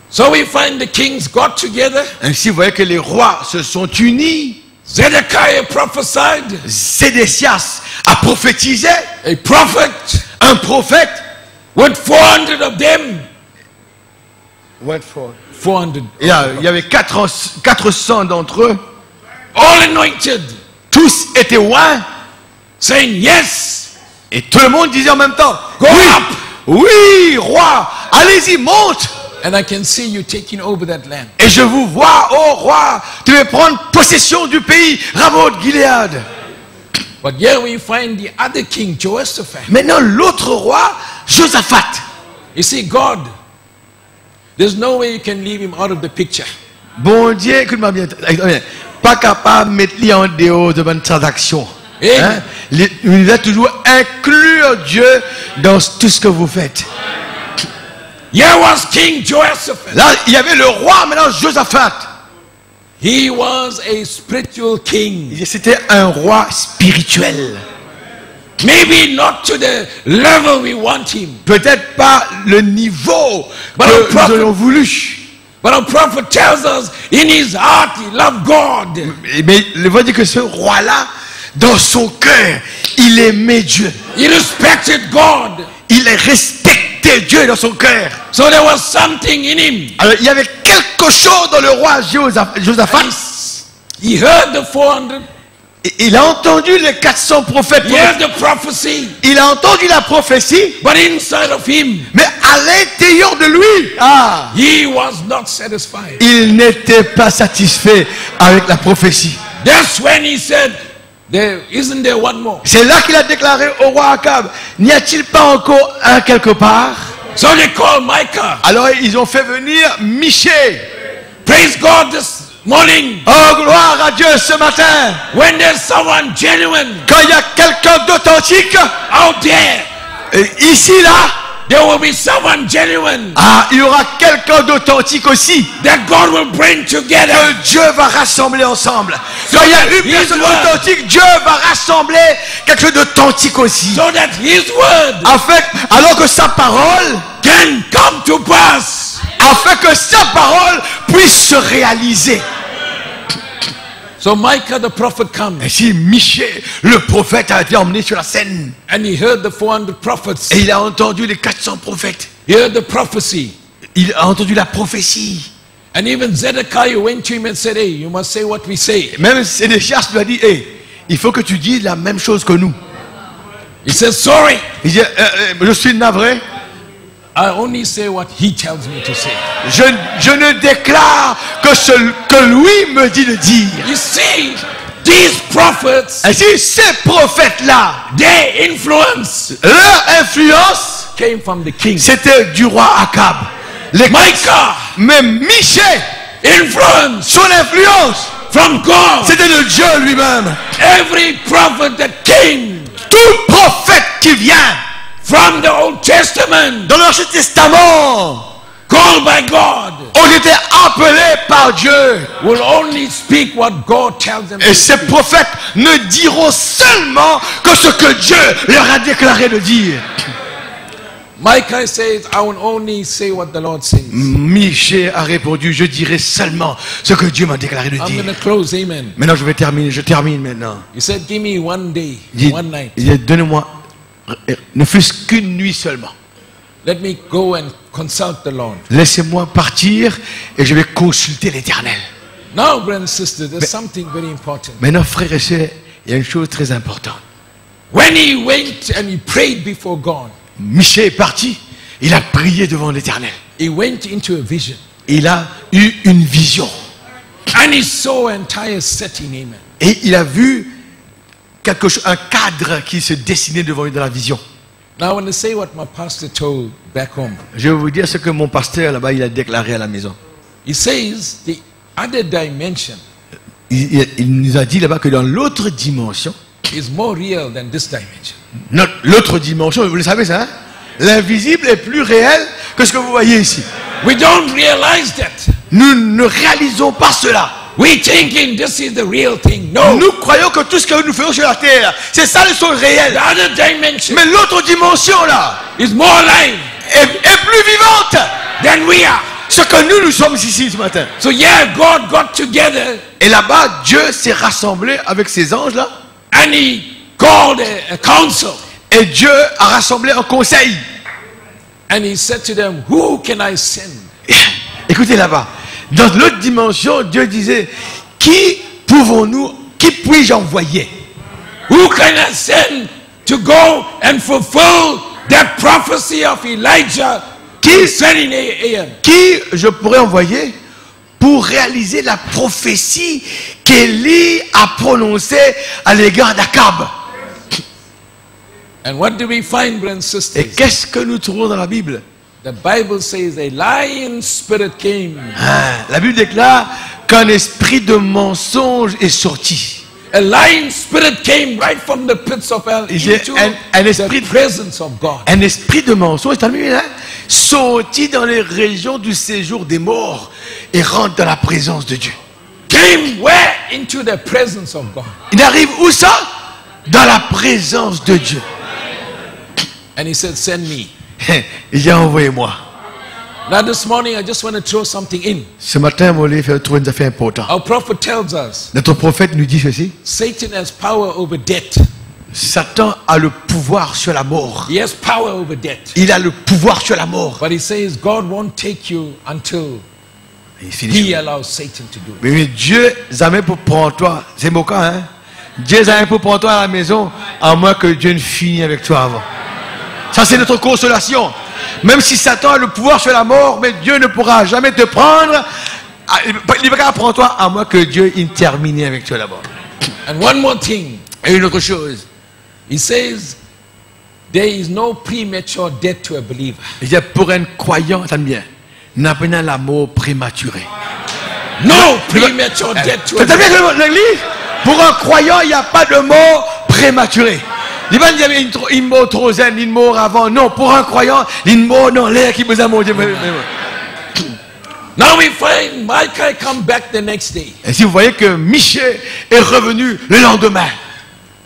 Speaker 2: So we find the kings got together.
Speaker 1: Ainsi, vous voyez que les rois se sont unis.
Speaker 2: Zedekiah prophesied.
Speaker 1: Sédécias a prophétisé.
Speaker 2: A prophet.
Speaker 1: Un prophète.
Speaker 2: With 400 of them.
Speaker 1: What for?
Speaker 2: 400.
Speaker 1: Il y avait 400 d'entre eux.
Speaker 2: All anointed.
Speaker 1: Tous étaient oints.
Speaker 2: Saying yes.
Speaker 1: Et tout le monde disait en même temps,
Speaker 2: Go up.
Speaker 1: Oui, roi, allez-y, monte.
Speaker 2: And I can see you taking over that land.
Speaker 1: Et je vous vois, ô roi, tu veux prendre possession du pays, Ramoth-Gilead.
Speaker 2: But here we find the other king, Jehoshaphat.
Speaker 1: Maintenant, l'autre roi, Josaphat.
Speaker 2: You see, God, there's no way you can leave him out of the picture.
Speaker 1: Bon Dieu, écoute-moi bien, pas capable de mettre lui en dehors de bonne transaction. Hein? Il a toujours inclure Dieu dans tout ce que vous faites.
Speaker 2: Here was King Jehoshaphat.
Speaker 1: Là, il y avait le roi, maintenant Josaphat.
Speaker 2: He was a spiritual king.
Speaker 1: C'était un roi spirituel.
Speaker 2: Maybe not to the level we want him.
Speaker 1: Peut-être pas le niveau que nous aurions voulu.
Speaker 2: But our prophet tells us, in his heart he loved God.
Speaker 1: Mais le voit dire que ce roi-là, dans son cœur, il aimait Dieu.
Speaker 2: He respected God.
Speaker 1: Il respectait Dieu dans son cœur.
Speaker 2: So there was something in him.
Speaker 1: Alors il y avait quelque chose dans le roi Josaphat.
Speaker 2: He heard the 400.
Speaker 1: Il a entendu les 400 prophètes.
Speaker 2: He heard the prophecy.
Speaker 1: Il a entendu la prophétie.
Speaker 2: But inside of him,
Speaker 1: mais à l'intérieur de lui,
Speaker 2: he was not satisfied.
Speaker 1: Il n'était pas satisfait avec la prophétie.
Speaker 2: That's when he said, isn't there one more?
Speaker 1: C'est là qu'il a déclaré au roi Akab, n'y a-t-il pas encore un quelque part?
Speaker 2: So they called Micah.
Speaker 1: Alors ils ont fait venir Michée.
Speaker 2: Praise God this morning.
Speaker 1: Oh, gloire à Dieu ce matin.
Speaker 2: When there's someone genuine,
Speaker 1: quand il y a quelqu'un d'authentique
Speaker 2: out there,
Speaker 1: ici là,
Speaker 2: there will be someone genuine.
Speaker 1: Il y aura quelqu'un d'authentique aussi.
Speaker 2: That God will bring together.
Speaker 1: Que Dieu va rassembler ensemble. Quand il y a une personne authentique, Dieu va rassembler quelque chose d'authentique aussi.
Speaker 2: So that His word,
Speaker 1: alors que sa parole
Speaker 2: can come to pass.
Speaker 1: Afin que sa parole puisse se réaliser.
Speaker 2: So Micah the prophet comes.
Speaker 1: Ainsi Michée le prophète a été emmené sur la scène.
Speaker 2: And he heard the 400 prophets.
Speaker 1: Et il a entendu les 400 prophètes.
Speaker 2: He heard the prophecy.
Speaker 1: Il a entendu la prophétie.
Speaker 2: And even Zedekiah went to him and said, "Hey, you must say what we say."
Speaker 1: Même Sédécias lui a dit, hey, il faut que tu dises la même chose que nous.
Speaker 2: He says, sorry.
Speaker 1: Il dit, je suis navré.
Speaker 2: I only say what he tells me to say.
Speaker 1: Je ne déclare que ce que lui me dit de dire.
Speaker 2: You see, these prophets,
Speaker 1: Ainsi, ces prophètes-là,
Speaker 2: their influence
Speaker 1: leur influence,
Speaker 2: came from the king.
Speaker 1: c'était du roi Akab.
Speaker 2: Micah,
Speaker 1: Même Michée,
Speaker 2: influence
Speaker 1: son influence,
Speaker 2: from God.
Speaker 1: c'était de Dieu lui-même.
Speaker 2: Every prophet that came
Speaker 1: Tout prophète qui vient
Speaker 2: from the Old Testament,
Speaker 1: dans l'Ancien Testament
Speaker 2: called by God,
Speaker 1: ont été appelés par Dieu.
Speaker 2: will only speak what God tells them
Speaker 1: Et
Speaker 2: to
Speaker 1: ces
Speaker 2: speak.
Speaker 1: prophètes ne diront seulement que ce que Dieu leur a déclaré de dire.
Speaker 2: Micah says, I will only say what the Lord says.
Speaker 1: Michée a répondu, je dirai seulement ce que Dieu m'a déclaré de
Speaker 2: I'm
Speaker 1: dire.
Speaker 2: going to close, amen.
Speaker 1: Maintenant, je termine maintenant.
Speaker 2: He said, give me one day,
Speaker 1: Il
Speaker 2: one night.
Speaker 1: dit, donnez-moi, ne fût-ce qu'une nuit seulement.
Speaker 2: Let me go and consult the Lord.
Speaker 1: Laissez-moi partir et je vais consulter l'Éternel.
Speaker 2: Now, brothers and sisters, there's something very important.
Speaker 1: Maintenant, frères et sœurs, il y a une chose très importante.
Speaker 2: When he went and he prayed before God,
Speaker 1: Michée est parti, il a prié devant l'Éternel.
Speaker 2: he went into a vision.
Speaker 1: Il a eu une vision.
Speaker 2: And he saw an entire setting, amen.
Speaker 1: Et il a vu quelque chose, un cadre qui se dessinait devant lui dans la vision.
Speaker 2: Now, I want to say what my pastor told back home.
Speaker 1: Je vais vous dire ce que mon pasteur là-bas, il a déclaré à la maison.
Speaker 2: He says the other dimension
Speaker 1: Il nous a dit là-bas que dans l'autre dimension,
Speaker 2: is more real than this dimension.
Speaker 1: l'autre dimension, vous le savez ça, hein? L'invisible est plus réel que ce que vous voyez ici.
Speaker 2: We don't realize that.
Speaker 1: Nous ne réalisons pas cela.
Speaker 2: We thinking this is the real thing. No.
Speaker 1: Nous croyons que tout ce que nous faisons sur la terre, c'est ça le son réel.
Speaker 2: The other dimension
Speaker 1: Mais l'autre dimension là
Speaker 2: is more alive
Speaker 1: est plus vivante.
Speaker 2: than we are.
Speaker 1: Ce que nous sommes ici ce matin.
Speaker 2: So yeah, God got together
Speaker 1: Et là-bas, Dieu s'est rassemblé avec ses anges là.
Speaker 2: and he called a council.
Speaker 1: Et Dieu a rassemblé un conseil.
Speaker 2: And he said to them, who can I send?
Speaker 1: Écoutez là-bas. Dans l'autre dimension, Dieu disait, qui puis-je envoyer?
Speaker 2: Who can I send to go and fulfill that prophecy of Elijah concerning Ahab?
Speaker 1: Qui je pourrais envoyer pour réaliser la prophétie qu'Élie a prononcée à l'égard d'Akab?
Speaker 2: And what do we find, brothers and
Speaker 1: Et
Speaker 2: sisters?
Speaker 1: qu'est-ce que nous trouvons dans la Bible?
Speaker 2: The Bible says a lying spirit came.
Speaker 1: La Bible déclare qu'un esprit de mensonge est sorti.
Speaker 2: A lying spirit came right from the pits of hell into
Speaker 1: un esprit
Speaker 2: the presence of God.
Speaker 1: Un esprit de mensonge, t'as vu, hein, sorti dans les régions du séjour des morts et rentre dans la présence de Dieu.
Speaker 2: Came where? Into the presence of God.
Speaker 1: Il arrive où ça? Dans la présence de Dieu.
Speaker 2: And he said, send me.
Speaker 1: Il dit, envoyez-moi.
Speaker 2: Now this morning I just want to throw something in.
Speaker 1: Ce matin, mon livre fait trouver une affaire importante.
Speaker 2: Our prophet tells us
Speaker 1: Notre prophète nous dit ceci.
Speaker 2: Satan has power over death.
Speaker 1: Satan a le pouvoir sur la mort.
Speaker 2: He has power over death.
Speaker 1: Il a le pouvoir sur la mort.
Speaker 2: But he says God won't take you until
Speaker 1: Il finit.
Speaker 2: he allows Satan to do it.
Speaker 1: Mais Dieu jamais pour prendre toi. C'est mon cas, hein? Dieu jamais pour prendre toi à la maison, à moins que Dieu ne finisse avec toi avant. Ça, c'est notre consolation. Même si Satan a le pouvoir sur la mort, mais Dieu ne pourra jamais te prendre. Il ne va pas prendre toi, à moins que Dieu ait terminé avec toi là-bas.
Speaker 2: And one more thing.
Speaker 1: Et une autre chose.
Speaker 2: He says there is no premature death to a believer.
Speaker 1: Il dit, pour un croyant, attends bien, n'a pas la mort prématurée.
Speaker 2: No premature death to a
Speaker 1: T'as bien
Speaker 2: believer.
Speaker 1: le livre? Pour un croyant, il n'y a pas de mort prématurée. Il va y avait une mort trop zen, une mort avant. Non, pour un croyant, une mort dans l'air qui vous a mangé.
Speaker 2: Now we find Micah come back the next day.
Speaker 1: Et si vous voyez que Michée est revenu le lendemain.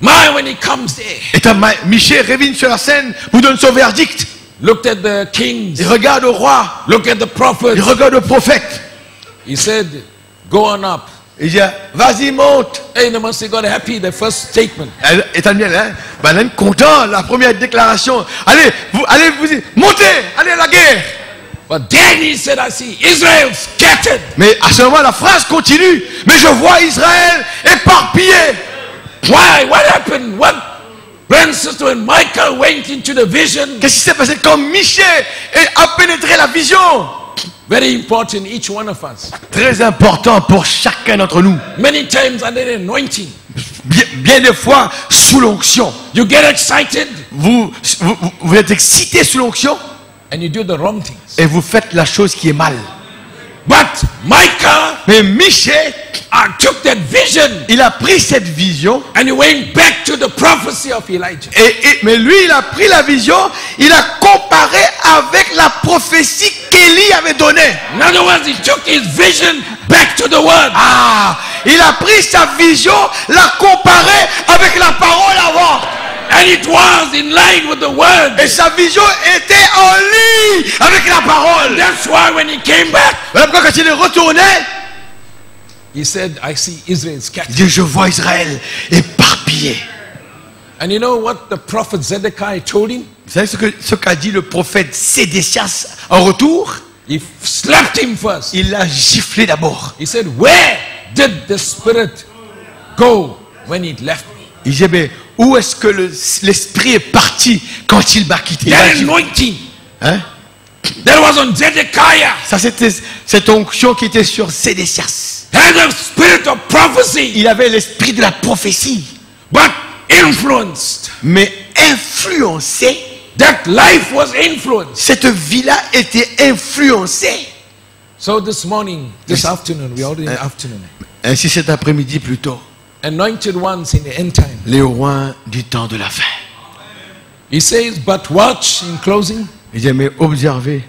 Speaker 2: When he comes there,
Speaker 1: Et Michée revient sur la scène, vous donne son verdict.
Speaker 2: looked at the kings,
Speaker 1: Il regarde au roi,
Speaker 2: look at the prophets.
Speaker 1: il regarde le prophète.
Speaker 2: He said, go on up.
Speaker 1: Il dit, vas-y, monte.
Speaker 2: Hey, they must have got happy, the first statement.
Speaker 1: Et t'as bien, hein? Ben, elle est content, la première déclaration. Allez, montez, allez à la guerre.
Speaker 2: But then he said, I see Israel scattered.
Speaker 1: Mais à ce moment, la phrase continue. Mais je vois Israël éparpillé.
Speaker 2: Why? What happened? What? Brother and sister, when Michael went into the vision,
Speaker 1: Qu'est-ce qui s'est passé quand Michel a pénétré la vision?
Speaker 2: very important, each one of us.
Speaker 1: Très important pour chacun d'entre nous.
Speaker 2: Many times under the anointing,
Speaker 1: Bien des fois, sous l'onction.
Speaker 2: you get excited
Speaker 1: Vous êtes excité sous l'onction
Speaker 2: and you do the wrong things.
Speaker 1: et vous faites la chose qui est mal.
Speaker 2: But Micah
Speaker 1: Mais Michel,
Speaker 2: took that vision
Speaker 1: il a pris cette vision.
Speaker 2: and he went back to the prophecy of Elijah.
Speaker 1: Mais lui, il a pris la vision, il a comparé avec la prophétie qu'Élie avait donnée.
Speaker 2: In other words, he took his vision back to the word.
Speaker 1: Il a pris sa vision, l'a comparée avec la parole avant.
Speaker 2: And it was in line with the word.
Speaker 1: Et sa vision était en ligne avec la parole.
Speaker 2: That's why when he came back,
Speaker 1: Voilà pourquoi quand il est retourné,
Speaker 2: he said, I see Israel
Speaker 1: il
Speaker 2: scattered.
Speaker 1: dit, je vois Israël éparpillé.
Speaker 2: And you know what the prophet Zedekiah told him?
Speaker 1: Vous savez ce qu'a dit le prophète Sédécias en retour?
Speaker 2: He slapped him first.
Speaker 1: Il l'a giflé d'abord.
Speaker 2: He said, where did the Spirit go when it left me?
Speaker 1: Il disait, mais où est-ce que l'esprit est parti quand il m'a quitté?
Speaker 2: That anointing
Speaker 1: Hein?
Speaker 2: that was on Zedekiah
Speaker 1: Ça, c'était cette onction qui était sur Sédécias.
Speaker 2: had a spirit of prophecy,
Speaker 1: Il avait l'esprit de la prophétie,
Speaker 2: but influenced.
Speaker 1: mais influencé.
Speaker 2: That life was influenced.
Speaker 1: Cette vie-là était influencée.
Speaker 2: So this morning, this afternoon, we're already in the afternoon.
Speaker 1: Ainsi cet après-midi plutôt,
Speaker 2: Anointed ones in the end time.
Speaker 1: les rois du temps de la fin.
Speaker 2: He says, but watch, in closing,
Speaker 1: Il dit, mais observez.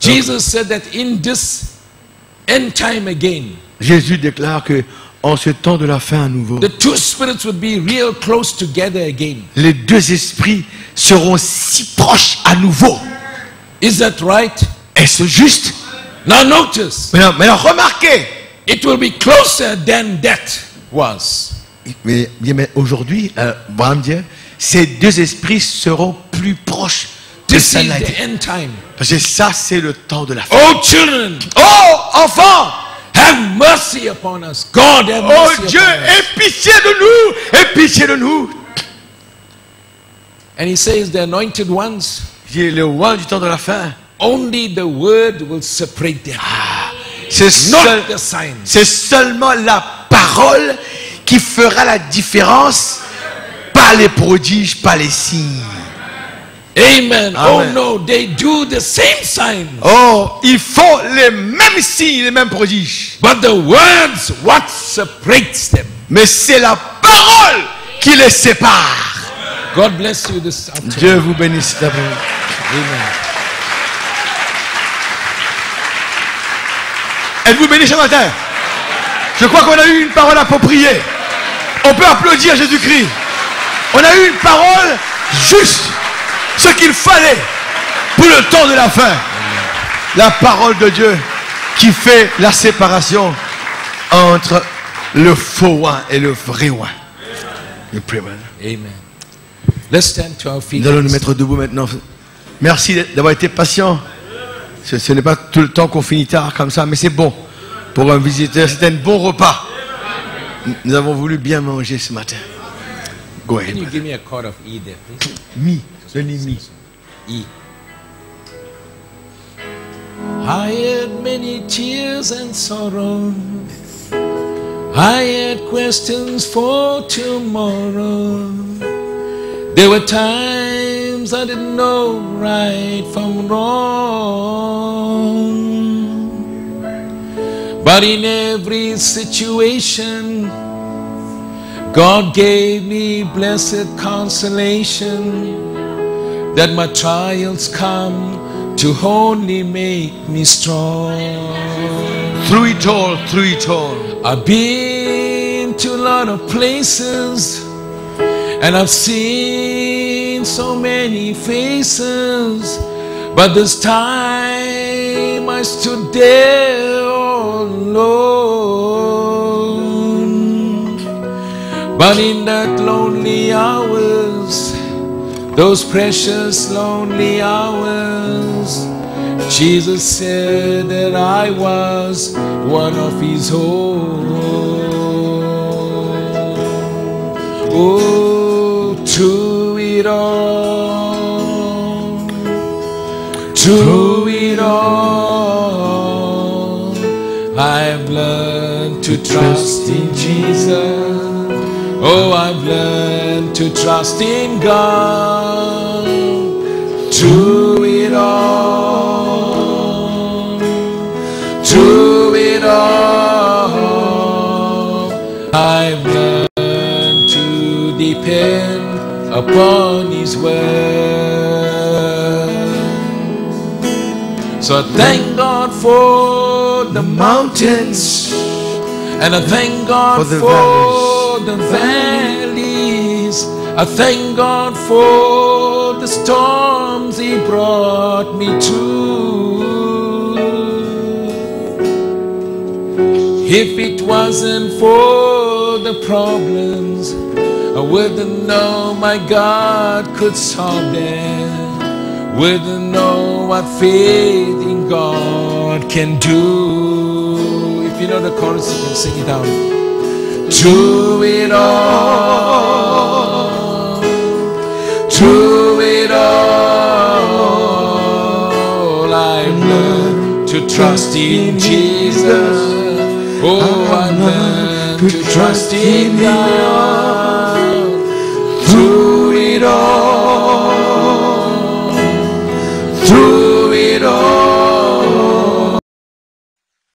Speaker 2: Jesus said that in this end time again,
Speaker 1: Jésus déclare que en ce temps de la fin à nouveau,
Speaker 2: the two spirits would be real close together again.
Speaker 1: les deux esprits seront si proches à nouveau.
Speaker 2: Is that right?
Speaker 1: Est-ce juste?
Speaker 2: Now notice,
Speaker 1: Maintenant, remarquez.
Speaker 2: it will be closer than that was.
Speaker 1: Mais aujourd'hui, Abraham dit, ces deux esprits seront plus proches de
Speaker 2: This
Speaker 1: ça.
Speaker 2: is the end time.
Speaker 1: Parce que ça, c'est le temps de la fin.
Speaker 2: Oh children,
Speaker 1: Oh, enfants!
Speaker 2: have mercy upon us. God have
Speaker 1: Oh
Speaker 2: mercy
Speaker 1: Dieu,
Speaker 2: upon us.
Speaker 1: aie pitié de nous! Aie pitié de nous!
Speaker 2: And he says the anointed ones,
Speaker 1: Il dit, le roi du temps de la fin,
Speaker 2: only the word will separate them.
Speaker 1: c'est
Speaker 2: Not the signs.
Speaker 1: c'est seulement la parole qui fera la différence, pas les prodiges, pas les signes.
Speaker 2: Amen.
Speaker 1: Amen.
Speaker 2: Oh no, they do the same signs.
Speaker 1: Oh, ils font les mêmes signes, les mêmes prodiges.
Speaker 2: But the words, what separates them?
Speaker 1: Mais c'est la parole qui les sépare.
Speaker 2: God bless you this afternoon.
Speaker 1: Dieu vous bénisse d'abord.
Speaker 2: Amen.
Speaker 1: Êtes-vous bénis ce matin? Je crois qu'on a eu une parole appropriée. On peut applaudir Jésus-Christ. On a eu une parole juste, ce qu'il fallait pour le temps de la fin. La parole de Dieu qui fait la séparation entre le faux roi et le vrai roi.
Speaker 2: Amen. Let's stand to our feet.
Speaker 1: Nous allons nous mettre debout maintenant. Merci d'avoir été patient. Ce n'est pas tout le temps qu'on finit tard comme ça, mais c'est bon. Pour un visiteur, c'était un bon repas. Nous avons voulu bien manger ce matin. Go
Speaker 2: Can
Speaker 1: ahead.
Speaker 2: you give me a chord of E there, please?
Speaker 1: Mi, donnez mi.
Speaker 2: E. I had many tears and sorrow. I had questions for tomorrow. There were times I didn't know right from wrong. But in every situation, God gave me blessed consolation that my trials come to only make me strong.
Speaker 1: Through it all, through it all.
Speaker 2: I've been to a lot of places and I've seen so many faces, but this time I stood there all alone. But in that lonely hours, those precious lonely hours, Jesus said that I was one of his own. Oh, true it all, through it all, I've learned to trust in Jesus. Oh, I've learned to trust in God. Through it all, through it all, I've learned to depend upon His word. So I thank God for the mountains, and I thank God for the valleys. I thank God for the storms He brought me through. If it wasn't for the problems, I wouldn't know my God could solve them. Wouldn't know what faith in God can do. If you know the chorus, you can sing it out. Through it all, through it all, I've learned to trust in Jesus. Oh, I've learned to trust in God.